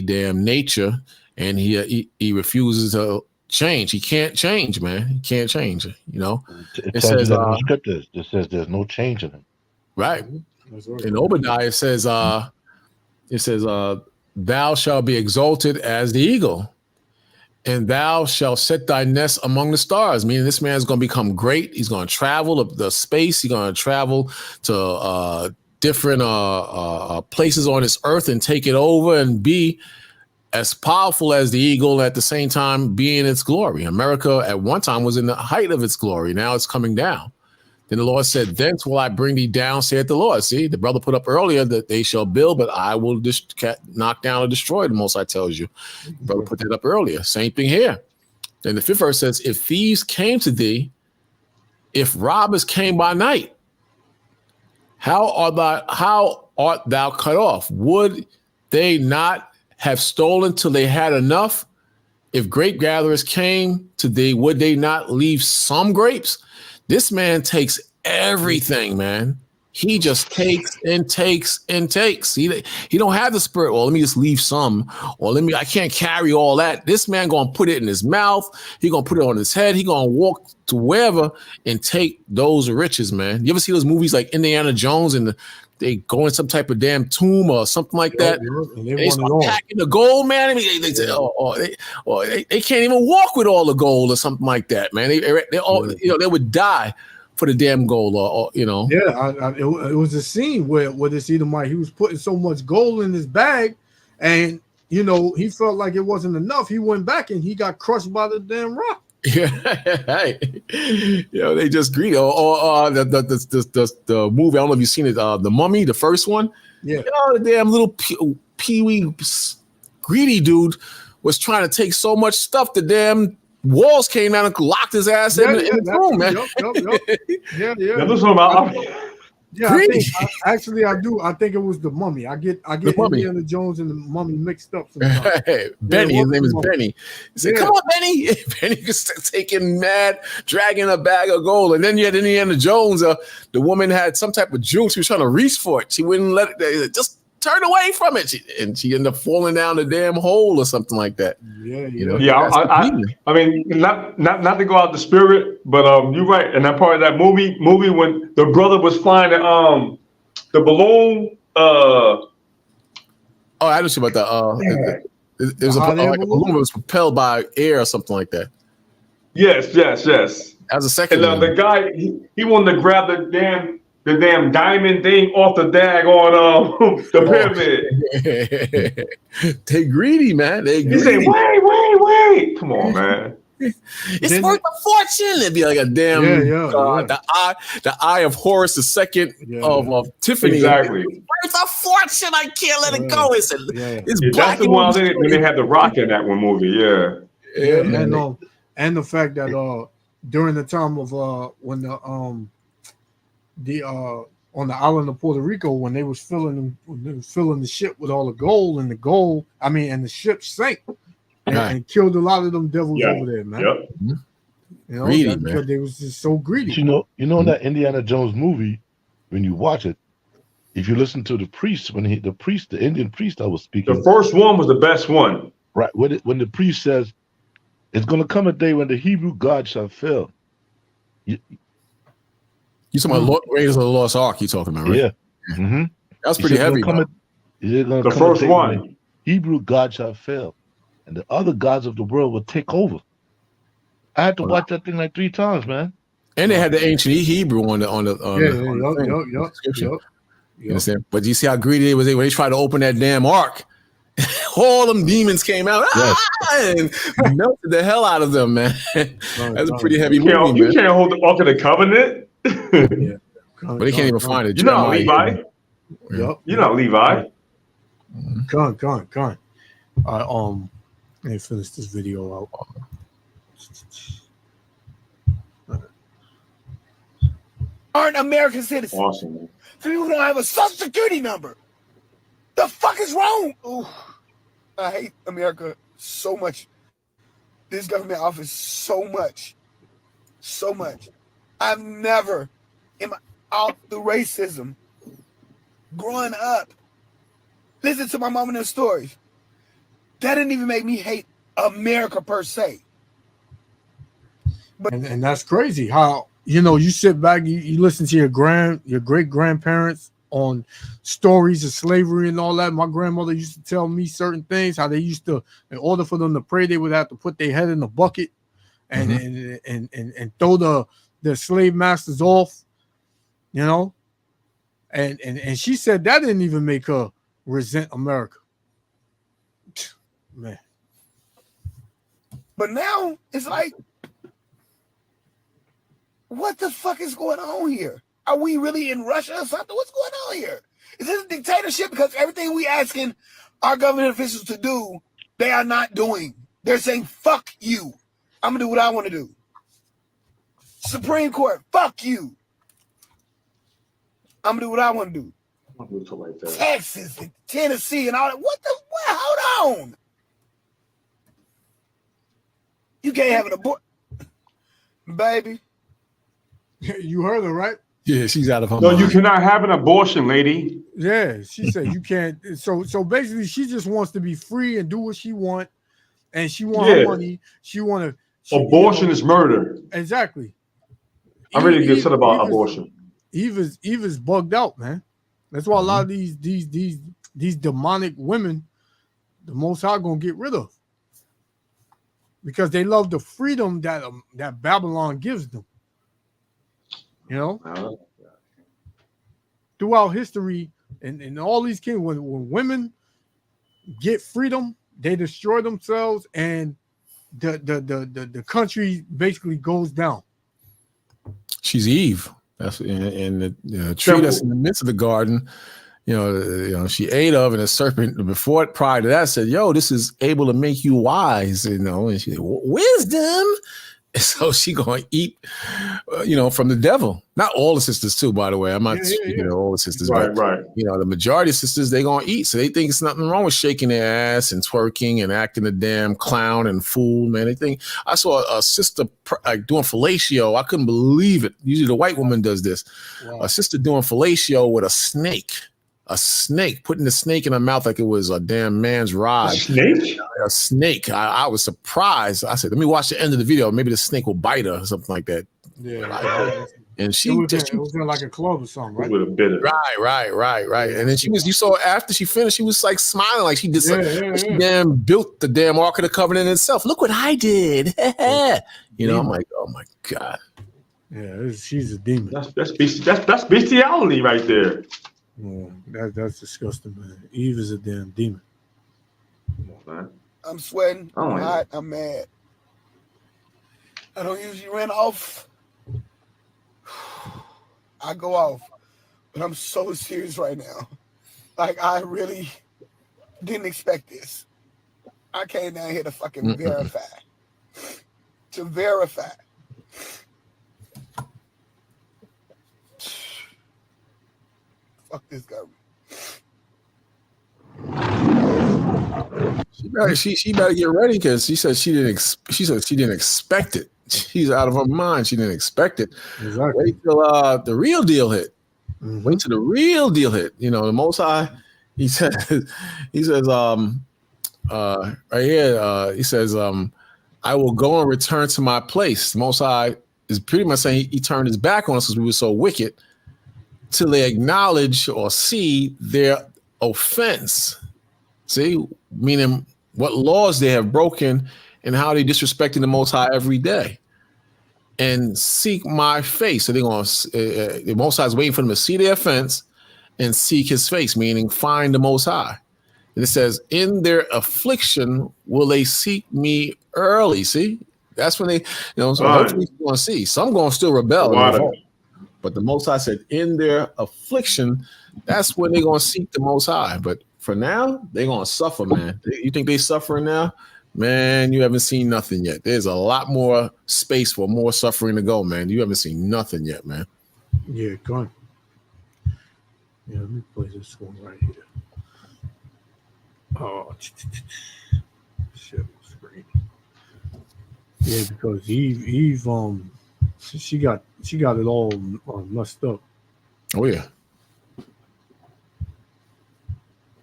damn nature. And he refuses to change. He can't change, man. He can't change. It says that in the scriptures. It says there's no change in him. Right. In Obadiah, it says, "Thou shalt be exalted as the eagle, and thou shalt set thy nest among the stars." Meaning, this man is going to become great. He's going to travel the space. He's going to travel to different places on this earth and take it over and be as powerful as the eagle, at the same time be in its glory. America at one time was in the height of its glory. Now it's coming down. Then the Lord said, "Thence will I bring thee down, saith the Lord." See, the brother put up earlier that they shall build, but I will knock down or destroy, the Most High tells you. The brother put that up earlier. Same thing here. Then the 5th verse says, "If thieves came to thee, if robbers came by night, how art thou cut off? Would they not have stolen till they had enough? If grape gatherers came to thee, would they not leave some grapes?" This man takes everything, man. He just takes and takes and takes. He don't have the spirit. Well, let me just leave some, or I can't carry all that. This man gonna put it in his mouth. He gonna put it on his head. He gonna walk to wherever and take those riches, man. You ever see those movies like Indiana Jones and they go in some type of damn tomb or something like that? And they start packing the gold, man. I mean, they can't even walk with all the gold or something like that, man. They all, they would die for the damn gold, Yeah, it was a scene where this Edomite, he was putting so much gold in his bag, and he felt like it wasn't enough. He went back and he got crushed by the damn rock. Yeah, they just greedy. Or the movie, I don't know if you've seen it, The Mummy, the first one. Yeah, the damn little peewee greedy dude was trying to take so much stuff, the damn walls came down and locked his ass in the room, man. I do. I think it was the Mummy. I get Indiana Jones and the Mummy mixed up sometimes. Benny, his name is Benny. He said, "Come on, Benny." Benny was taking mad, dragging a bag of gold. And then you had Indiana Jones. The woman had some type of jewel. She was trying to reach for it. She wouldn't let it. Just turn away from it. She ended up falling down the damn hole or something like that. I mean, not to go out the spirit, but you're right. And that part of that movie when the brother was flying the balloon. I don't know about that. It was a balloon that was propelled by air or something like that. Yes. As a second And the guy, he wanted to grab the damn diamond thing off the dag on the pyramid. They greedy, man. They He greedy. said, wait. Come on, man. It's worth a fortune. It'd be like a damn the eye of Horus II of Tiffany. Exactly. It's worth a fortune. I can't let it go. It's That's black the one when they had the rock in that one movie. Yeah. And the fact that during the time of when the on the island of Puerto Rico, when they was filling the ship with all the gold, and the ship sank and killed a lot of them devils over there, man. Yep. You know, Greedy, because they was just so greedy. You know, in that Indiana Jones movie, when you watch it, if you listen to the priest, the Indian priest that was speaking, the first one was the best one. Right. When the priest says, "It's going to come a day when the Hebrew God shall fail." You talking about Raiders of the Lost Ark? You talking about, right? Yeah. Mm-hmm. That's pretty heavy. The first one. Hebrew God shall fail, and the other gods of the world will take over. I had to watch that thing like 3 times, man. And they had the ancient Hebrew on the Yep. You understand? But you see how greedy they was when they tried to open that damn ark. All them demons came out and melted the hell out of them, man. That's a pretty heavy movie, man. You can't hold the Ark of the Covenant. But they can't even find it. You're not Levi. Yep. You're not Levi. Con. Let me finish this video out. Aren't American citizens. Awesome, man. So people don't have a social security number. The fuck is wrong? Ooh, I hate America so much. This government offers so much. I've never, out the racism, growing up, listen to my mom and her stories. That didn't even make me hate America per se. But and that's crazy how, you sit back, you listen to your great grandparents on stories of slavery and all that. My grandmother used to tell me certain things, how they used to, in order for them to pray, they would have to put their head in a bucket and throw the slave masters off, and she said that didn't even make her resent America. Man. But now it's like, what the fuck is going on here? Are we really in Russia or something? What's going on here? Is this a dictatorship? Because everything we asking our government officials to do, they are not doing. They're saying, fuck you. I'm going to do what I want to do. Supreme Court, fuck you. I'm going to do what I want to do. Texas and Tennessee and all that. What? Hold on. You can't have an abortion. Baby. You heard her, right? Yeah, she's out of her mind. No, you cannot have an abortion, lady. Yeah, she said you can't. So basically, she just wants to be free and do what she want, and she want her money. Abortion is murder. Exactly. I'm ready to get upset about abortion. Eva's bugged out, man. That's why a lot of these demonic women, the Most High gonna get rid of, because they love the freedom that Babylon gives them. Throughout history and all these kings, when women get freedom, they destroy themselves, and the country basically goes down. She's Eve. That's in the tree that's in the midst of the garden. She ate of, and a serpent prior to that said, "Yo, this is able to make you wise." And she said, "Wisdom." So she gonna eat, from the devil. Not all the sisters too, by the way. I'm not speaking of all the sisters, right. The majority of sisters, they gonna eat. So they think it's nothing wrong with shaking their ass and twerking and acting a damn clown and fool, man. They think, I saw a sister doing fellatio. I couldn't believe it. Usually the white woman does this. Wow. A sister doing fellatio with a snake. Putting the snake in her mouth like it was a damn man's rod. A snake. I was surprised. I said, let me watch the end of the video. Maybe the snake will bite her or something like that. Yeah. And she it was in like a club or something, right? With a bitter. Right. And then you saw after she finished, she was like smiling, like she did she Yeah. damn built the damn Ark of the Covenant itself. Look what I did. You know, I'm like, oh my God. Yeah, she's a demon. That's bestiality right there. Yeah, that's disgusting, man. Eve is a damn demon. I'm sweating. Oh, I'm yeah. hot. I'm mad. I don't usually run off. I go off, but I'm so serious right now. Like, I really didn't expect this. I came down here to fucking verify. To verify. Fuck this government. She better get ready because she said she didn't expect it. She's out of her mind. She didn't expect it. Exactly. Wait till the real deal hit. Wait till the real deal hit. You know, the Most High. He says right here. He says, "I will go and return to my place." The Most High is pretty much saying he turned his back on us because we were so wicked, till they acknowledge or see their offense. See, meaning what laws they have broken and how they disrespecting the Most High every day, and seek my face. So they're going to, the Most High is waiting for them to see their offense and seek his face, meaning find the Most High. And it says, in their affliction will they seek me early. See, that's when they, so hopefully you're going to see. Some going to still rebel and revolt. But the Most High said, in their affliction, that's when they're going to seek the Most High. But for now, they're going to suffer, man. You think they suffering now? Man, you haven't seen nothing yet. There's a lot more space for more suffering to go, man. You haven't seen nothing yet, man. Yeah, go on. Yeah, let me play this one right here. Oh, shit, screen. Yeah, because Eve, she got it all messed up. Oh yeah.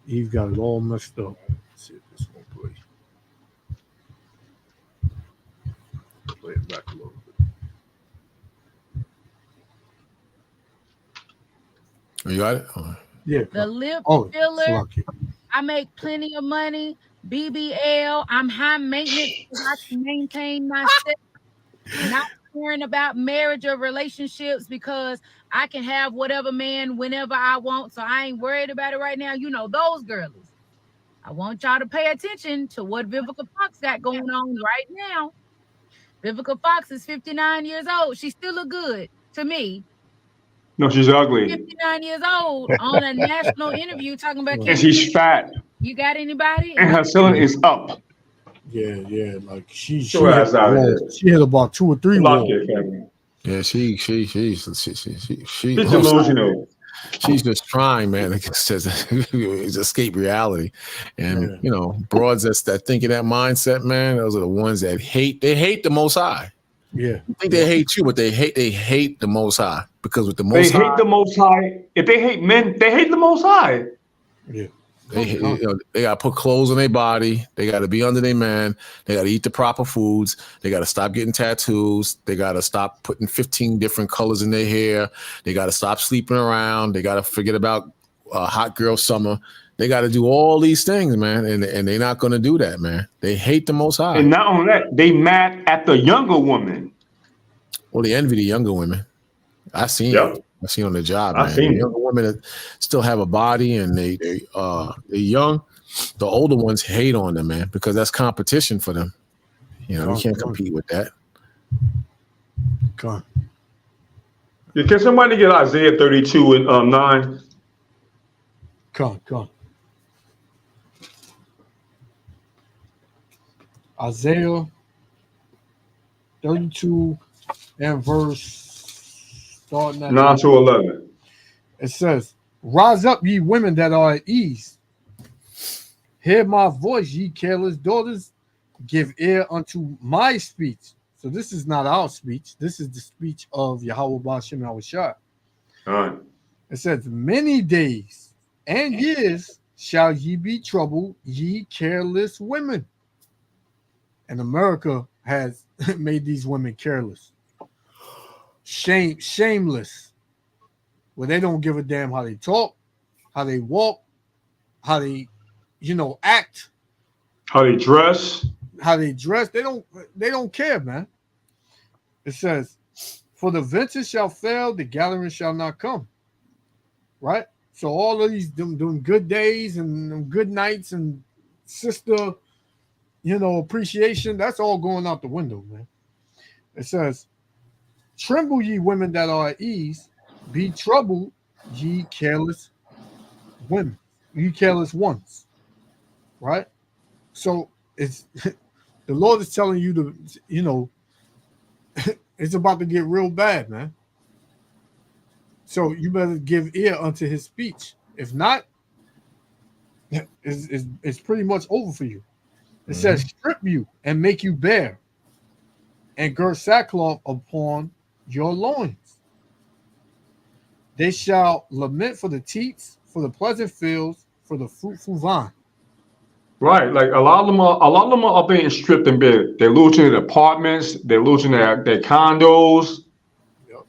Eve got it all messed up. Let's see if this one plays. Play it back a little bit. You got it? Oh. Yeah. The lip filler. filler. I make plenty of money. BBL. I'm high maintenance because I can maintain myself. Not caring about marriage or relationships because I can have whatever man whenever I want. So I ain't worried about it right now. You know, those girlies. I want y'all to pay attention to what Vivica Fox got going on right now. Vivica Fox is 59 years old. She still look good to me. No, she's ugly. 59 years old on a national interview talking about And she's fat. You got anybody? And her ceiling is up. Yeah, like she hit about 2 or 3 walls. Yeah, she's delusional. She's just trying, man. It says escape reality, and broads that think in that mindset, man. Those are the ones that hate. They hate the Most High. Yeah, I think they hate you, but they hate the Most High because with the Most High, they hate the Most High. If they hate men, they hate the Most High. Yeah. They got to put clothes on their body. They got to be under their man. They got to eat the proper foods. They got to stop getting tattoos. They got to stop putting 15 different colors in their hair. They got to stop sleeping around. They got to forget about hot girl summer. They got to do all these things, man. And they're not going to do that, man. They hate the Most High. And not only that, they mad at the younger woman. Well, they envy the younger women. I seen it. I seen on the job, man. The younger women that still have a body and they're young. The older ones hate on them, man, because that's competition for them. You can't compete with that. Come on. Yeah, can somebody get Isaiah 32 and 9? Come on. Isaiah 32 and verse starting at 9 to 11. It says, "Rise up, ye women that are at ease. Hear my voice, ye careless daughters. Give ear unto my speech." So this is not our speech. This is the speech of Yahweh Ba'ashem Yahushua. All right. It says, "Many days and years shall ye be troubled, ye careless women." And America has made these women careless. shameless, where they don't give a damn how they talk, how they walk, how they, act, How they dress. They don't care, man. It says, "For the venture shall fail, the gathering shall not come." Right. So all of these them good days and them good nights and sister, appreciation, that's all going out the window, man. It says, "Tremble ye women that are at ease, be troubled ye careless women, ye careless ones." Right? So it's the Lord is telling you to, it's about to get real bad, man. So you better give ear unto his speech. If not, it's pretty much over for you. It says, "Strip you and make you bare, and gird sackcloth upon your loins. They shall lament for the teats, for the pleasant fields, for the fruitful vine." Right, like a lot of them are being stripped and bare. They're losing their apartments. They're losing their condos.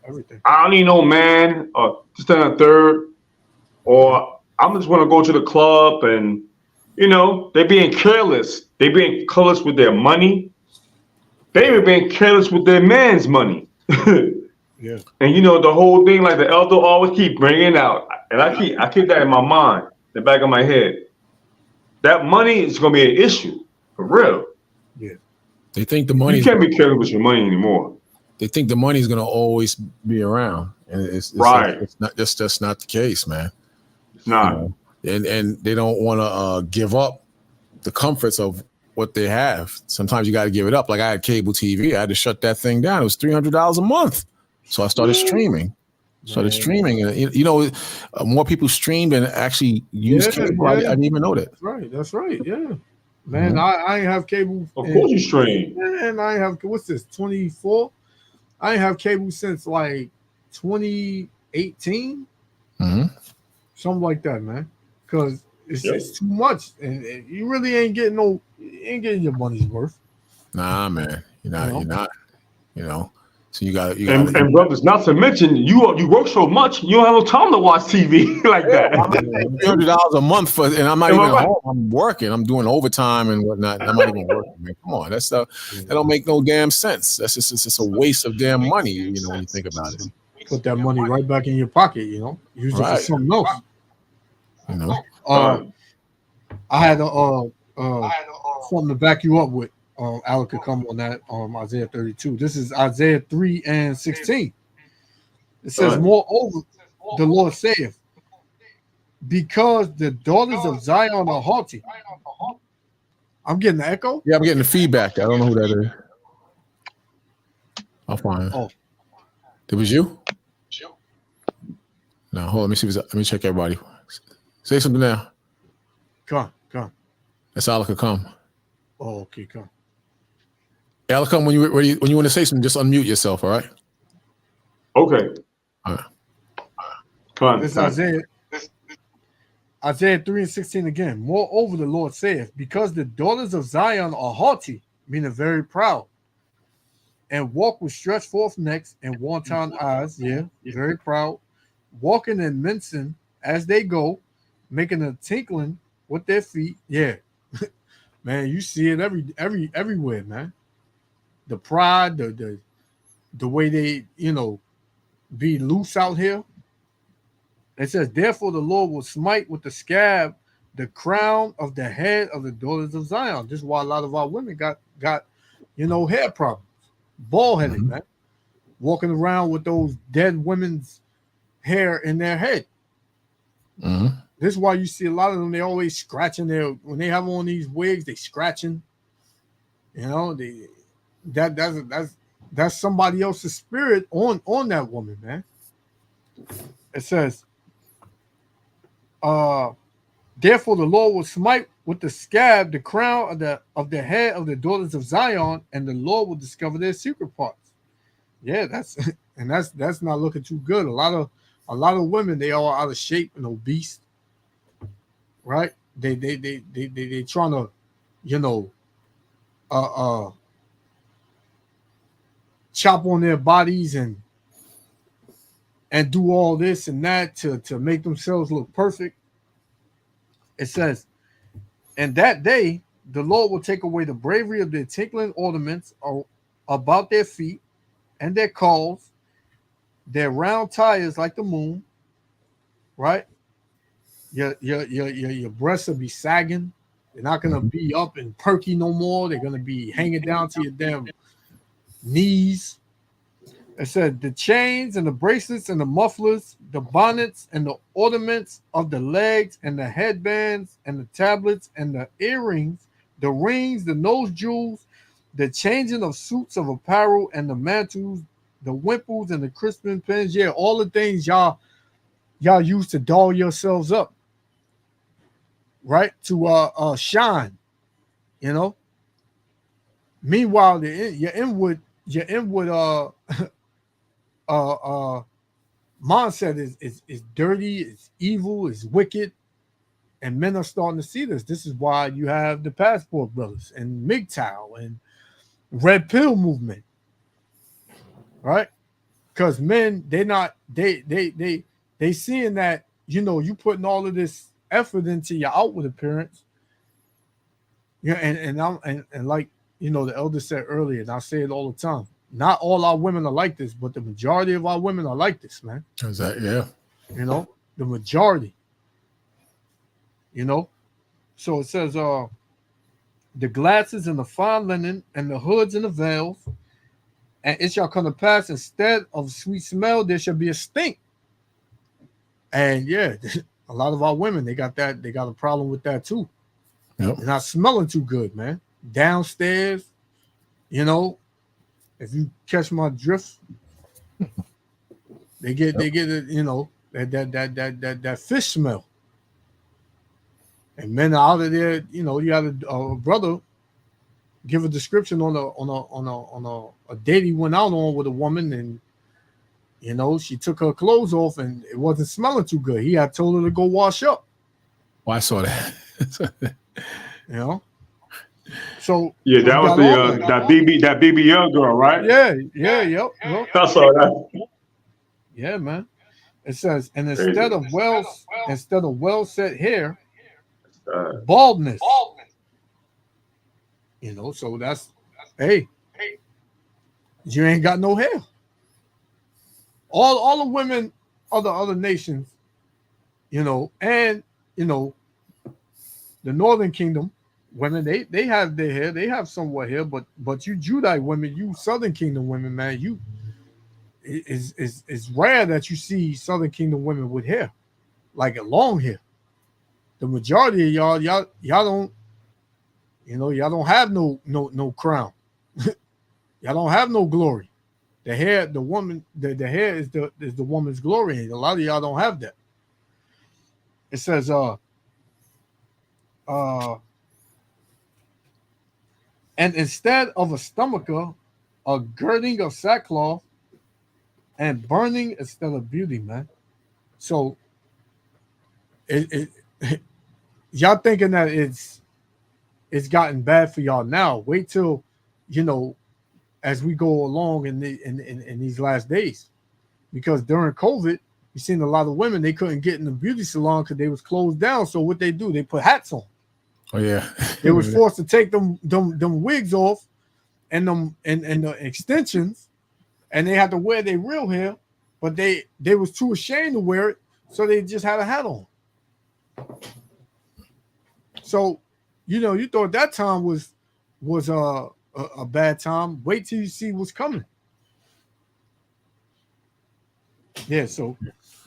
Everything. I don't need no man, or just a third, or I'm just want to go to the club, and they're being careless. They're being careless with their money. They're being careless with their man's money. Yeah. And the whole thing, like the elder always keep bringing out, and I keep that in my mind, the back of my head. That money is going to be an issue for real. Yeah. They think the money. You can't be careless with your money anymore. They think the money is going to always be around, and it's right. It's not. That's just not the case, man. It's not. And they don't want to give up the comforts of what they have. Sometimes you got to give it up. Like I had cable TV, I had to shut that thing down. It was $300 a month, so I started streaming. And more people streamed and actually used cable. I didn't even know that. That's right. Yeah, man. I ain't have cable. Of course you stream. And I have, what's this, 24? I ain't have cable since like 2018, something like that, man. Because it's too much, and you really ain't getting your money's worth. Nah, man, you're not. So you got and brothers, not to mention you work so much, you don't have no time to watch TV like that. $300 a month and I'm not even home. I'm working. I'm doing overtime and whatnot. I'm not even working, man. Come on, that don't make no damn sense. That's just a waste of damn money. When you think about it. Put that money right back in your pocket. Use it for something else. I had something to back you up with. Alec could come on that. Isaiah 32. This is Isaiah 3:16. It says, "Moreover, the Lord saith, because the daughters of Zion are haughty." I'm getting the echo. Yeah, I'm getting the feedback. I don't know who that is. I'll find it. Oh, it was you? No, hold on. Let me check everybody. Say something now. Come. That's Alec come. Oh, okay, come. Alec, when you want to say something, just unmute yourself. All right. Okay. All right. Come on. This is Isaiah 3:16 again. "Moreover, the Lord saith, because the daughters of Zion are haughty," meaning very proud, "and walk with stretched forth necks and wanton eyes," very proud, "walking and mincing as they go, making a tinkling with their feet." Man, you see it everywhere, man. The pride, the way they, be loose out here. It says, "Therefore the Lord will smite with the scab the crown of the head of the daughters of Zion." This is why a lot of our women got hair problems, bald headed, man, walking around with those dead women's hair in their head. This is why you see a lot of them. They always scratching when they have on these wigs. They scratching. That's somebody else's spirit on that woman, man. It says, "Therefore the Lord will smite with the scab the crown of the head of the daughters of Zion, and the Lord will discover their secret parts." Yeah, that's not looking too good. A lot of women, they are out of shape and obese, right? They trying to, chop on their bodies and and do all this and that to make themselves look perfect. It says, and that day the Lord will take away the bravery of their tinkling ornaments about their feet and their calls, their round tires like the moon, right? Your breasts will be sagging. They're not gonna be up and perky no more. They're gonna be hanging down to your damn knees. It said the chains and the bracelets and the mufflers, the bonnets and the ornaments of the legs and the headbands and the tablets and the earrings, the rings, the nose jewels, the changing of suits of apparel and the mantles, the wimples and the crisping pins. Yeah, all the things y'all use to doll yourselves up, right? To shine, you know. Meanwhile, your inward mindset is dirty, it's evil, it's wicked, and men are starting to see this. This is why you have the Passport Brothers and MGTOW and Red Pill movement, right? Because men, they seeing that, you know, you putting all of this effort into your outward appearance. Yeah, and like, you know, the elder said earlier, and I say it all the time. Not all our women are like this, but the majority of our women are like this, man. Exactly. Yeah. You know, the majority. You know, so it says, the glasses and the fine linen and the hoods and the veils, and it shall come to pass, instead of sweet smell, there shall be a stink. And yeah, a lot of our women, they got a problem with that too. Yep. They're not smelling too good, man. Downstairs, you know, if you catch my drift, they get it, you know, that fish smell. And men are out of there, you know. You had a brother give a description on a date he went out on with a woman, and you know, she took her clothes off and it wasn't smelling too good. He had told her to go wash up. Well, I saw that. You know. So yeah, that was that BB Young girl, right? Yep. I saw that. Yeah, man. It says, and instead of well set hair, baldness. You know, so that's, hey, you ain't got no hair. All the women of the other nations, you know, and you know, the Northern Kingdom women, they have their hair, they have somewhat hair, but you Judite women, you Southern Kingdom women, man, you it's rare that you see Southern Kingdom women with hair, like a long hair. The majority of y'all don't, you know, y'all don't have no crown. Y'all don't have no glory. The hair, the woman, the hair is the woman's glory. And a lot of y'all don't have that. It says, and instead of a stomacher, a girding of sackcloth, and burning instead of beauty, man. So, y'all thinking that it's gotten bad for y'all now. Wait till, you know, as we go along in these last days, because during COVID, you seen a lot of women, they couldn't get in the beauty salon because they was closed down. So what they do, they put hats on. Oh yeah, they was forced to take them wigs off and the extensions, and they had to wear their real hair, but they was too ashamed to wear it, so they just had a hat on. So, you know, you thought that time was a bad time. Wait till you see what's coming. Yeah, so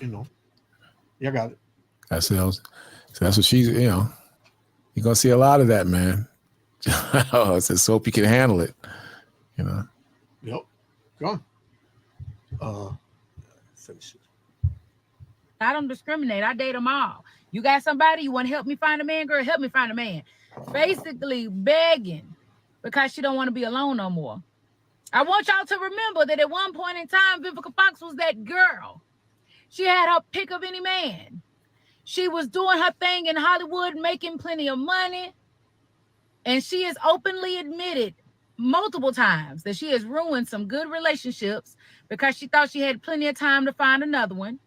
you know, you got it. That's what she's, you know, you're gonna see a lot of that, man. It's hope you can handle it, you know. Yep. Go on. Finish it. I don't discriminate. I date them all. You got somebody, you want to help me find a man, girl, help me find a man. Basically begging because she don't want to be alone no more. I want y'all to remember that at one point in time, Vivica Fox was that girl. She had her pick of any man. She was doing her thing in Hollywood, making plenty of money. And she has openly admitted multiple times that she has ruined some good relationships because she thought she had plenty of time to find another one,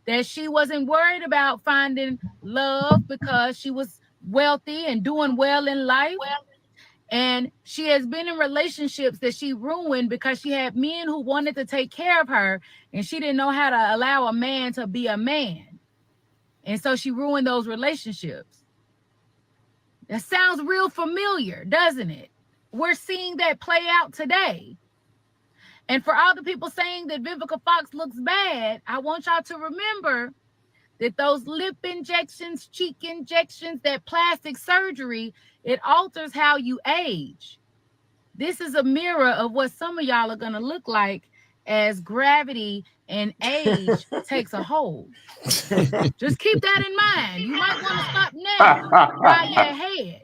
that she wasn't worried about finding love because she was wealthy and doing well in life. And she has been in relationships that she ruined because she had men who wanted to take care of her and she didn't know how to allow a man to be a man. And so she ruined those relationships. That sounds real familiar, doesn't it? We're seeing that play out today. And for all the people saying that Vivica Fox looks bad, I want y'all to remember that those lip injections, cheek injections, that plastic surgery, it alters how you age. This is a mirror of what some of y'all are going to look like as gravity and age takes a hold. Just keep that in mind. You might want to stop now while you're ahead.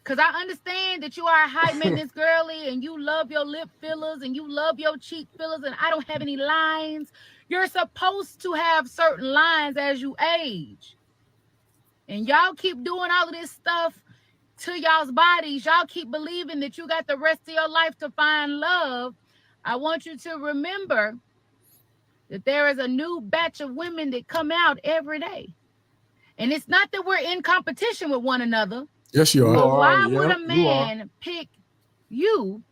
Because I understand that you are a high maintenance girly and you love your lip fillers and you love your cheek fillers and I don't have any lines. You're supposed to have certain lines as you age. And y'all keep doing all of this stuff to y'all's bodies. Y'all keep believing that you got the rest of your life to find love. I want you to remember that there is a new batch of women that come out every day. And it's not that we're in competition with one another. Yes, you are. But why would a man pick you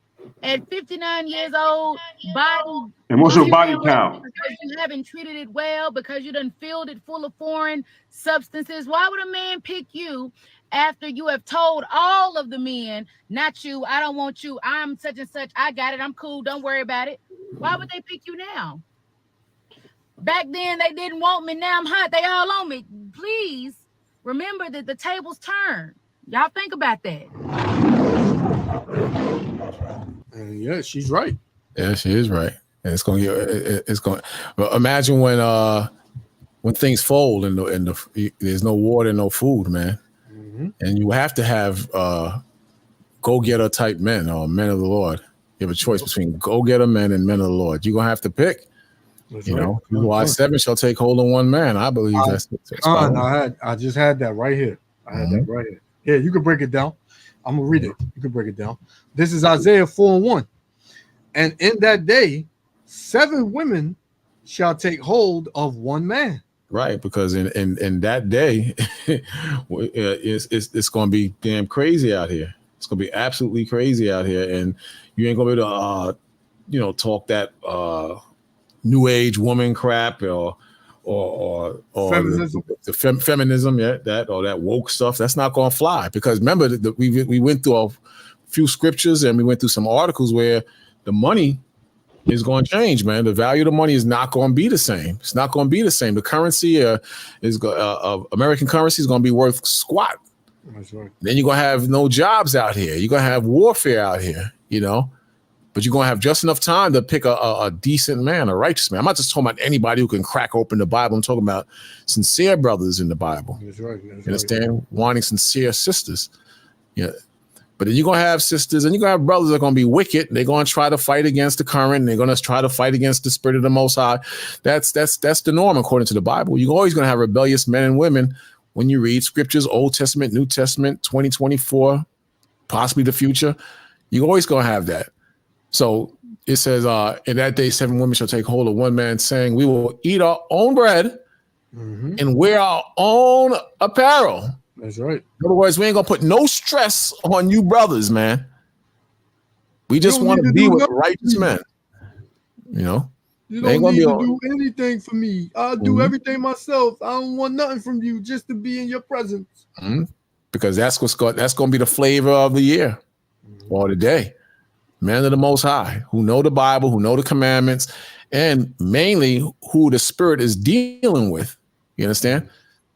at 59 years old, body? And what's your body count? Because you haven't treated it well, because you done filled it full of foreign substances. Why would a man pick you after you have told all of the men, not you, I don't want you, I'm such and such, I got it, I'm cool, don't worry about it? Why would they pick you now? Back then they didn't want me, now I'm hot, they all on me. Please remember that the tables turn. Y'all think about that. Yeah, she's right. Yeah, she is right. And it's going to get. It's going. Well, imagine when things fold and there's no water, no food, man, and you have to have go-getter type men or men of the Lord. You have a choice between go-getter men and men of the Lord. You're gonna have to pick. That's you right. know, why 7 shall take hold of one man. I believe that's I just had that right here. I had that right here. Yeah, you can break it down. I'm gonna read it. You can break it down. This is Isaiah 4:1. And in that day, 7 women shall take hold of one man. Right, because in that day, it's going to be damn crazy out here. It's going to be absolutely crazy out here, and you ain't going to be able to, talk that new age woman crap or feminism. the feminism, yeah, that or that woke stuff. That's not going to fly, because remember that we went through a few scriptures and we went through some articles where the money is going to change, man. The value of the money is not going to be the same. It's not going to be the same. The currency American currency is going to be worth squat. That's right. Then you're going to have no jobs out here. You're going to have warfare out here, but you're going to have just enough time to pick a decent man, a righteous man. I'm not just talking about anybody who can crack open the Bible. I'm talking about sincere brothers in the Bible. That's right. You understand? Wanting sincere sisters. Yeah. But then you're going to have sisters and you're going to have brothers that are going to be wicked. They're going to try to fight against the current. And they're going to try to fight against the spirit of the Most High. That's the norm according to the Bible. You're always going to have rebellious men and women when you read scriptures, Old Testament, New Testament, 2024, possibly the future. You're always going to have that. So it says, in that day, 7 women shall take hold of one man, saying, we will eat our own bread and wear our own apparel. That's right. In other words, we ain't gonna put no stress on you brothers, man. We just want to be with righteous men. You don't need to do anything for me. I'll do everything myself. I don't want nothing from you, just to be in your presence. Because that's going to be the flavor of the year or the day. Men of the Most High, who know the Bible, who know the commandments, and mainly who the Spirit is dealing with. You understand?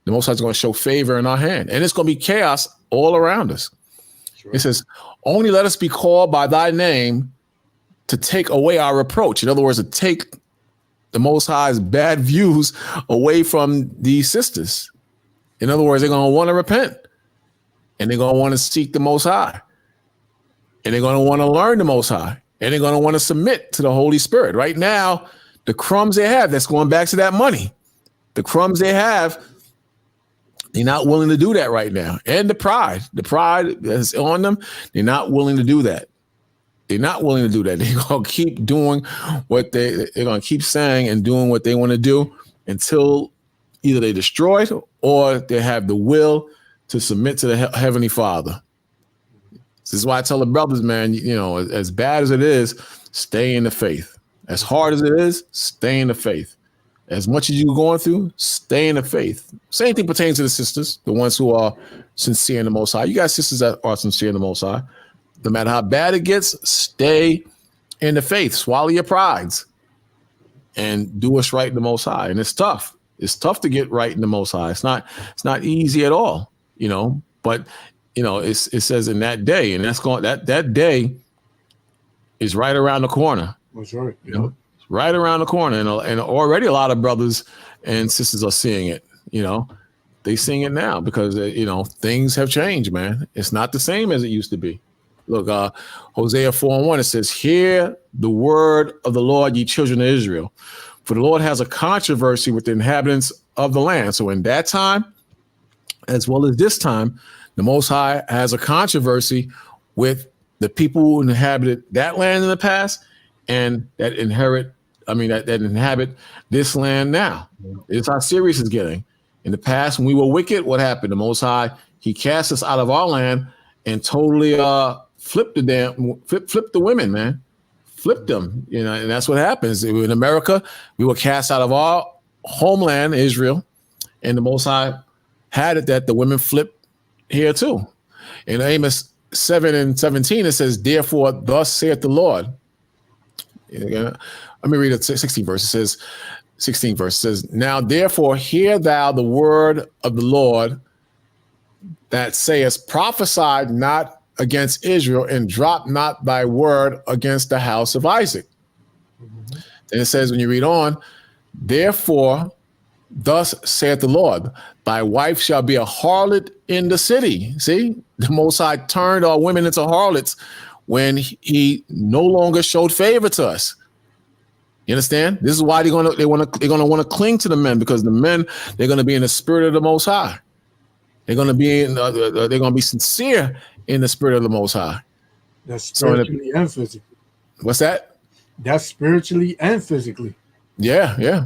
The Most High is going to show favor in our hand. And it's going to be chaos all around us. Sure. It says, only let us be called by thy name to take away our reproach. In other words, to take the Most High's bad views away from these sisters. In other words, they're going to want to repent. And they're going to want to seek the Most High. And they're going to want to learn the Most High. And they're going to want to submit to the Holy Spirit. Right now, the crumbs they have, that's going back to that money. The crumbs they have, they're not willing to do that right now. And the pride that's on them, they're not willing to do that. they're not willing to do that. They're gonna keep doing what they're gonna keep saying and doing what they want to do until either they destroy it or they have the will to submit to the Heavenly Father. This is why I tell the brothers, man, you know, as bad as it is, stay in the faith. As hard as it is, stay in the faith. As much as you're going through, stay in the faith. Same thing pertains to the sisters, the ones who are sincere in the Most High. You got sisters that are sincere in the Most High. No matter how bad it gets, stay in the faith. Swallow your prides and do what's right in the Most High. And it's tough. It's tough to get right in the Most High. It's not easy at all, you know. But you know, it says in that day, and that day is right around the corner. That's right. You know, it's right around the corner, and already a lot of brothers and sisters are seeing it. You know, they seeing it now because you know things have changed, man. It's not the same as it used to be. Look, Hosea 4:1, it says, "Hear the word of the Lord, ye children of Israel. For the Lord has a controversy with the inhabitants of the land." So in that time, as well as this time, the Most High has a controversy with the people who inhabited that land in the past and that inhabit this land now. It's how serious it's getting. In the past, when we were wicked, what happened? The Most High, he cast us out of our land and totally flipped the women, man. Flipped them, you know, and that's what happens. In America, we were cast out of our homeland, Israel, and the Most High had it that the women flipped here too. In Amos 7:17, it says, "Therefore, thus saith the Lord." Let me read it. 16 verse. It says, 16 verse says, "Now therefore hear thou the word of the Lord that saith, prophesy not against Israel, and drop not thy word against the house of Isaac." Mm-hmm. Then it says, when you read on, "Therefore, thus saith the Lord, thy wife shall be a harlot in the city." See, the Most High turned our women into harlots when he no longer showed favor to us. You understand? This is why they're gonna want to cling to the men, because the men, they're gonna be in the spirit of the Most High. They're gonna be sincere in the spirit of the Most High. That's spiritually and physically. What's that? That's spiritually and physically. Yeah, yeah.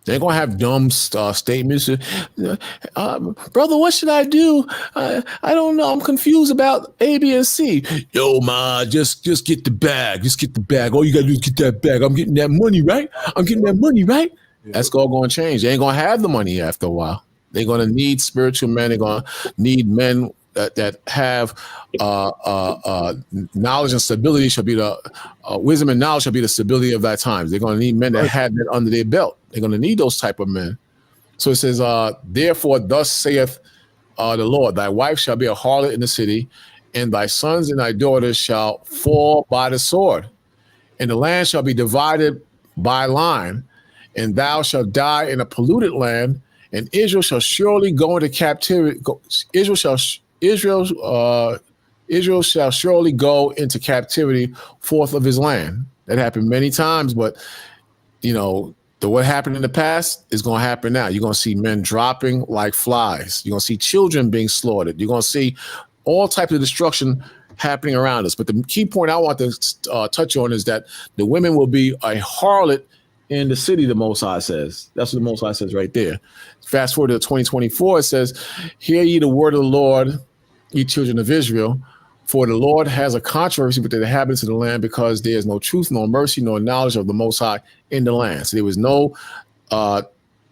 They're going to have dumb statements. Brother, what should I do? I don't know. I'm confused about A, B, and C. Yo, ma, just get the bag. Just get the bag. All you got to do is get that bag. I'm getting that money, right? Yeah. That's all going to change. They ain't going to have the money after a while. They're going to need spiritual men. They're going to need men that have knowledge and stability. Shall be the wisdom and knowledge shall be the stability of that times. They're going to need men that have that under their belt. They're going to need those type of men. So it says, "Therefore, thus saith the Lord, thy wife shall be a harlot in the city, and thy sons and thy daughters shall fall by the sword, and the land shall be divided by line, and thou shalt die in a polluted land, and Israel shall surely go into captivity. Israel shall surely go into captivity forth of his land." That happened many times, but you know, what happened in the past is going to happen now. You're going to see men dropping like flies. You're going to see children being slaughtered. You're going to see all types of destruction happening around us. But the key point I want to touch on is that the women will be a harlot in the city, the Most High says. That's what the Most High says right there. Fast forward to 2024, it says, "Hear ye the word of the Lord, ye children of Israel, for the Lord has a controversy with the inhabitants of the land, because there is no truth, nor mercy, nor knowledge of the Most High in the land." So there was no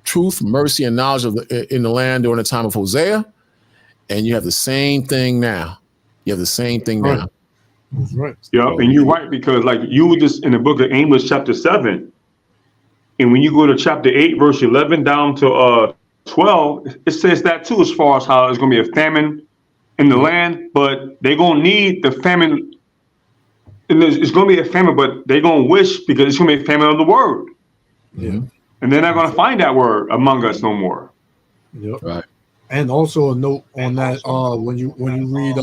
truth, mercy, and knowledge in the land during the time of Hosea, and you have the same thing now. Now. That's right. Yeah, and you're right, because like you were just in the book of Amos chapter 7, and when you go to chapter 8, verse 11 down to 12, it says that too, as far as how it's going to be a famine in the land, but they're going to need the famine. And it's going to be a famine, but they're going to wish, because it's going to be a famine of the word. Yeah. And they're not going to find that word among us no more. Yep. Right. And also a note on that, when you read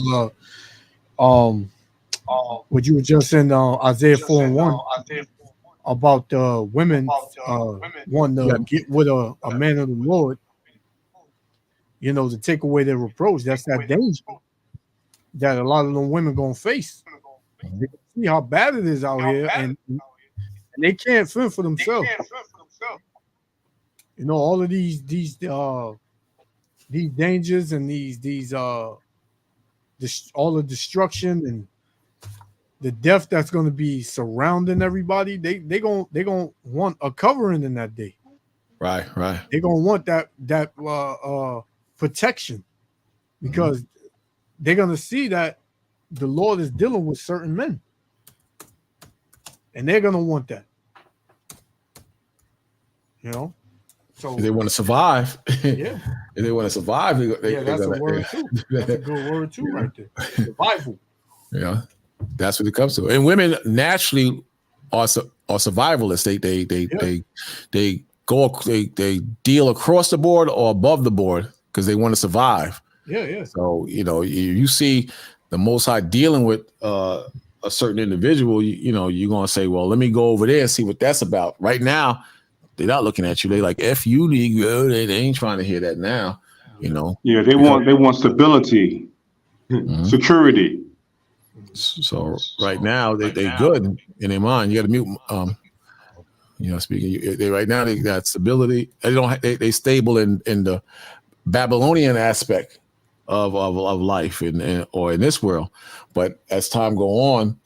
what you were just in Isaiah 4:1 about the women wanting to get with a man of the Lord, you know, to take away their reproach. That's that danger that a lot of them women gonna face. They can see how bad it is out here, and they can't fend for themselves. You know, all of these dangers and all the destruction and the death that's going to be surrounding everybody. They gonna want a covering in that day. Right. They're gonna want that protection, because they're gonna see that the Lord is dealing with certain men, and they're gonna want that. You know, so If they want to survive. Yeah. If they want to survive, that's a word too. That's a good word too, right there. Survival. Yeah, that's what it comes to. And women naturally are survivalists. They deal across the board or above the board because they want to survive. Yeah. So you see the Most High dealing with a certain individual. You're gonna say, well, let me go over there and see what that's about. Right now, they're not looking at you. They like, F you, Negro. They ain't trying to hear that now. Yeah, they want stability, security. So right now they good in their mind. You got to mute. Speaking. They right now they got stability. They stable in the Babylonian aspect of life or in this world. But as time go on,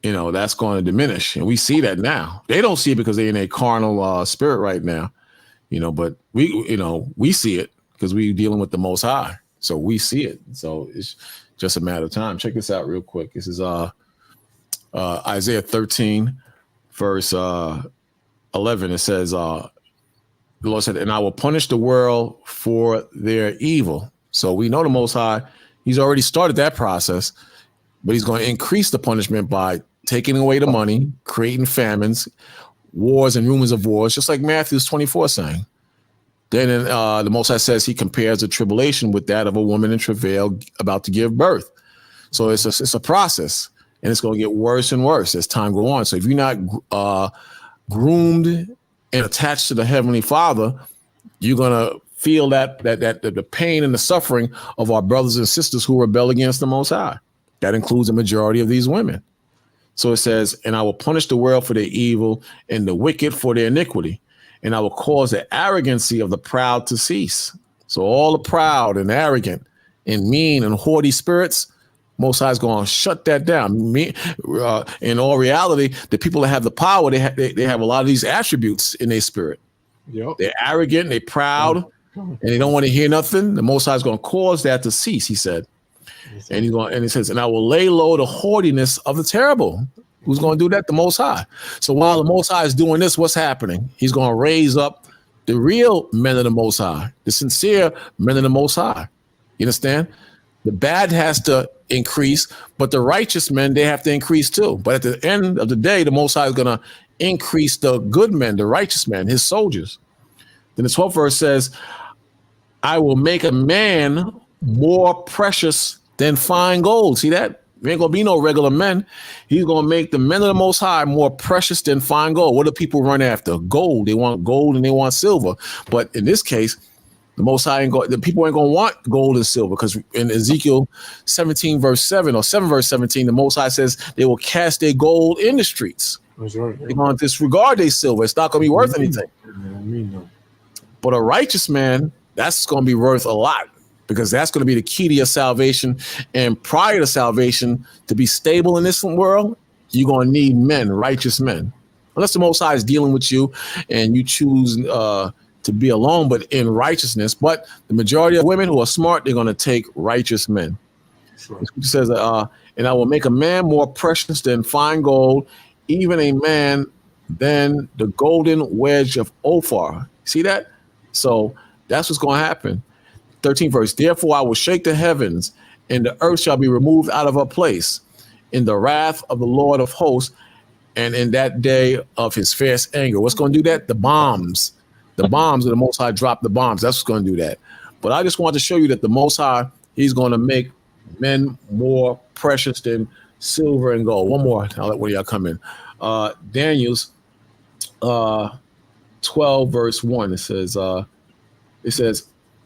that's going to diminish, and we see that now. They don't see it because they're in a carnal spirit right now. But we see it because we're dealing with the Most High, so we see it. So it's just a matter of time. Check this out real quick. This is Isaiah 13, verse 11. It says, the Lord said, and I will punish the world for their evil. So we know the Most High, he's already started that process, but he's going to increase the punishment by taking away the money, creating famines, wars and rumors of wars, just like Matthew's 24 saying. Then the Most High says he compares the tribulation with that of a woman in travail about to give birth. So it's a process, and it's going to get worse and worse as time goes on. So if you're not groomed and attached to the Heavenly Father, you're going to feel that the pain and the suffering of our brothers and sisters who rebel against the Most High. That includes the majority of these women. So it says, and I will punish the world for their evil and the wicked for their iniquity. And I will cause the arrogancy of the proud to cease. So all the proud and arrogant and mean and haughty spirits, Most High is going to shut that down. In all reality, the people that have the power, they have a lot of these attributes in their spirit. Yep. They're arrogant, they're proud, and they don't want to hear nothing. The Most High is going to cause that to cease, he said. And he says, and I will lay low the haughtiness of the terrible. Who's going to do that? The Most High. So while the Most High is doing this, what's happening? He's going to raise up the real men of the Most High, the sincere men of the Most High. You understand? The bad has to increase, but the righteous men, they have to increase too. But at the end of the day, the Most High is going to increase the good men, the righteous men, his soldiers. Then the 12th verse says, I will make a man more precious than fine gold. See that? There ain't going to be no regular men. He's going to make the men of the Most High more precious than fine gold. What do people run after? Gold. They want gold and they want silver. But in this case, the Most High the people ain't going to want gold and silver, because in Ezekiel 17 verse 7 or 7 verse 17, the Most High says they will cast their gold in the streets. That's right. They're going to disregard their silver. It's not going to be worth anything. But a righteous man, that's going to be worth a lot, because that's going to be the key to your salvation. And prior to salvation, to be stable in this world, you're going to need men, righteous men. Unless the Most High is dealing with you and you choose to be alone, but in righteousness. But the majority of women who are smart, they're going to take righteous men. Right. It says, and I will make a man more precious than fine gold, even a man than the golden wedge of Ophir. See that? So that's what's going to happen. 13th verse, therefore I will shake the heavens, and the earth shall be removed out of her place in the wrath of the Lord of hosts, and in that day of his fierce anger. What's going to do that? The bombs of the Most High drop the bombs. That's what's going to do that. But I just want to show you that the Most High, he's going to make men more precious than silver and gold. One more. I'll let one of y'all come in. Daniel's 12 verse 1. It says,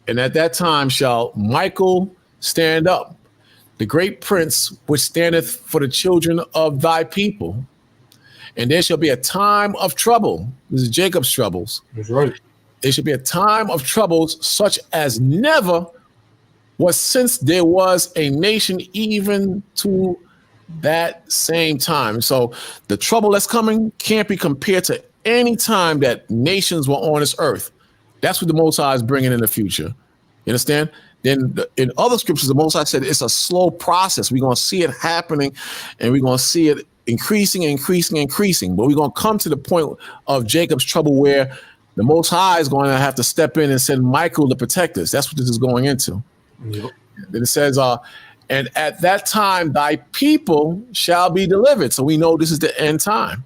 and at that time shall Michael stand up, the great prince which standeth for the children of thy people. And there shall be a time of trouble. This is Jacob's troubles. That's right. There shall be a time of troubles such as never was since there was a nation, even to that same time. So the trouble that's coming can't be compared to any time that nations were on this earth. That's what the Most High is bringing in the future. You understand? Then in other scriptures, the Most High said it's a slow process. We're going to see it happening, and we're going to see it increasing. But we're going to come to the point of Jacob's trouble where the Most High is going to have to step in and send Michael to protect us. That's what this is going into. Yep. Then it says, and at that time thy people shall be delivered. So we know this is the end time.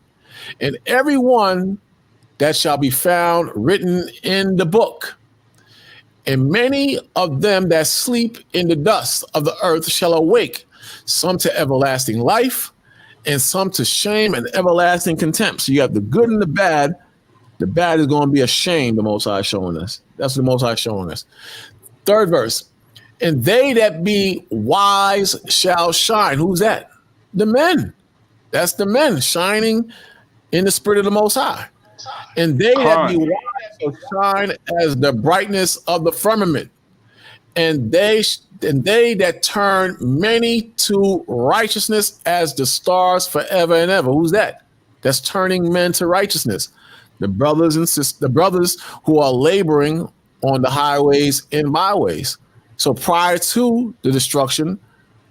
And everyone that shall be found written in the book. And many of them that sleep in the dust of the earth shall awake, some to everlasting life, and some to shame and everlasting contempt. So you have the good and the bad. The bad is going to be ashamed, the Most High showing us. That's what the Most High showing us. Third verse. And they that be wise shall shine. Who's that? The men. That's the men shining in the spirit of the Most High. And they that be wise shall shine as the brightness of the firmament. And they that turn many to righteousness as the stars forever and ever. Who's that? That's turning men to righteousness. The brothers and sisters, the brothers who are laboring on the highways and byways. So prior to the destruction,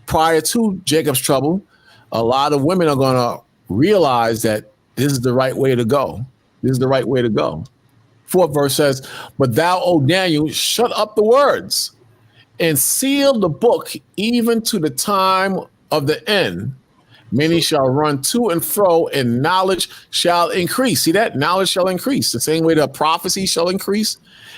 prior to Jacob's trouble, a lot of women are going to realize that this is the right way to go. This is the right way to go. Fourth verse says, but thou, O Daniel, shut up the words and seal the book even to the time of the end. Many shall run to and fro, and knowledge shall increase. See that? Knowledge shall increase. The same way the prophecy shall increase,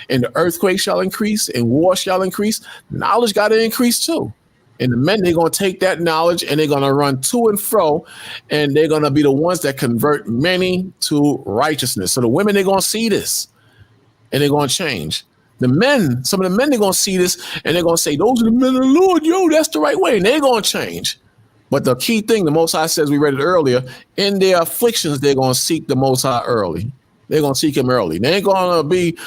and the earthquake shall increase, and war shall increase. Knowledge got to increase too. And the men, they're going to take that knowledge and they're going to run to and fro, and they're going to be the ones that convert many to righteousness. So the women, they're going to see this, and they're going to change. The men, some of the men, they're going to see this, and they're going to say, those are the men of the Lord. Yo, that's the right way. And they're going to change. But the key thing, the Most High says, we read it earlier, in their afflictions, they're going to seek the Most High early. They're going to seek him early. They ain't going to be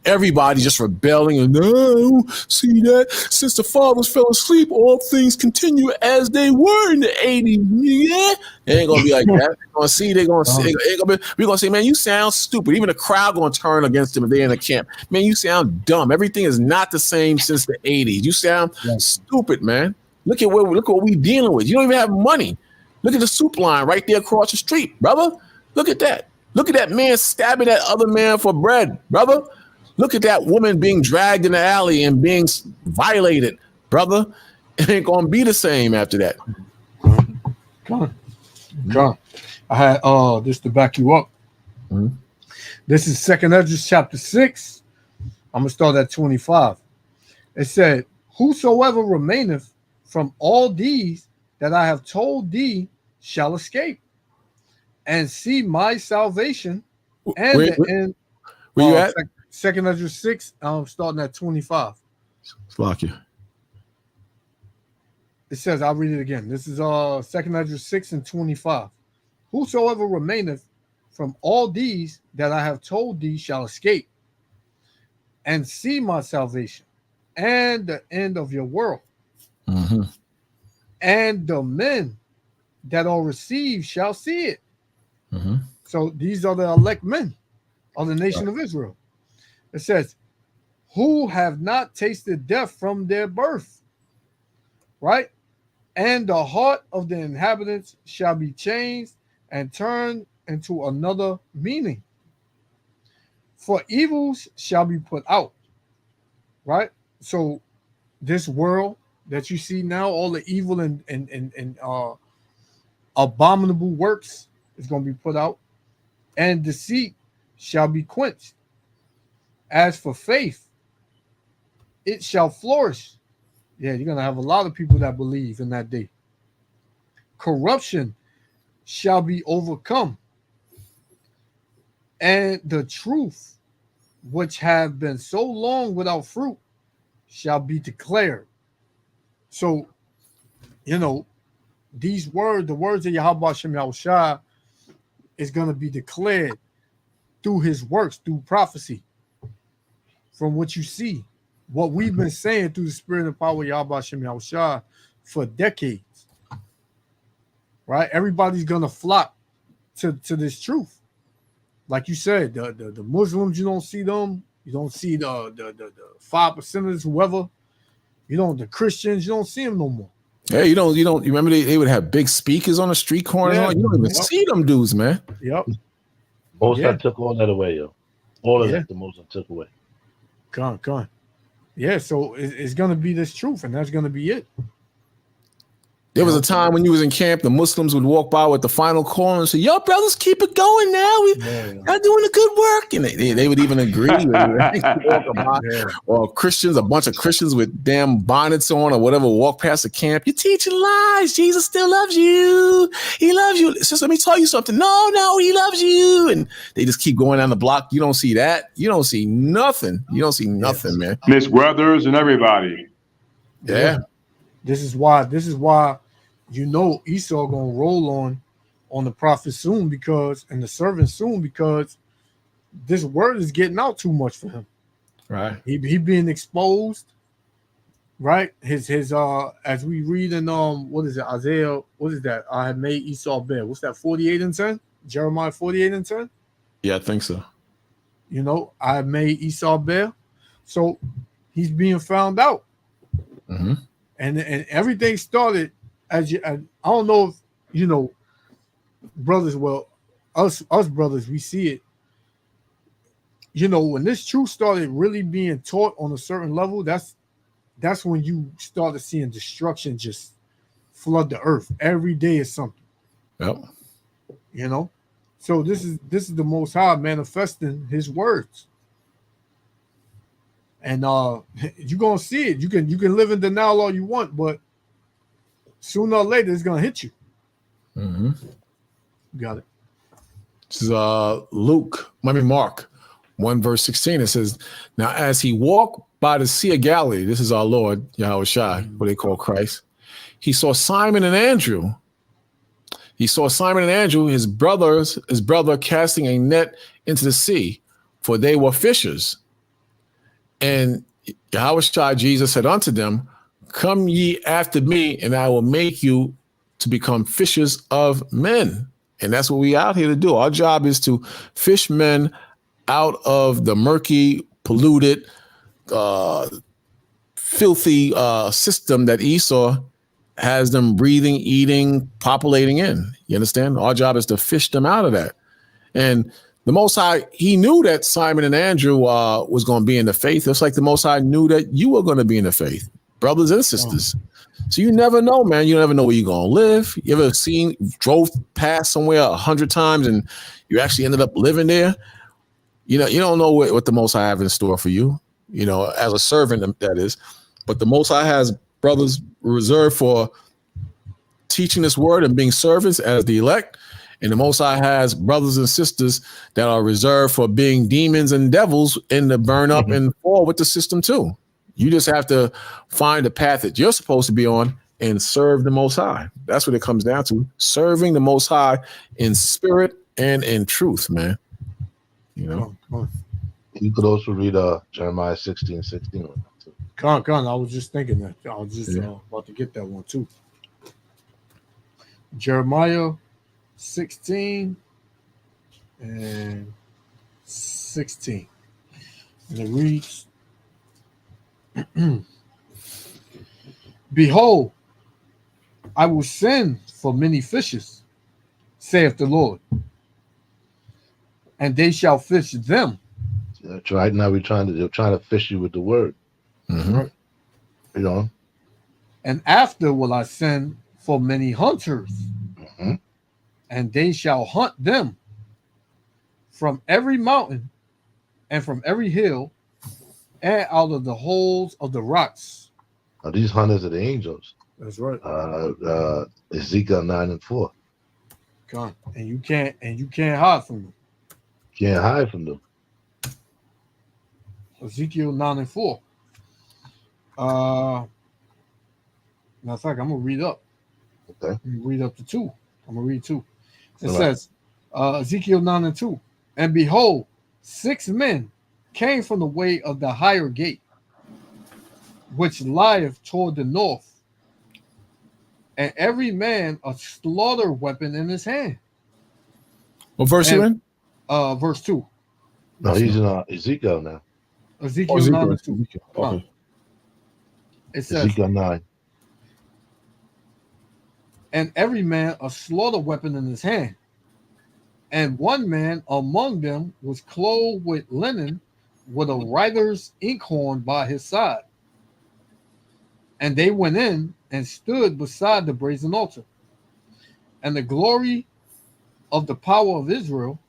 everybody just rebelling and, no, see that? Since the fathers fell asleep, all things continue as they were in the 80s. Yeah. They ain't going to be like that. They're going to see, we're going to say, man, you sound stupid. Even the crowd going to turn against them if they're in the camp. Man, you sound dumb. Everything is not the same since the 80s. You sound stupid, man. Look what we dealing with. You don't even have money. Look at the soup line right there across the street, brother. Look at that. Look at that man stabbing that other man for bread, brother. Look at that woman being dragged in the alley and being violated, brother. It ain't gonna be the same after that. Come on. I had this to back you up. Mm-hmm. This is 2nd Ezra chapter 6. I'm gonna start at 25. It said, whosoever remaineth from all these that I have told thee shall escape and see my salvation and the end. Where you at? 2nd Ezra 6, starting at 25. Fuck you. It says, I'll read it again. This is 2nd Ezra 6 and 25. Whosoever remaineth from all these that I have told thee shall escape and see my salvation and the end of your world. Mm-hmm. And the men that are received shall see it. Mm-hmm. So these are the elect men of the nation of Israel. It says, who have not tasted death from their birth, right? And the heart of the inhabitants shall be changed and turned into another meaning. For evils shall be put out, right? So this world that you see now, all the evil and abominable works is going to be put out, and deceit shall be quenched. As for faith, it shall flourish. Yeah, you're going to have a lot of people that believe in that day. Corruption shall be overcome, and the truth, which have been so long without fruit, shall be declared. So, you know, these words, the words of Yahweh Shem Yahushua, is going to be declared through his works, through prophecy, from what you see. What we've been saying through the spirit and power of Yahweh Shem Yahushua for decades. Right? Everybody's going to flock to this truth. Like you said, the Muslims, you don't see them. You don't see the 5%ers, whoever. You don't, the Christians, you don't see them no more. Yeah, you remember they would have big speakers on the street corners. Yeah. You don't even see them dudes, man. Yep. Most I took all that away, yo. All of Yeah. that, the most I took away. Come on. Yeah, so it's going to be this truth, and that's going to be it. There was a time when you was in camp, the Muslims would walk by with the final call and say, "Yo, brothers, keep it going now. We're doing the good work." And they would even agree. Or Christians, a bunch of Christians with damn bonnets on or whatever, walk past the camp. You're teaching lies. Jesus still loves you. He loves you. Just let me tell you something. No, he loves you. And they just keep going down the block. You don't see that. You don't see nothing. You don't see nothing, man. Miss Weathers and everybody. Yeah. This is why you know Esau gonna roll on the prophet soon, because and the servant soon, because this word is getting out too much for him. Right. He being exposed. Right. His as we read in what is it, Isaiah? What is that? I have made Esau bare. What's that? 48:10. Jeremiah 48:10. Yeah, I think so. You know, I have made Esau bare. So he's being found out. Mm-hmm. And everything started I don't know if you know, brothers. Well, us brothers, we see it. You know, when this truth started really being taught on a certain level, that's when you started seeing destruction just flood the earth. Every day is something. Yep. You know, so this is the Most High manifesting His words, and you're gonna see it. You can live in denial all you want, but sooner or later, it's gonna hit you. Mm-hmm. Got it. This is Mark 1 verse 16. It says, "Now as he walked by the Sea of Galilee," this is our Lord Yahweh Shai, what they call Christ, he saw Simon and Andrew. His brother, casting a net into the sea, for they were fishers. And Yahweh Shai, Jesus, said unto them, "Come ye after me, and I will make you to become fishers of men." And that's what we out here to do. Our job is to fish men out of the murky, polluted, filthy system that Esau has them breathing, eating, populating in. You understand? Our job is to fish them out of that. And the Most High, he knew that Simon and Andrew was going to be in the faith. It's like the Most High knew that you were going to be in the faith, brothers and sisters. So you never know, man. You never know where you're going to live. You ever drove past somewhere 100 times and you actually ended up living there? You know, you don't know what the Most High have in store for you, you know, as a servant, that is. But the Most High has brothers reserved for teaching this word and being servants as the elect. And the Most High has brothers and sisters that are reserved for being demons and devils in the burn up and fall with the system too. You just have to find the path that you're supposed to be on and serve the Most High. That's what it comes down to. Serving the Most High in spirit and in truth, man. You know. You could also read Jeremiah 16:16. Con, I was just thinking that. I was just about to get that one too. Jeremiah 16 and 16. And it reads, "Behold, I will send for many fishes, saith the Lord, and they shall fish them." Right now, they're trying to fish you with the word. Right. You know. "And after will I send for many hunters, and they shall hunt them from every mountain and from every hill and out of the holes of the rocks." Now, these hunters are the angels. That's right. Ezekiel 9:4. Con. And you can't hide from them. Can't hide from them. Ezekiel 9:4. Matter of fact, I'm gonna read up. Okay. Read up to 2. I'm gonna read 2. It All says, Ezekiel 9:2, and behold, 6 men came from the way of the higher gate, which lieth toward the north, and every man a slaughter weapon in his hand. What verse you in? Verse 2. No, he's in Ezekiel now. Ezekiel 9:2. Okay. It says, Ezekiel 9. and every man a slaughter weapon in his hand. And one man among them was clothed with linen, with a writer's inkhorn by his side. And they went in and stood beside the brazen altar. And the glory of the power of Israel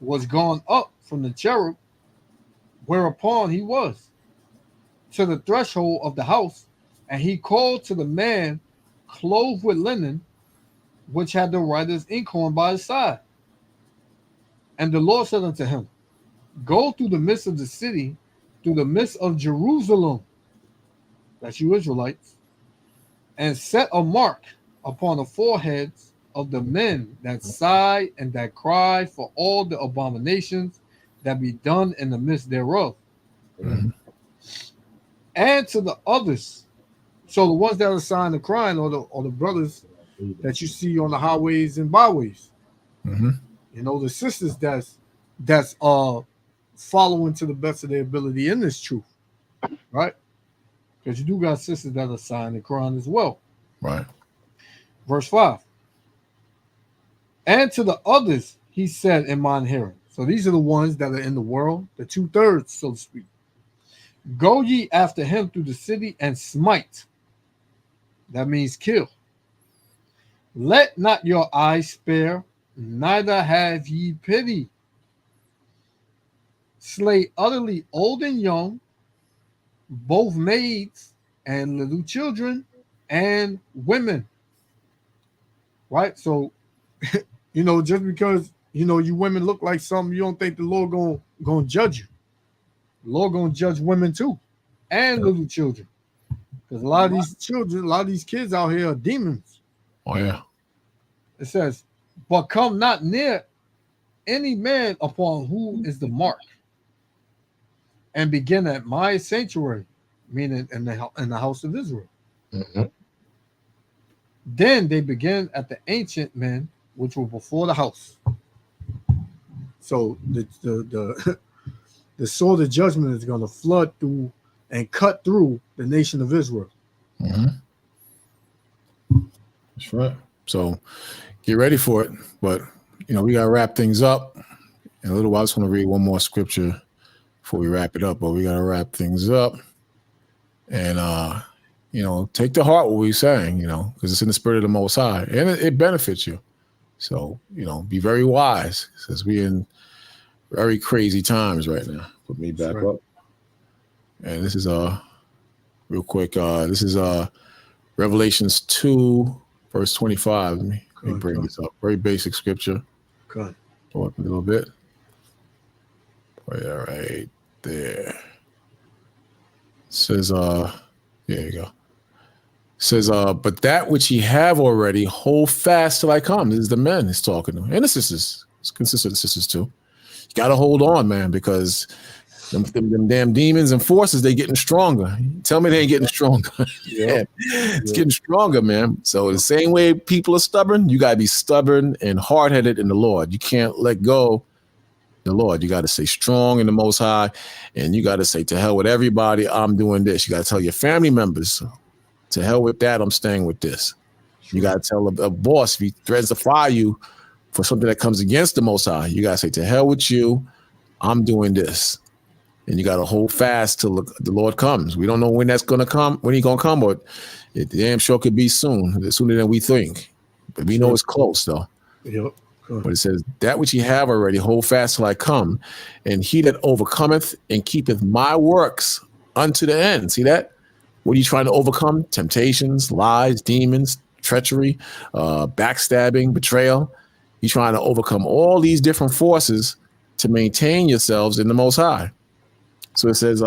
was gone up from the cherub whereupon he was to the threshold of the house. And he called to the man clothed with linen, which had the writer's inkhorn by his side. And the Lord said unto him, go through the midst of the city, through the midst of Jerusalem, that's you Israelites, and set a mark upon the foreheads of the men that sigh and that cry for all the abominations that be done in the midst thereof. Mm-hmm. And to the others, so the ones that are sighing and crying are the brothers that you see on the highways and byways. Mm-hmm. You know, the sisters that's following to the best of their ability in this truth, right? Because you do got sisters that are sighing and crying as well. Right. Verse 5. And to the others, he said in mine hearing. So these are the ones that are in the world, the 2/3, so to speak. Go ye after him through the city and smite. That means kill. Let not your eyes spare, neither have ye pity. Slay utterly old and young, both maids and little children and women. Right? So, you know, just because, you know, you women look like something, you don't think the Lord gonna judge you. The Lord gonna judge women too, and little children. Because a lot of these children, a lot of these kids out here are demons. Oh, yeah. It says, but come not near any man upon whom is the mark, and begin at my sanctuary, meaning in the house of Israel. Mm-hmm. Then they begin at the ancient men which were before the house. So the the sword of judgment is going to flood through and cut through the nation of Israel. Mm-hmm. That's right. So get ready for it. But, you know, we got to wrap things up. In a little while, I just want to read one more scripture before we wrap it up. But we got to wrap things up. And, you know, take to heart what we're saying, you know, because it's in the spirit of the Most High. And it benefits you. So, you know, be very wise, because we're in very crazy times right now. Put me back up. And this is real quick. This is Revelations 2, verse 25. Let me bring this up. Very basic scripture. Good. Go up a little bit. Oh, yeah, right there. It says, there you go. It says, but that which ye have already, hold fast till I come. This is the men he's talking to. And the sisters. It's consistent, the sisters too. You got to hold on, man, because them damn demons and forces, they getting stronger. Tell me they ain't getting stronger. Yeah. It's getting stronger, man. So the same way people are stubborn, you got to be stubborn and hard-headed in the Lord. You can't let go of the Lord. You got to stay strong in the Most High, and you got to say, to hell with everybody, I'm doing this. You got to tell your family members, to hell with that, I'm staying with this. You got to tell a boss, if he threatens to fire you for something that comes against the Most High, you got to say, to hell with you, I'm doing this. And you got to hold fast till the Lord comes. We don't know when that's going to come, when he's going to come, but it damn sure could be soon, sooner than we think. But we know it's close, though. Yep. But it says, that which ye have already, hold fast till I come. And he that overcometh and keepeth my works unto the end. See that? What are you trying to overcome? Temptations, lies, demons, treachery, backstabbing, betrayal. You're trying to overcome all these different forces to maintain yourselves in the Most High. So it says,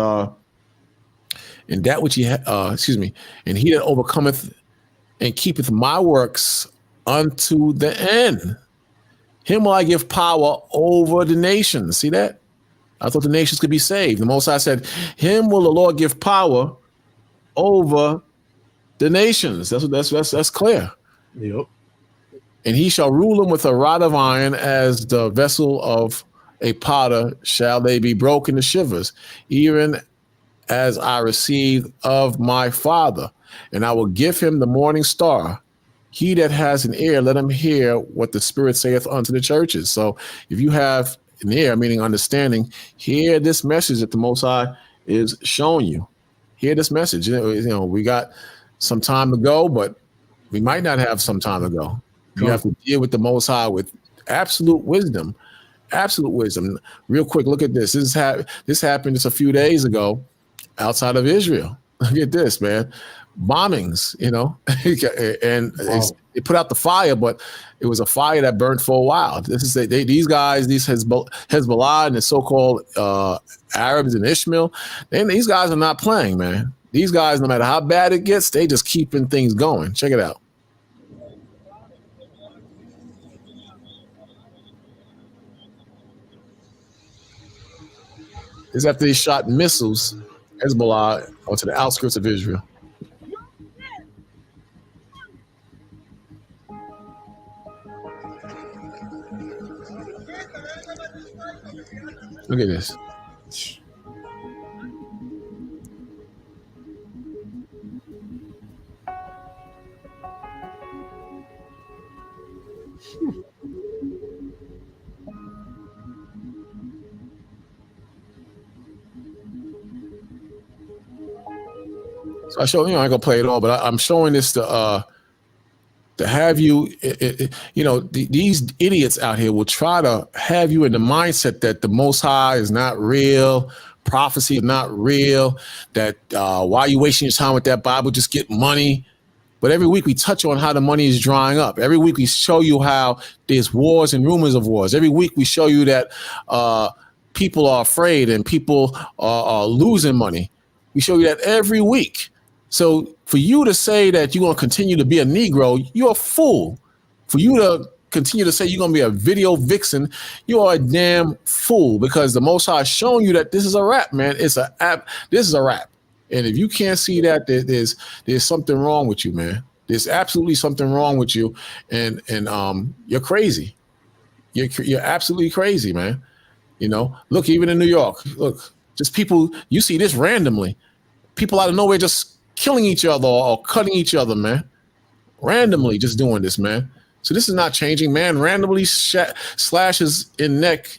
and that which and he that overcometh and keepeth my works unto the end, him will I give power over the nations. See that? I thought the nations could be saved. The Most High said, him will the Lord give power over the nations. That's clear. Yep. And he shall rule them with a rod of iron, as the vessel of a potter shall they be broken to shivers, even as I received of my Father. And I will give him the morning star. He that has an ear, let him hear what the Spirit saith unto the churches. So if you have an ear, meaning understanding, hear this message that the Most High is showing you. Hear this message. We got some time to go, but we might not have some time to go. You have to deal with the Most High with absolute wisdom. Absolute wisdom. Real quick, look at this. This happened just a few days ago outside of Israel. Look at this, man. Bombings, and it put out the fire, but it was a fire that burned for a while. These guys, these Hezbollah and the so-called Arabs and Ishmael, these guys are not playing, man. These guys, no matter how bad it gets, they just keeping things going. Check it out. This is after they shot missiles, Hezbollah, onto the outskirts of Israel. Look at this. So I show, I ain't gonna play it all, but I'm showing this to have you, these idiots out here will try to have you in the mindset that the Most High is not real, prophecy is not real, that why are you wasting your time with that Bible, just get money. But every week we touch on how the money is drying up. Every week we show you how there's wars and rumors of wars. Every week we show you that people are afraid and people are losing money. We show you that every week. So for you to say that you're going to continue to be a Negro, you're a fool. For you to continue to say you're going to be a video vixen, you are a damn fool, because the Most High is showing you that this is a rap, man. It's a app. This is a rap. And if you can't see that, there's something wrong with you, man. There's absolutely something wrong with you, and you're crazy. You're absolutely crazy, man. Look, even in New York, look, just people, you see this randomly. People out of nowhere just killing each other or cutting each other, man. Randomly just doing this, man. So this is not changing, man. Randomly slashed in neck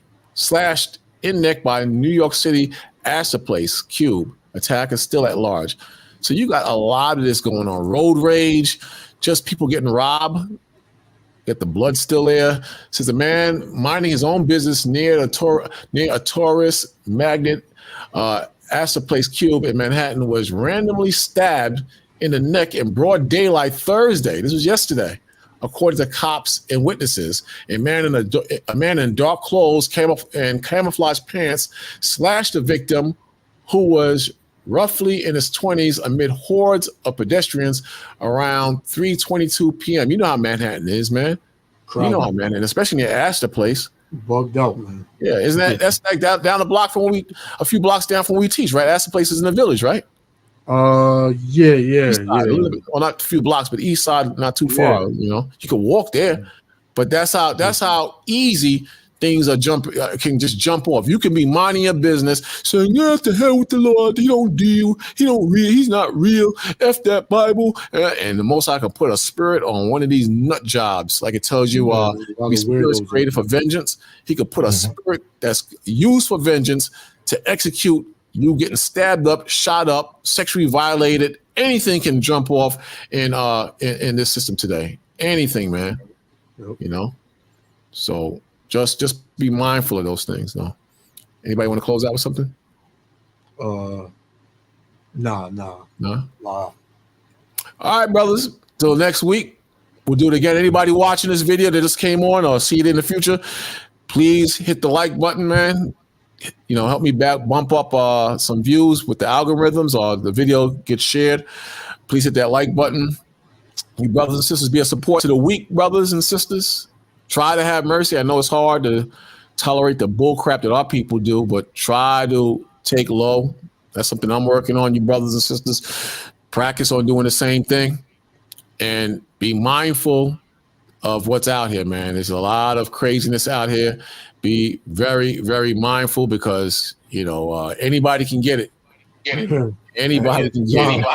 by New York City Astor Place Cube. Attacker still at large. So you got a lot of this going on. Road rage, just people getting robbed. Get the blood still there. Says a man minding his own business near a tourist magnet Astor Place Cube in Manhattan was randomly stabbed in the neck in broad daylight Thursday. This was yesterday, according to cops and witnesses. A man in dark clothes, camouflage pants, slashed the victim, who was roughly in his 20s, amid hordes of pedestrians around 3:22 p.m. You know how Manhattan is, man. You know how Manhattan, especially near Astor Place. Bugged out, man. Yeah, isn't that's like down the block from a few blocks down from where we teach, right? Astor Place is in the village, right? Yeah. Well, not a few blocks, but east side, not too far. You can walk there, but that's how easy things can just jump off. You can be minding your business, saying, "Yeah, to hell with the Lord. He don't deal. He don't real. He's not real. F that Bible." And the Most High can put a spirit on one of these nut jobs, like it tells you, spirit is created for vengeance. He could put a spirit that's used for vengeance to execute you getting stabbed up, shot up, sexually violated. Anything can jump off in this system today. Anything, man. Yep. So. Just be mindful of those things, though. Anybody want to close out with something? Nah. All right, brothers. Till next week, we'll do it again. Anybody watching this video that just came on or see it in the future, please hit the like button, man. help me bump up some views with the algorithms, or the video gets shared. Please hit that like button. You brothers and sisters, be a support to the weak brothers and sisters. Try to have mercy. I know it's hard to tolerate the bull crap that our people do, but try to take low. That's something I'm working on, you brothers and sisters. Practice on doing the same thing and be mindful of what's out here, man. There's a lot of craziness out here. Be very, very mindful, because, anybody can get it. Anybody can get it.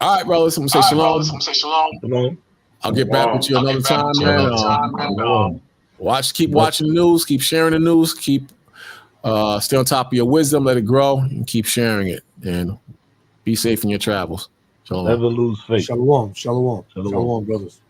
All right, brothers. I'm gonna say shalom. I'll get back with you another time, man. Keep watching the news, keep sharing the news, keep stay on top of your wisdom, let it grow, and keep sharing it. And be safe in your travels. Shalom. Never lose faith. Shalom, brothers.